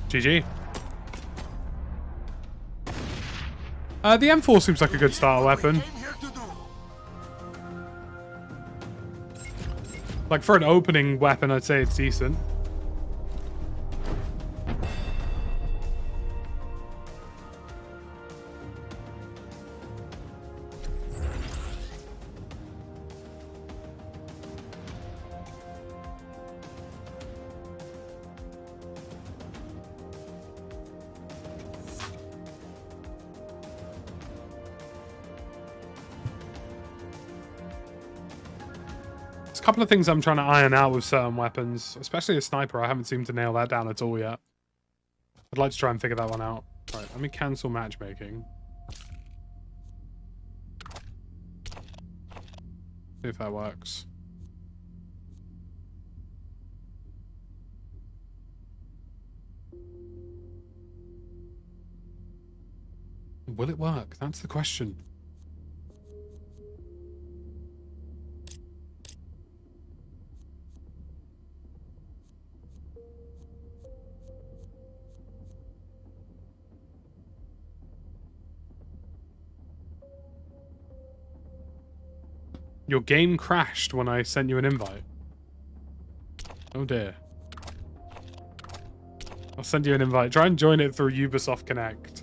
GG. The M4 seems like a good starter weapon. Came here to do. Like, for an opening weapon, I'd say it's decent. There's a couple of things I'm trying to iron out with certain weapons, especially a sniper. I haven't seemed to nail that down at all yet. I'd like to try and figure that one out. Right, let me cancel matchmaking. See if that works. Will it work? That's the question. Your game crashed when I sent you an invite. Oh dear. I'll send you an invite. Try and join it through Ubisoft Connect.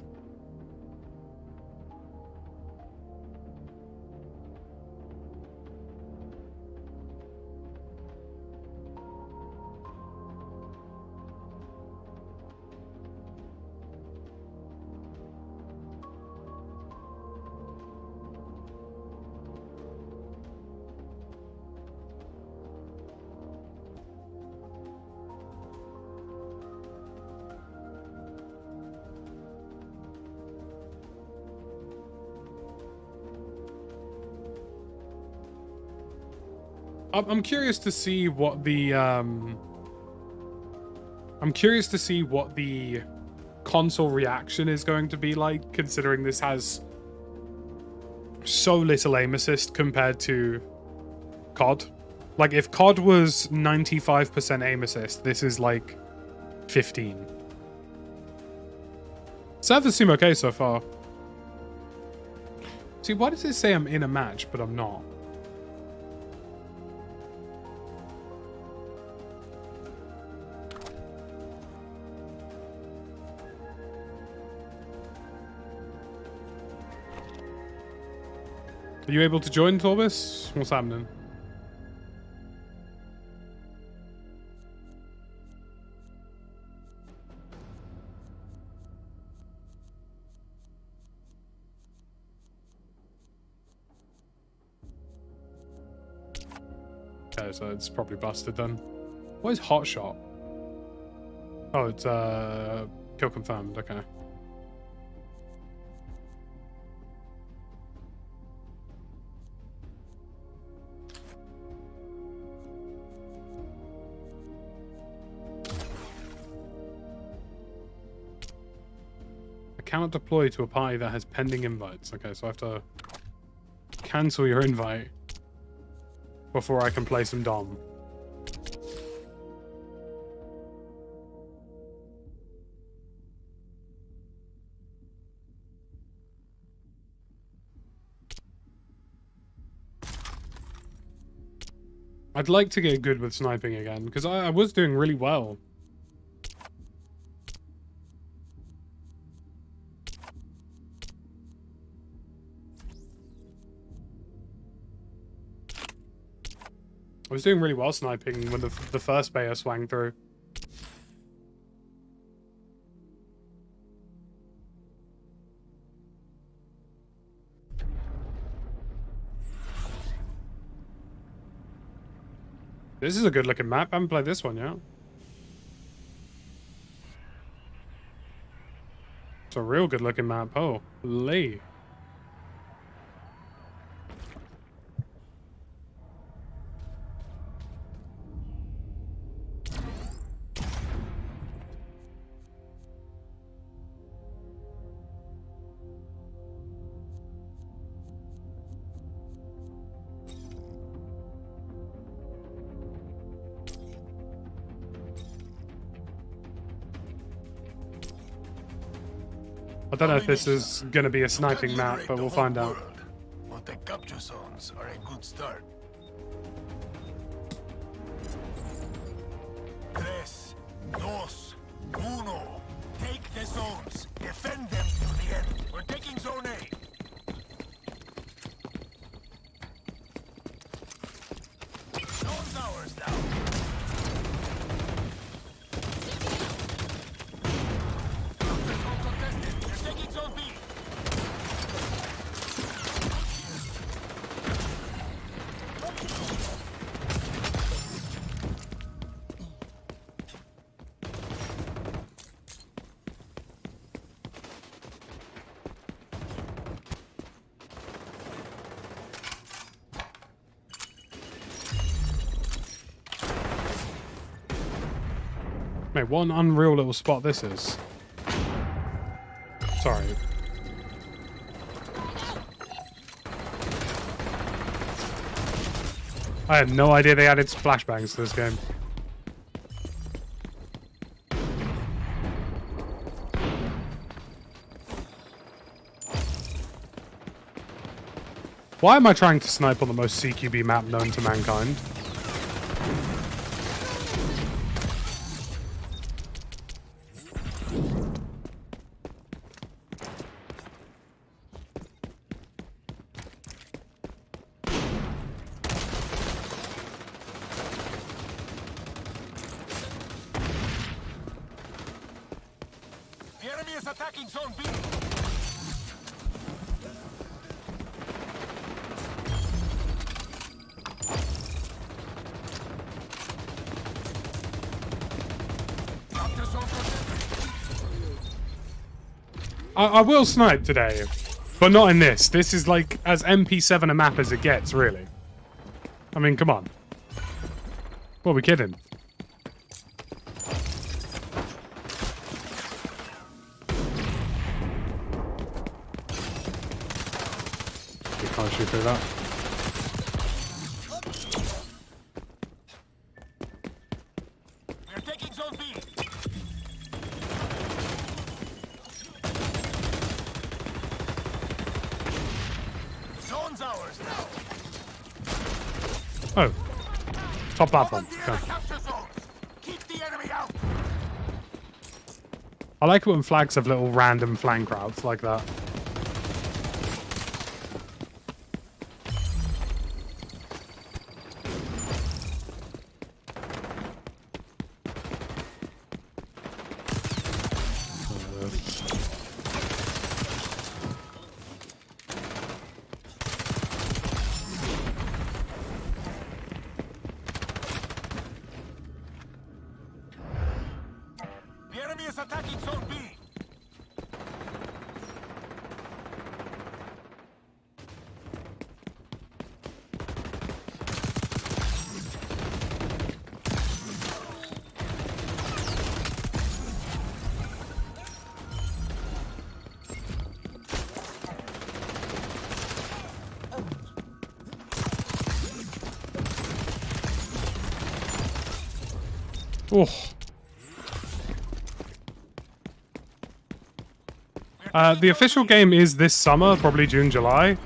I'm curious to see what the console reaction is going to be like, considering this has so little aim assist compared to COD. Like, if COD was 95% aim assist, this is like 15. Servers seem okay so far. See, why does it say I'm in a match, but I'm not? Are you able to join, Torbis? What's happening? Okay, so it's probably busted then. What is hot shot? Oh, it's kill confirmed. Okay. I cannot deploy to a party that has pending invites. Okay, so I have to cancel your invite before I can play some Dom. I'd like to get good with sniping again, because I was doing really well. I was doing really well sniping when the first Bayer swang through. This is a good looking map. I haven't played this one yet. It's a real good looking map. Oh, Lee. I don't know if this is going to be a sniping map, but we'll find out. But the capture zones are a good start. 3, 2, 1. Take the zones. Defend them to the end. We're taking zone A. Zone's ours now. Mate, what an unreal little spot this is. Sorry. I had no idea they added flashbangs to this game. Why am I trying to snipe on the most CQB map known to mankind? I will snipe today, but not in this. This is like as MP7 a map as it gets, really. I mean, come on. What are we kidding? You can't shoot through that. Oh. Top platform. Okay. I like it when flags have little random flank routes like that. attacking Zone B. Oh. The official game is this summer, probably June, July.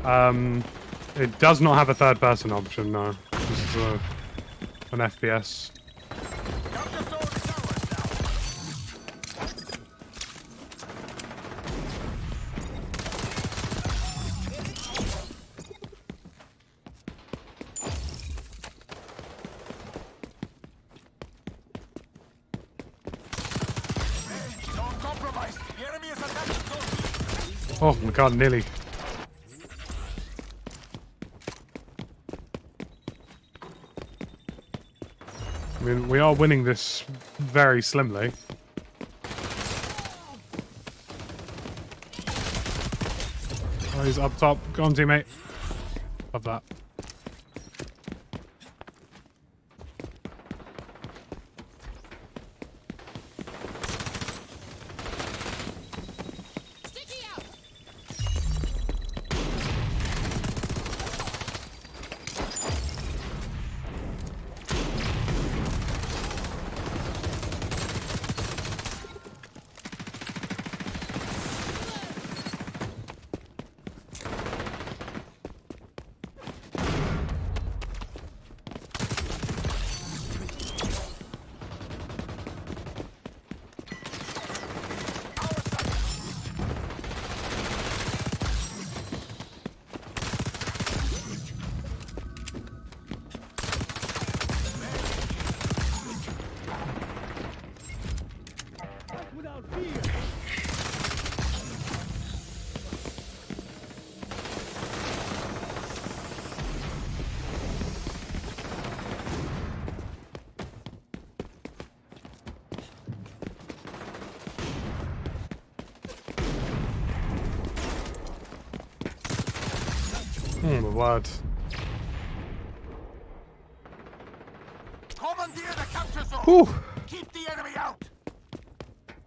It does not have a third-person option, no. This is an FPS. Capture zone is ours now. Zone compromised. The enemy is attacking Zone B. Oh my god, nearly. I mean, we are winning this very slimly. Oh, he's up top. Go on, teammate. Love that. Sticky out. Oh my word. Commandeer the capture zone. Whew. Keep the enemy out.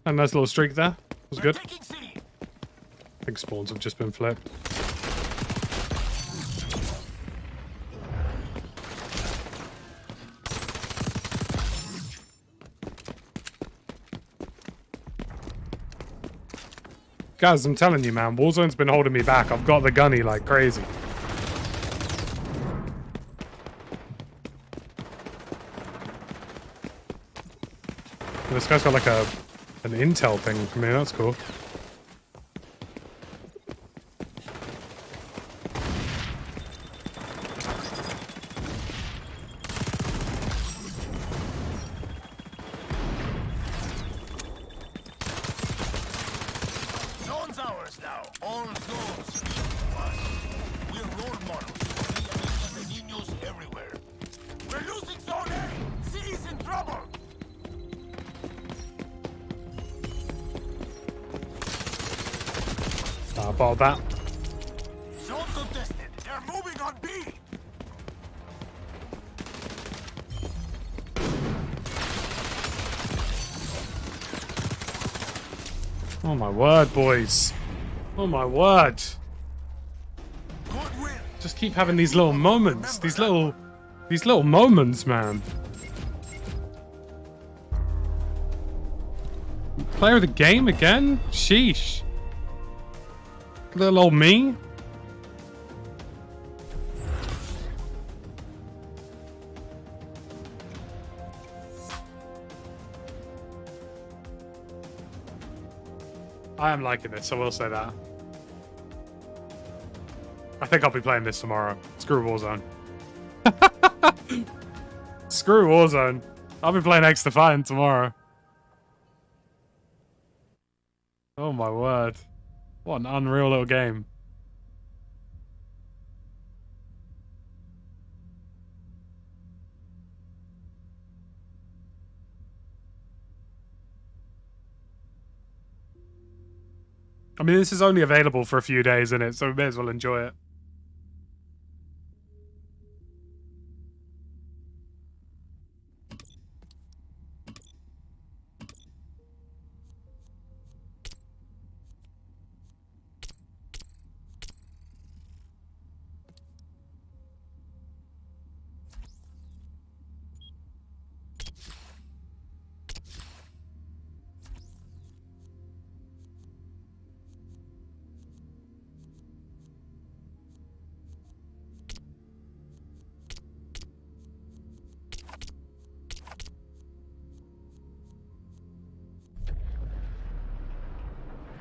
A nice little streak there. Was We're good. taking C. I think spawns have just been flipped. Guys, I'm telling you, man, Warzone's been holding me back. I've got the gunny like crazy. This guy's got like an intel thing for me. That's cool. Zone's ours now. All zones belong to us. We're role models for the niños everywhere. We're losing Zone A. C is in trouble. Bottled that. Zone contested. They're moving on B. Oh my word, boys. Oh my word. Good win. Just keep having these little moments. These little moments, man. Player of the game again? Sheesh. Little old me. I am liking this, I will say that. I think I'll be playing this tomorrow. Screw Warzone. Screw Warzone. I'll be playing Xdefiant tomorrow. Oh my word. What an unreal little game. I mean, this is only available for a few days, isn't it? So we may as well enjoy it.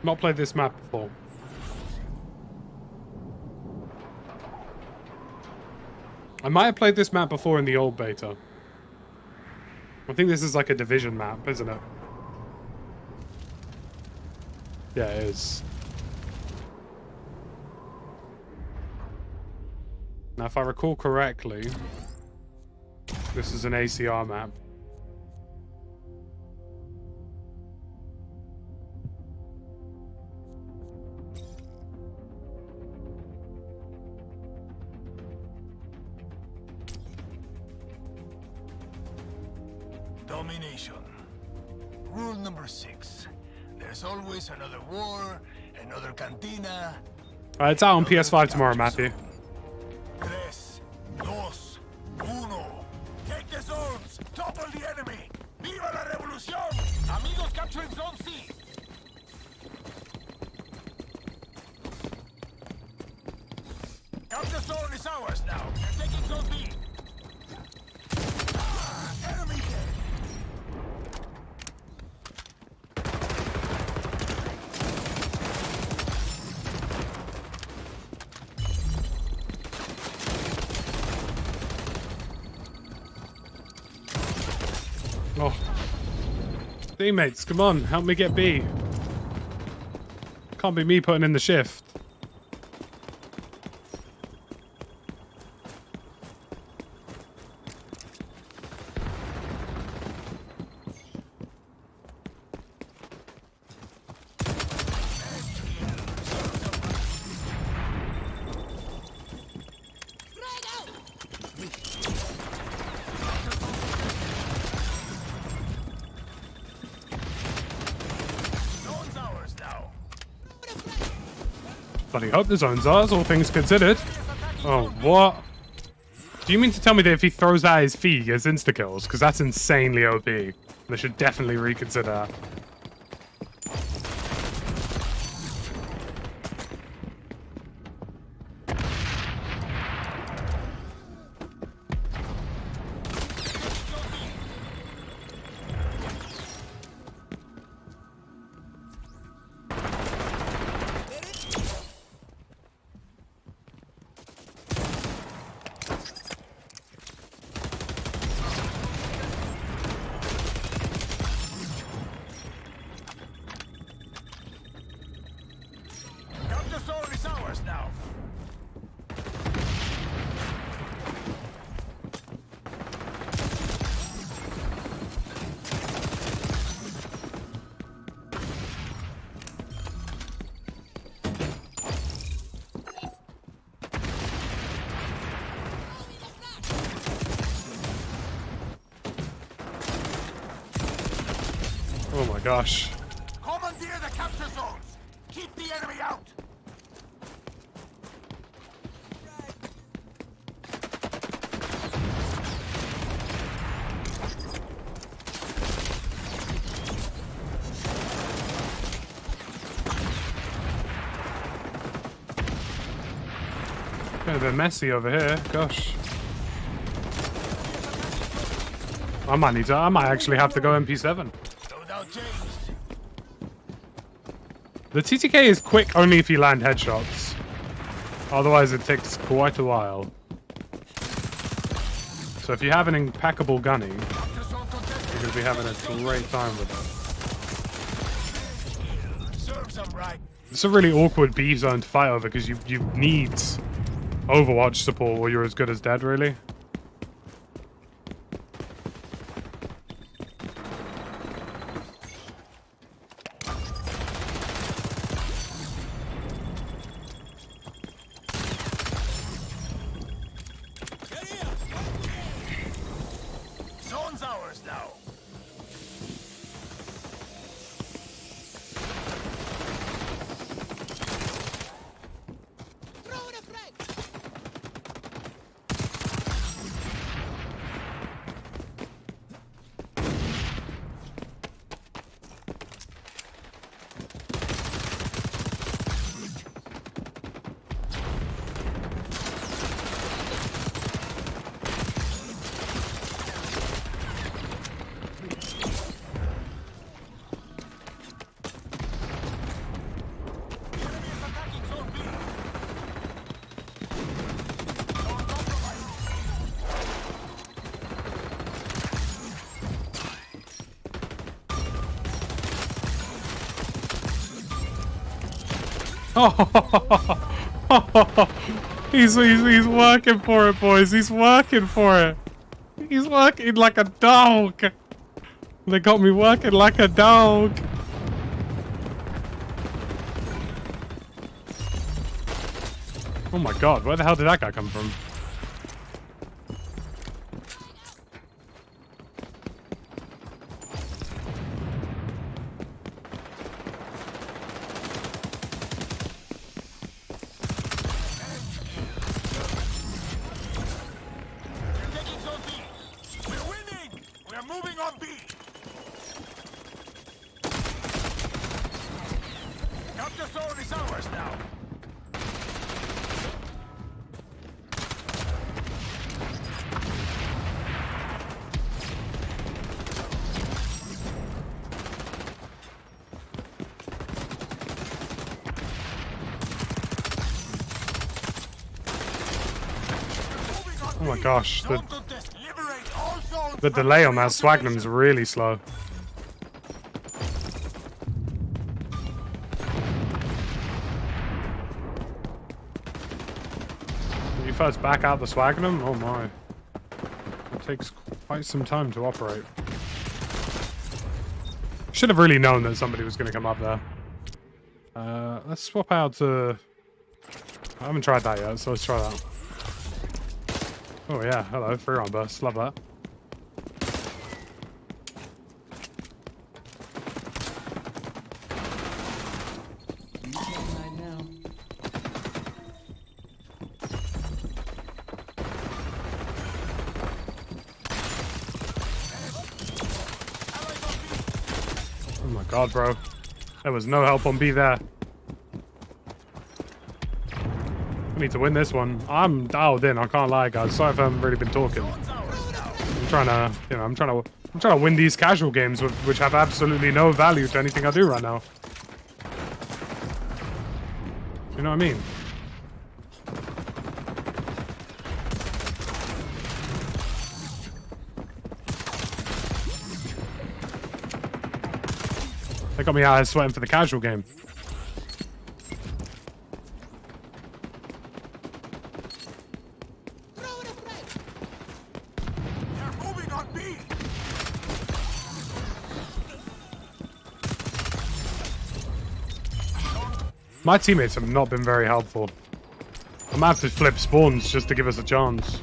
Not played this map before. I might have played this map before in the old beta. I think this is like a Division map, isn't it? Yeah, it is. Now, if I recall correctly, this is an ACR map. Domination. Rule number 6. There's always another war, another cantina. It's out on PS5 tomorrow, Matthew. Tres, dos, uno. Take the zones. Topple the enemy. Viva la revolución. Amigos capturing zone C. Capture zone is ours now. They're taking zone B. Enemy dead. Oh. Teammates, come on, help me get B. Can't be me putting in the shift. Bloody hope the zone's ours, all things considered. Oh, what? Do you mean to tell me that if he throws out his feet, he gets insta-kills? Because that's insanely OP. They should definitely reconsider that. Oh my gosh. Commandeer the capture zones. Keep the enemy out. Kind of a bit messy over here. Gosh. I might actually have to go MP7. The TTK is quick only if you land headshots. Otherwise it takes quite a while. So if you have an impeccable gunning, you're going to be having a great time with it. It's a really awkward B zone to fight over because you need Overwatch support or you're as good as dead, really. zone's ours now. Throw in a frag. The enemy is attacking zone B. Zone compromised. He's working for it, boys. He's working for it. He's working like a dog. They got me working like a dog. Oh my god, where the hell did that guy come from? We're taking zone B. We're winning. We're moving on B. Capture zone is ours now. Oh my gosh, Zone contest. Liberate all zones. the delay on that Swagnum is really slow. When you first back out the Swagnum, oh my. It takes quite some time to operate. Should have really known that somebody was going to come up there. Let's swap out to... I haven't tried that yet, so let's try that. Oh yeah, hello, free round burst, love that. Right now. Oh my god, bro. There was no help on B there. I need to win this one. I'm dialed in, I can't lie, guys. Sorry if I haven't really been talking. I'm trying to, you know, I'm trying to win these casual games which have absolutely no value to anything I do right now. You know what I mean? They got me out here sweating for the casual game. Throw in a frag. They're moving on B. My teammates have not been very helpful. I might have to flip spawns just to give us a chance.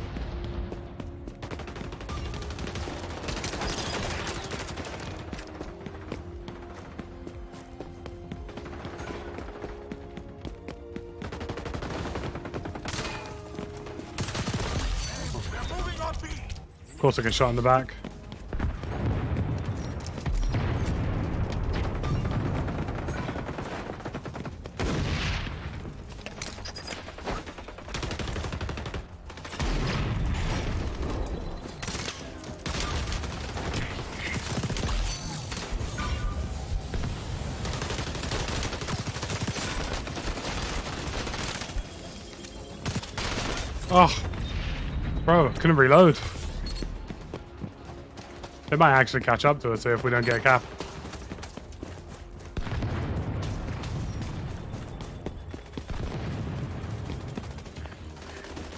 They're moving on B. Of course I get shot in the back. Oh, bro, couldn't reload. They might actually catch up to us here if we don't get a cap.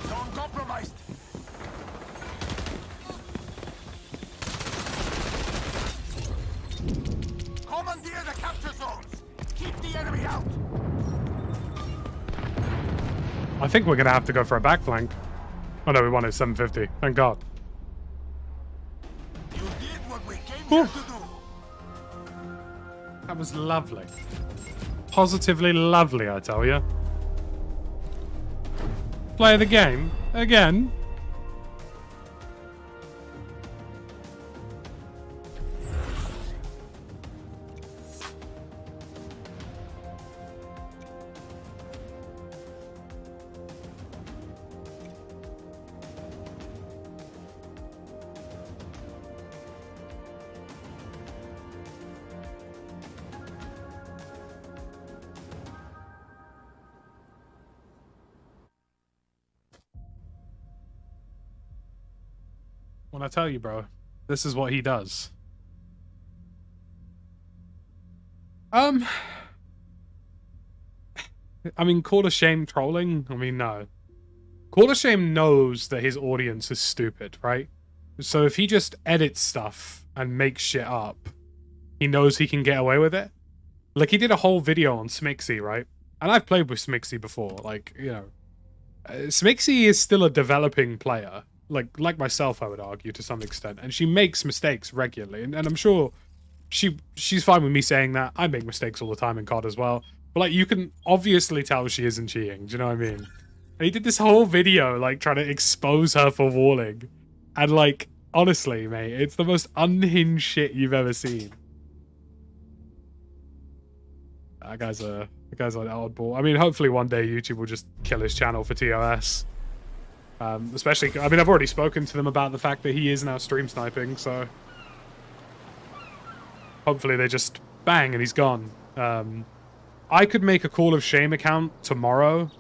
Zone compromised. Commandeer the capture zones. Keep the enemy out. I think we're gonna have to go for a back flank. Oh no, we wanted 750. Thank God. You Whew. That was lovely. Positively lovely, I tell you. Play the game again. When I tell you, bro, this is what he does. I mean, Call of Shame trolling? I mean, no. Call of Shame knows that his audience is stupid, right? So if he just edits stuff and makes shit up, he knows he can get away with it. Like, he did a whole video on Smixy, right? And I've played with Smixy before. Like, you know, Smixy is still a developing player. Like myself, I would argue, to some extent. And she makes mistakes regularly. And I'm sure she's fine with me saying that. I make mistakes all the time in COD as well. But, like, you can obviously tell she isn't cheating. Do you know what I mean? And he did this whole video, like, trying to expose her for walling. And, like, honestly, mate, it's the most unhinged shit you've ever seen. That guy's an oddball. I mean, hopefully one day YouTube will just kill his channel for TOS. Especially, I mean, I've already spoken to them about the fact that he is now stream sniping, so hopefully they just bang and he's gone. I could make a Call of Shame account tomorrow,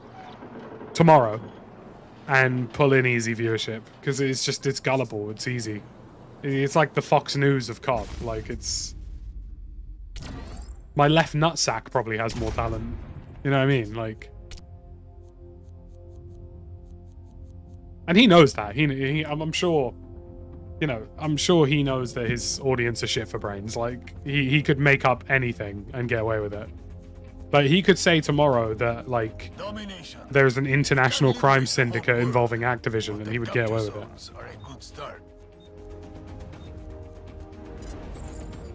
and pull in easy viewership, because it's gullible, it's easy. It's like the Fox News of COD. Like, it's... My left nutsack probably has more talent. You know what I mean? Like... And he knows that. I'm sure, you know, I'm sure he knows that his audience are shit for brains. Like, he could make up anything and get away with it. But he could say tomorrow that, like, Domination. there's an international crime syndicate involving Activision, and he would get away with it.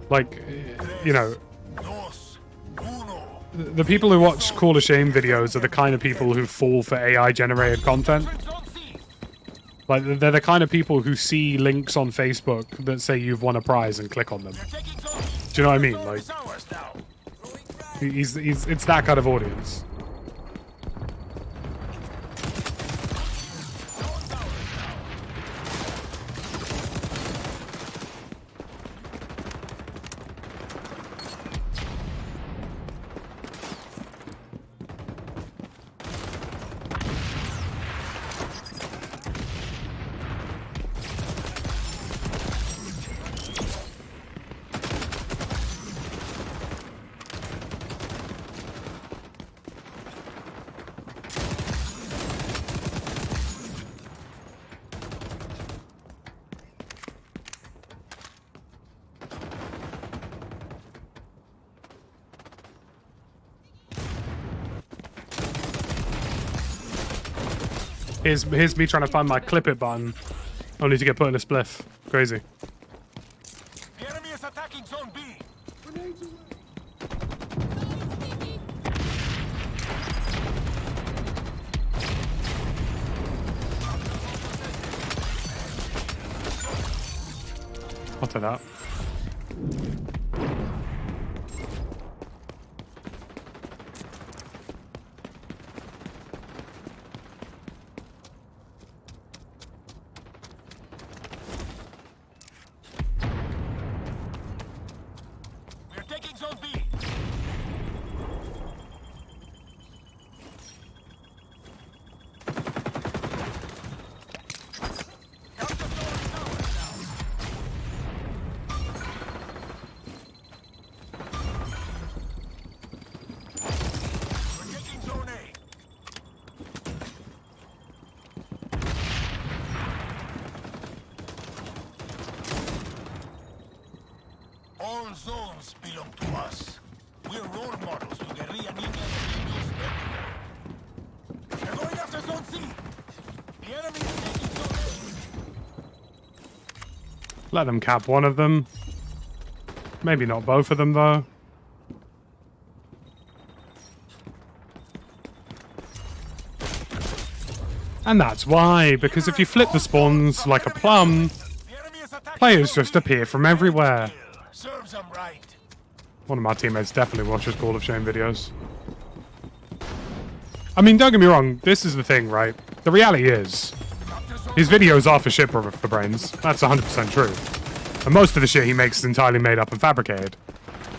Like, you know, the people who watch Call of Shame videos are the kind of people who fall for AI-generated content. Like, they're the kind of people who see links on Facebook that say you've won a prize and click on them. Do you know what I mean? Like, it's that kind of audience. Here's me trying to find my clip it button, only to get put in a spliff. Crazy. The enemy is attacking Zone B. I'll take that. All zones belong to us. We're role models to guerrilla ninjas and ninjas everywhere. They're going after Zone C. The enemy is taking Zone A. Let them cap one of them. Maybe not both of them, though. And that's why, because if you flip the spawns like a plum, players just appear from everywhere. Serves 'em right. One of my teammates definitely watches Call of Shame videos. I mean, don't get me wrong, this is the thing, right? The reality is, his videos are for shit for brains. That's 100% true. And most of the shit he makes is entirely made up and fabricated.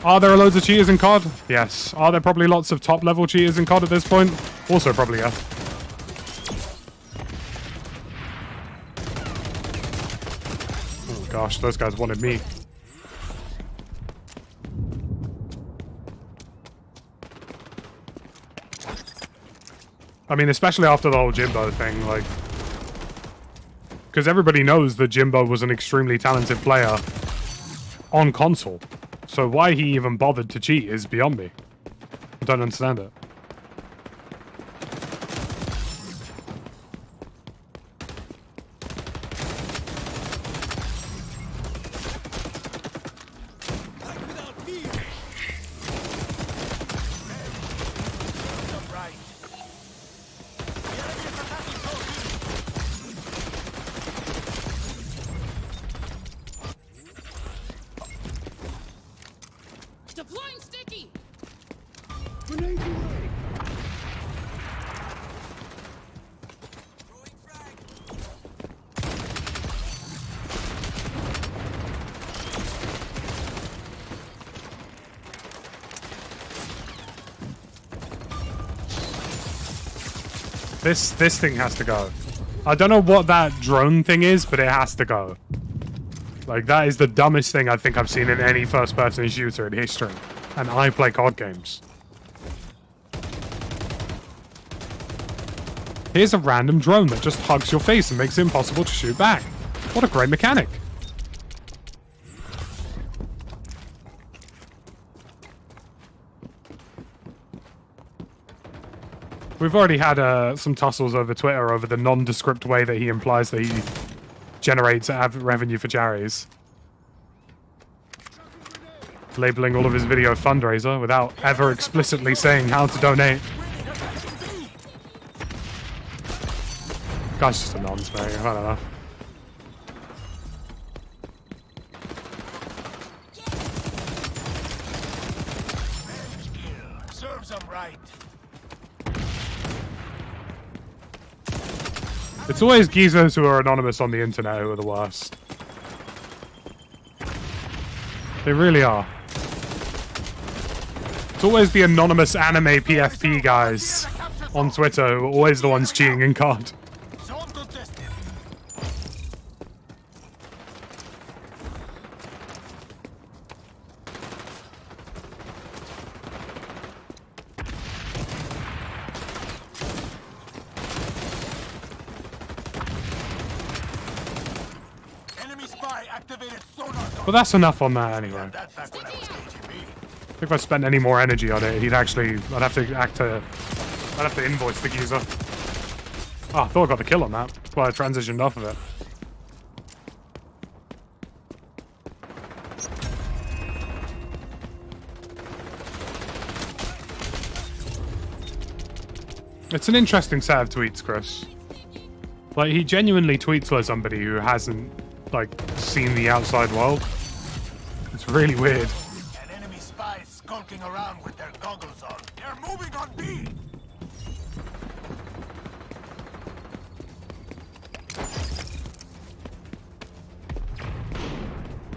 Are there loads of cheaters in COD? Yes. Are there probably lots of top-level cheaters in COD at this point? Also probably, yeah. Oh gosh, those guys wanted me. I mean, especially after the whole Jimbo thing, like... Because everybody knows that Jimbo was an extremely talented player on console. So why he even bothered to cheat is beyond me. I don't understand it. Deploying sticky. This thing has to go. I don't know what that drone thing is, but it has to go. Like, that is the dumbest thing I think I've seen in any first-person shooter in history. And I play COD games. Here's a random drone that just hugs your face and makes it impossible to shoot back. What a great mechanic. We've already had some tussles over Twitter over the nondescript way that he implies that he generates revenue for charities. Labeling all of his video fundraiser without ever explicitly saying how to donate. Guy's just a nonce, man. I don't know. Serves 'em right. It's always geezers who are anonymous on the internet who are the worst. They really are. It's always the anonymous anime PFP guys on Twitter who are always the ones cheating in COD. Zone contested. Enemy spy activated sonar. But that's enough on that anyway. That back when I was KGB. If I spent any more energy on it, I'd have to invoice the geezer. Oh, I thought I got the kill on that. That's why I transitioned off of it. It's an interesting set of tweets, Chris. Like, he genuinely tweets like somebody who hasn't, like, seen the outside world. It's really weird. An enemy spy skulking around with their goggles on. They're moving on B.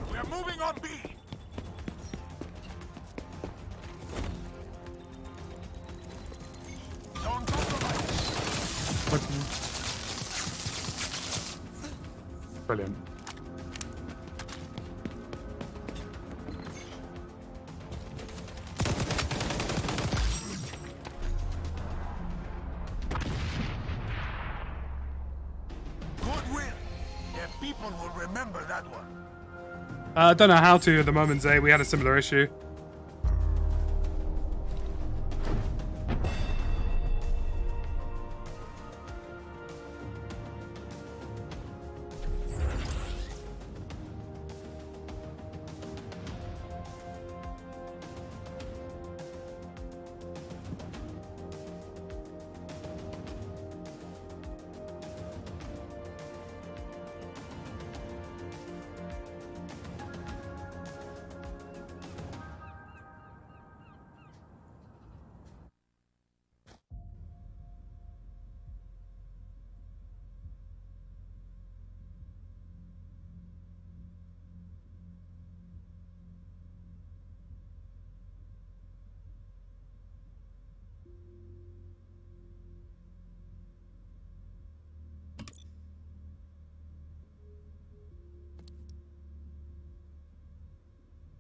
We're moving on B. Zone compromised. Brilliant. Goodwill. Their people will remember that one. I don't know how to at the moment, Zay. We had a similar issue.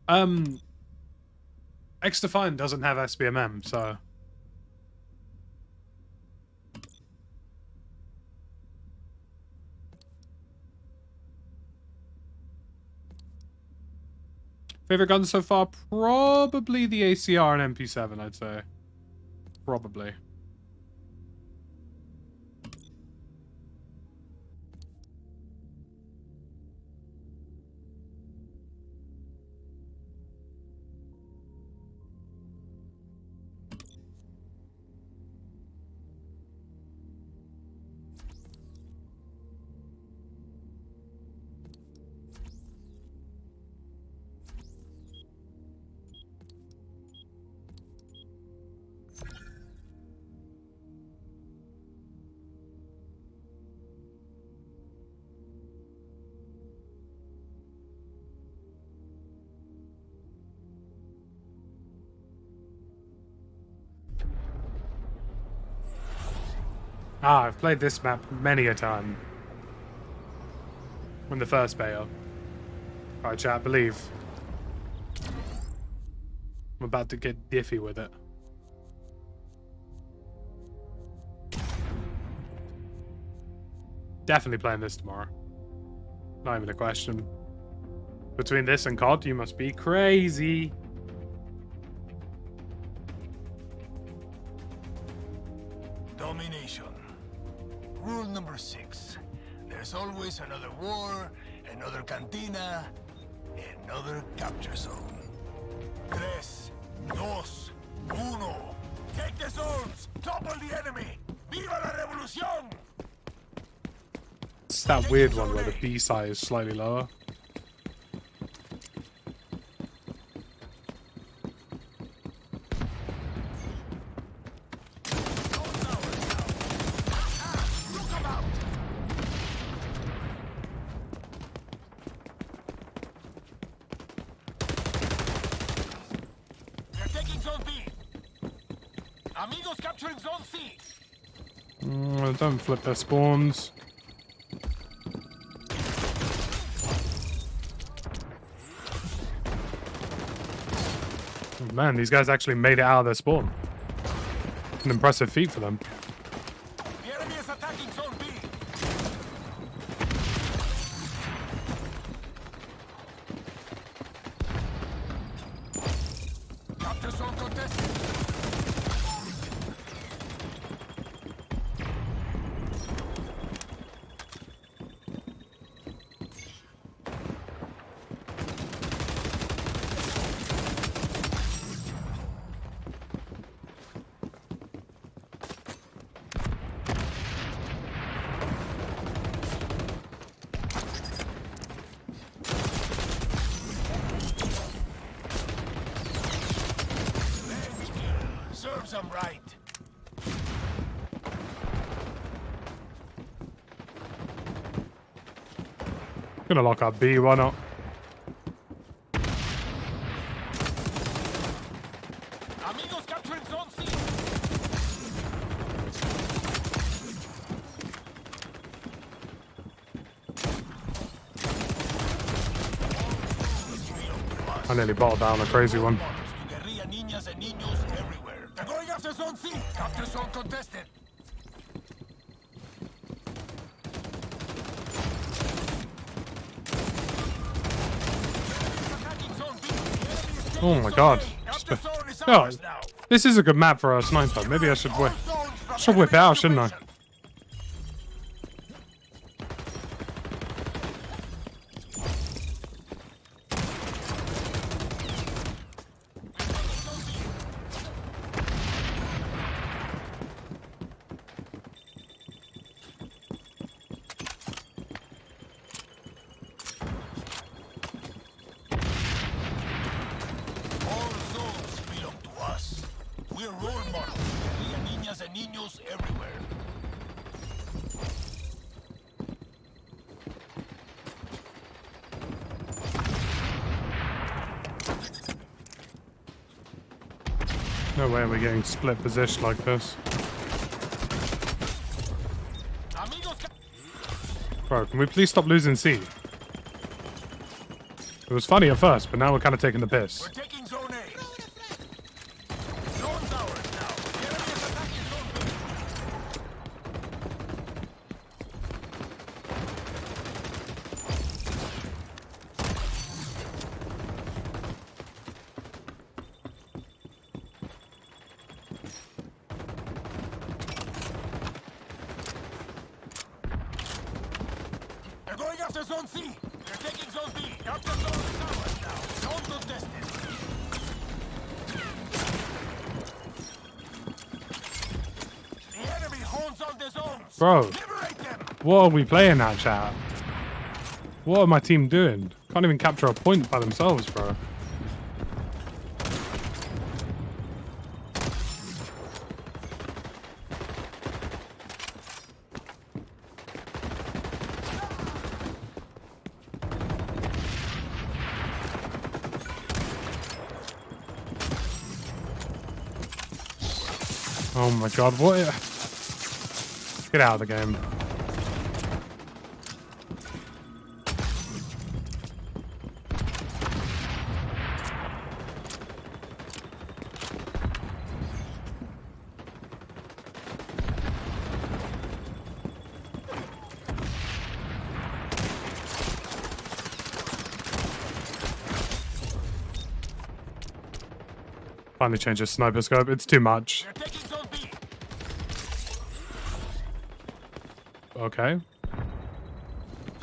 Xdefiant doesn't have SBMM, so... Favorite guns so far? Probably the ACR and MP7, I'd say. Probably. Ah, I've played this map many a time. When the first beta. Alright, chat, believe. I'm about to get diffy with it. Definitely playing this tomorrow. Not even a question. Between this and COD, you must be crazy. Domination. Rule number 6. There's always another war, another cantina, another capture zone. 3, 2, 1. Take the zones! Topple the enemy! Viva la revolución! It's that weird one where the B side is slightly lower. Don't flip their spawns. Oh man, these guys actually made it out of their spawn. An impressive feat for them. The enemy is attacking zone B. Capture zone contested. Serves them right. Gonna lock up B, why not? Amigos capturing zone C. I nearly bottled down a crazy one. Guerrilla niñas and niños everywhere. They're going after zone C. Capture zone contested. Oh my god. Oh, this is a good map for a sniper. Maybe I should whip it out, shouldn't I? We're role models. Guerrilla niñas and niños everywhere. No way we're getting split position like this. Bro, can we please stop losing C? It was funny at first, but now we're kind of taking the piss. We're taking zone A. Zone's ours now. The enemy is attacking zone B. They're going after zone C. They're taking zone B. Capture zone is ours now. Zone contested. The enemy holds on the zones. Bro, Liberate them. what are we playing at, chat? What are my team doing? Can't even capture a point by themselves, bro. Oh my god, what? Get out of the game. Finally change the sniper scope. It's too much. They're taking zone B. Okay.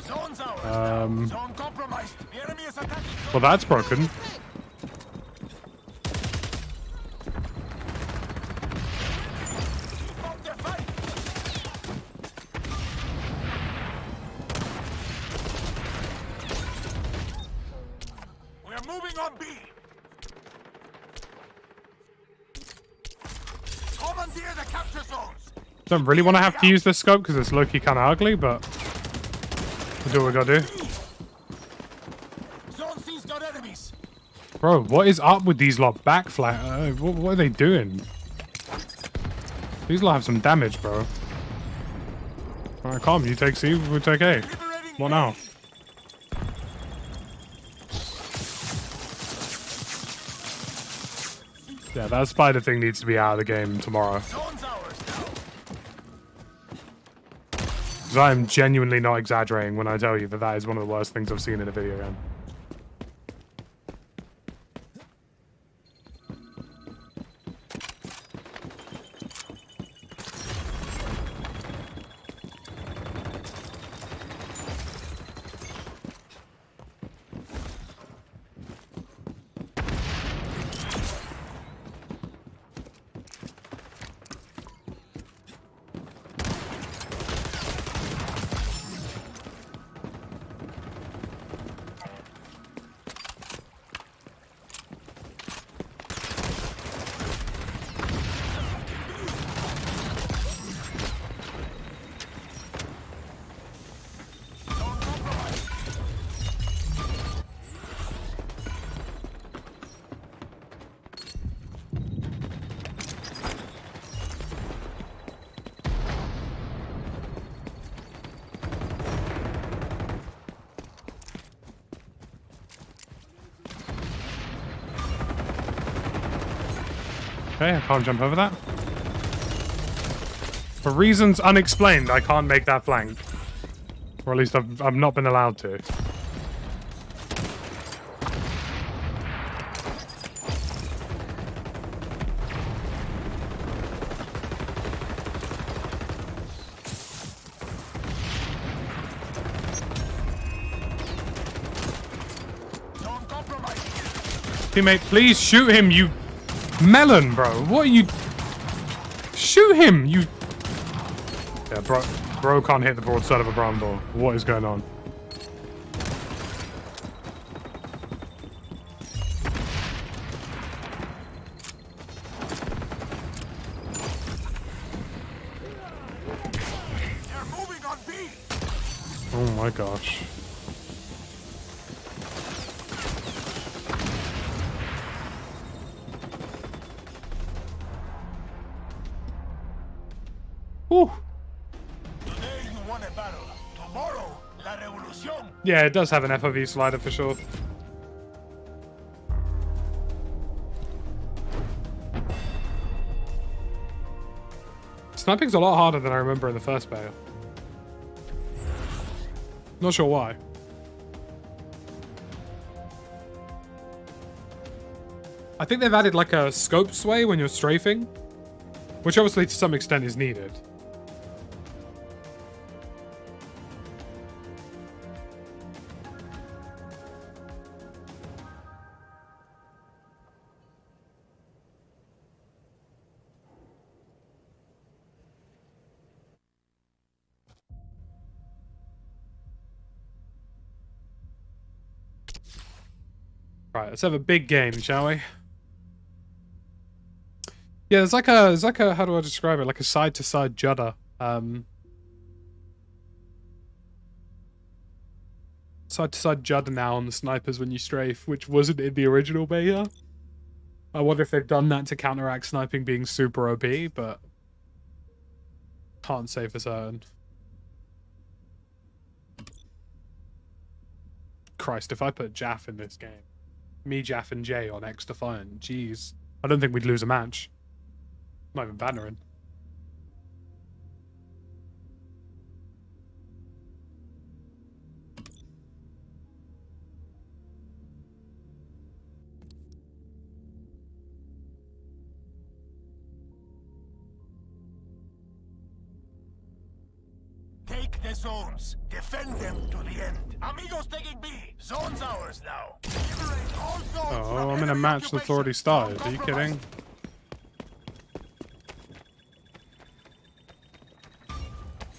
Zone's ours now. Um. Zone compromised. The enemy is attacking zone. Well, that's broken. Keep up the fight. We're moving on B. Commandeer the capture zones. Don't really want to have to use this scope because it's low-key kind of ugly, but we'll do what we gotta do. Zone C's got enemies. Bro, what is up with these lot back flat? What are they doing? These lot have some damage, bro. Alright, calm. You take C, we'll take A. Liberating What A. now? Yeah, that spider thing needs to be out of the game tomorrow. Zone's ours now. Because I am genuinely not exaggerating when I tell you that that is one of the worst things I've seen in a video game. Zone compromised. Okay, I can't jump over that. For reasons unexplained, I can't make that flank. Or at least I've not been allowed to. Zone compromised. Teammate, please shoot him, you melon, bro. What are you... Shoot him, you... Yeah, bro can't hit the broadside of a brown door. What is going on? They're moving on B. Oh my gosh. Whew. Today you won a battle. Tomorrow, la revolución. Yeah, it does have an FOV slider for sure. Sniping's a lot harder than I remember in the first beta. Not sure why. I think they've added like a scope sway when you're strafing, which obviously to some extent is needed. Right, let's have a big game, shall we? Yeah, there's like a how do I describe it? Like a side-to-side judder. Side-to-side judder now on the snipers when you strafe, which wasn't in the original beta. I wonder if they've done that to counteract sniping being super OP, but can't say for certain. Christ, if I put Jaff in this game. Me, Jaff, and Jay on Xdefiant. Jeez. I don't think we'd lose a match. Not even bantering. Take the zones. Defend them to the end. Amigos taking B. Zone's ours now. Liberate all zones. Oh, I'm in a match that's already started. Are you kidding?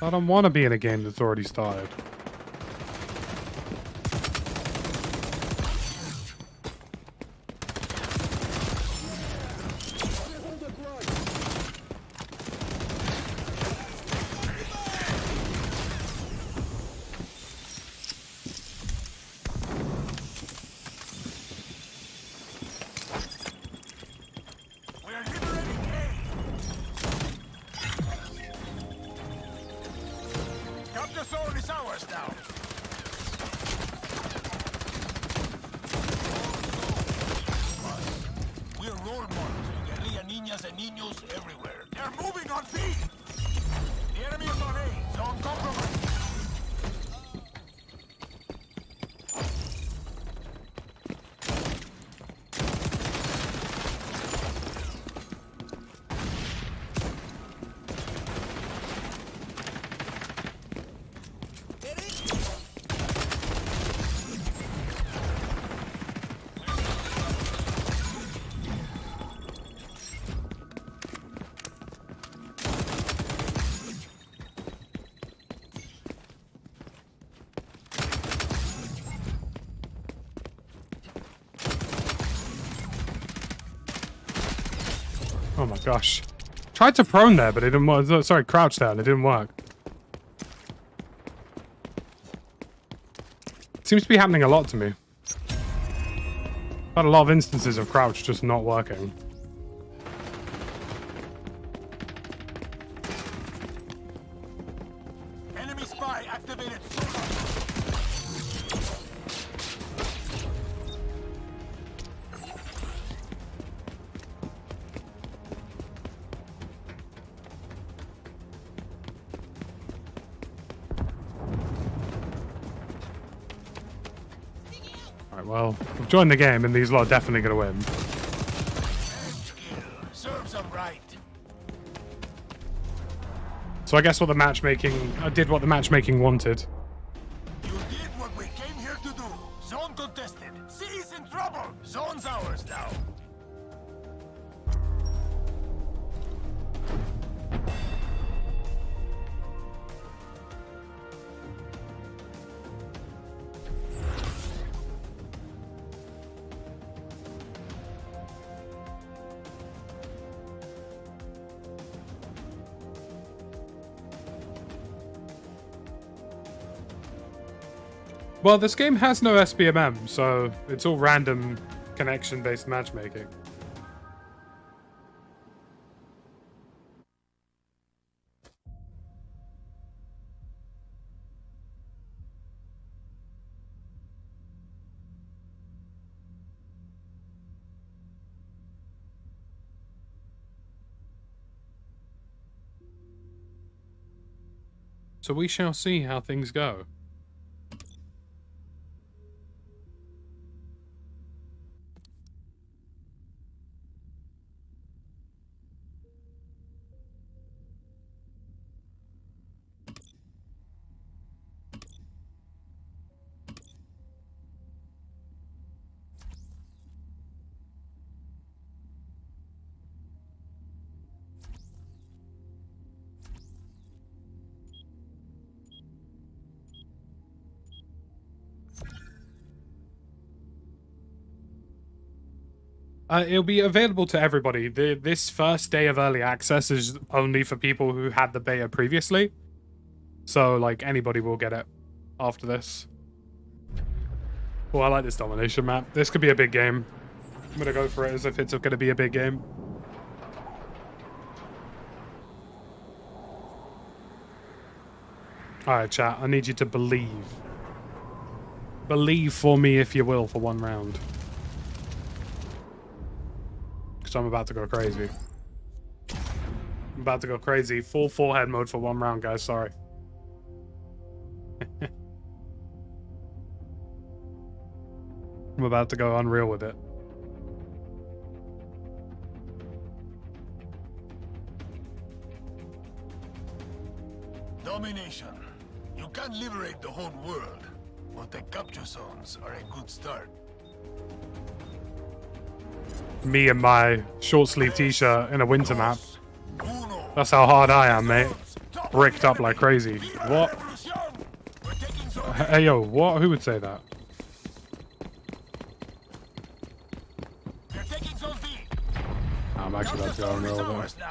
I don't want to be in a game that's already started. Oh my gosh. Tried to prone there, but it didn't work. Sorry, crouch down. It didn't work. Seems to be happening a lot to me. Had a lot of instances of crouch just not working. Enemy spy activated. Alright, well, we've joined the game and these lot are definitely going to win. Serves them right. So I guess what the matchmaking... I did what the matchmaking wanted. You did what we came here to do. Zone contested. C is in trouble. Zone's ours now. Well, this game has no SBMM, so it's all random connection-based matchmaking. So we shall see how things go. It'll be available to everybody. This first day of early access is only for people who had the beta previously. So, like, anybody will get it after this. Oh, I like this Domination map. This could be a big game. I'm gonna go for it as if it's gonna be a big game. Alright, chat. I need you to believe. Believe for me, if you will, for one round. I'm about to go crazy. I'm about to go crazy. Full forehead mode for one round, guys. Sorry. I'm about to go unreal with it. Domination. You can't liberate the whole world, but the capture zones are a good start. Me and my short sleeve t-shirt in a winter map. That's how hard I am, mate. Bricked up like crazy. What? Hey, yo, what? Who would say that? I'm actually about to go unreal with it.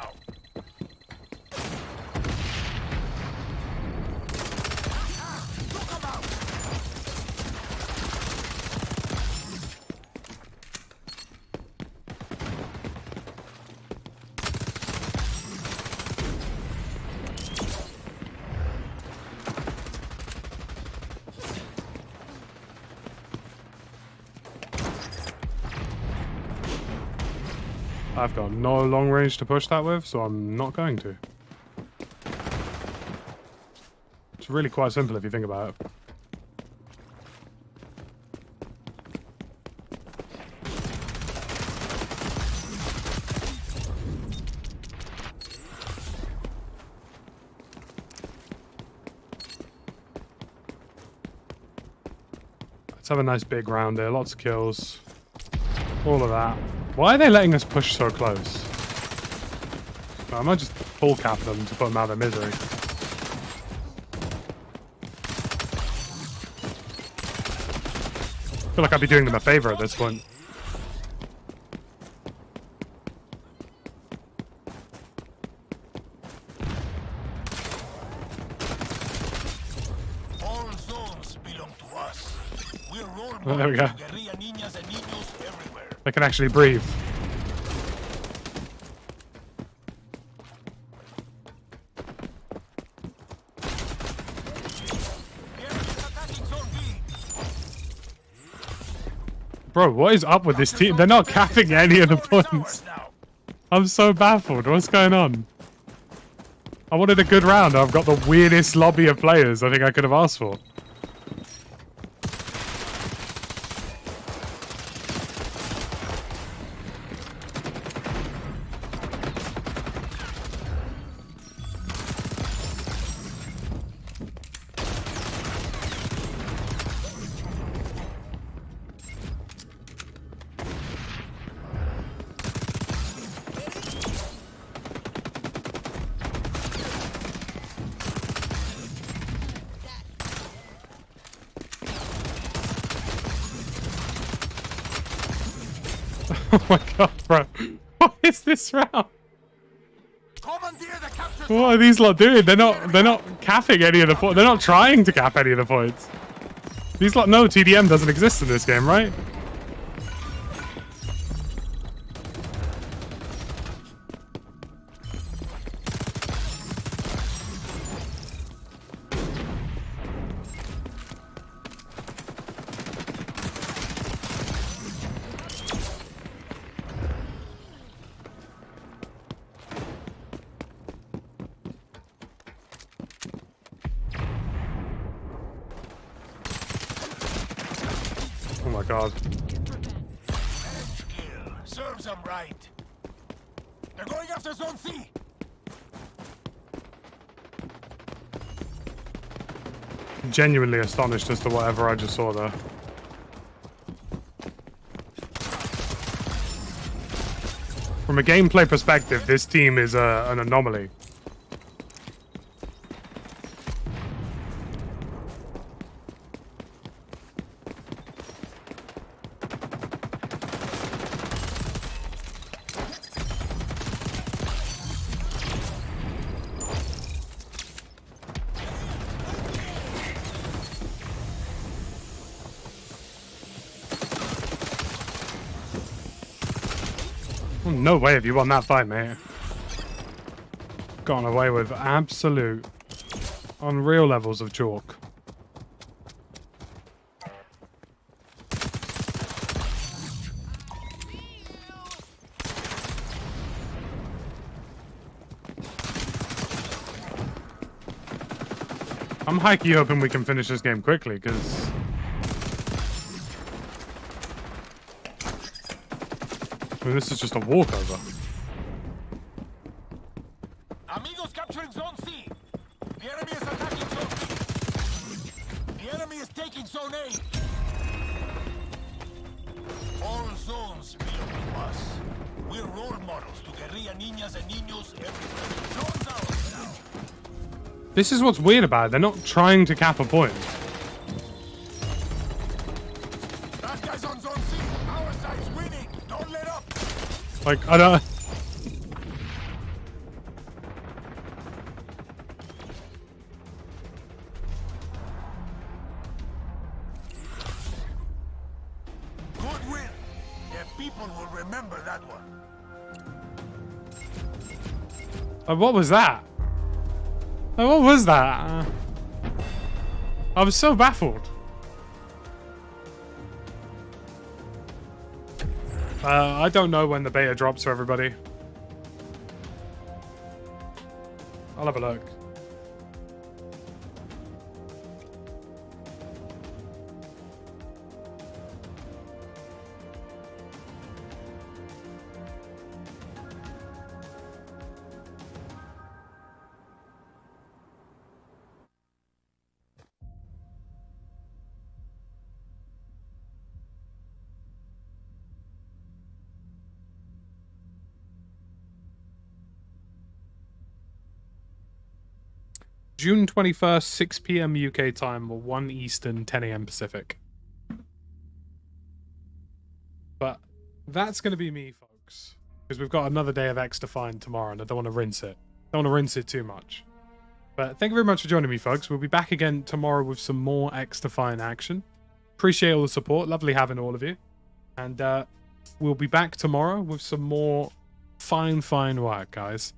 I've got no long range to push that with, so I'm not going to. It's really quite simple if you think about it. Let's have a nice big round here, lots of kills. All of that. Why are they letting us push so close? I might just full cap them to put them out of their misery. I feel like I'd be doing them a favor at this point. All zones belong to us. We're role Oh, there we go. models to guerrilla niñas and niños everywhere. They can actually breathe. Bro, what is up with this team? They're not capping any of the points. I'm so baffled. What's going on? I wanted a good round. I've got the weirdest lobby of players I think I could have asked for. Oh my god, bro. What is this round? What are these lot doing? They're not capping any of the points. They're not trying to cap any of the points. These lot know TDM doesn't exist in this game, right? my god. Skill. Serves them right. They're going after Zone C. Genuinely astonished as to whatever I just saw there. From a gameplay perspective, this team is an anomaly. No way have you won that fight, mate. Gotten away with absolute unreal levels of chalk. I'm high-key hoping we can finish this game quickly, because... I mean, this is just a walkover. Amigos capturing Zone C. The enemy is attacking Zone B. The enemy is taking Zone A. All zones belong to us. We're role models to guerrilla niñas and niños everywhere. Zones ours now. This is what's weird about it. They're not trying to cap a point. That guy's on Zone C. Our side's winning. Don't let up. Like, I don't... Good win. The people will remember that one. What was that? What was that? I was so baffled. I don't know when the beta drops for everybody. I'll have a look. June 21st, 6 p.m. UK time, or 1 Eastern, 10 a.m. Pacific. But that's going to be me, folks. Because we've got another day of Xdefiant tomorrow, and I don't want to rinse it. Don't want to rinse it too much. But thank you very much for joining me, folks. We'll be back again tomorrow with some more Xdefiant action. Appreciate all the support. Lovely having all of you. And we'll be back tomorrow with some more fine work, guys.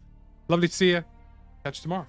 Lovely to see you. Catch you tomorrow.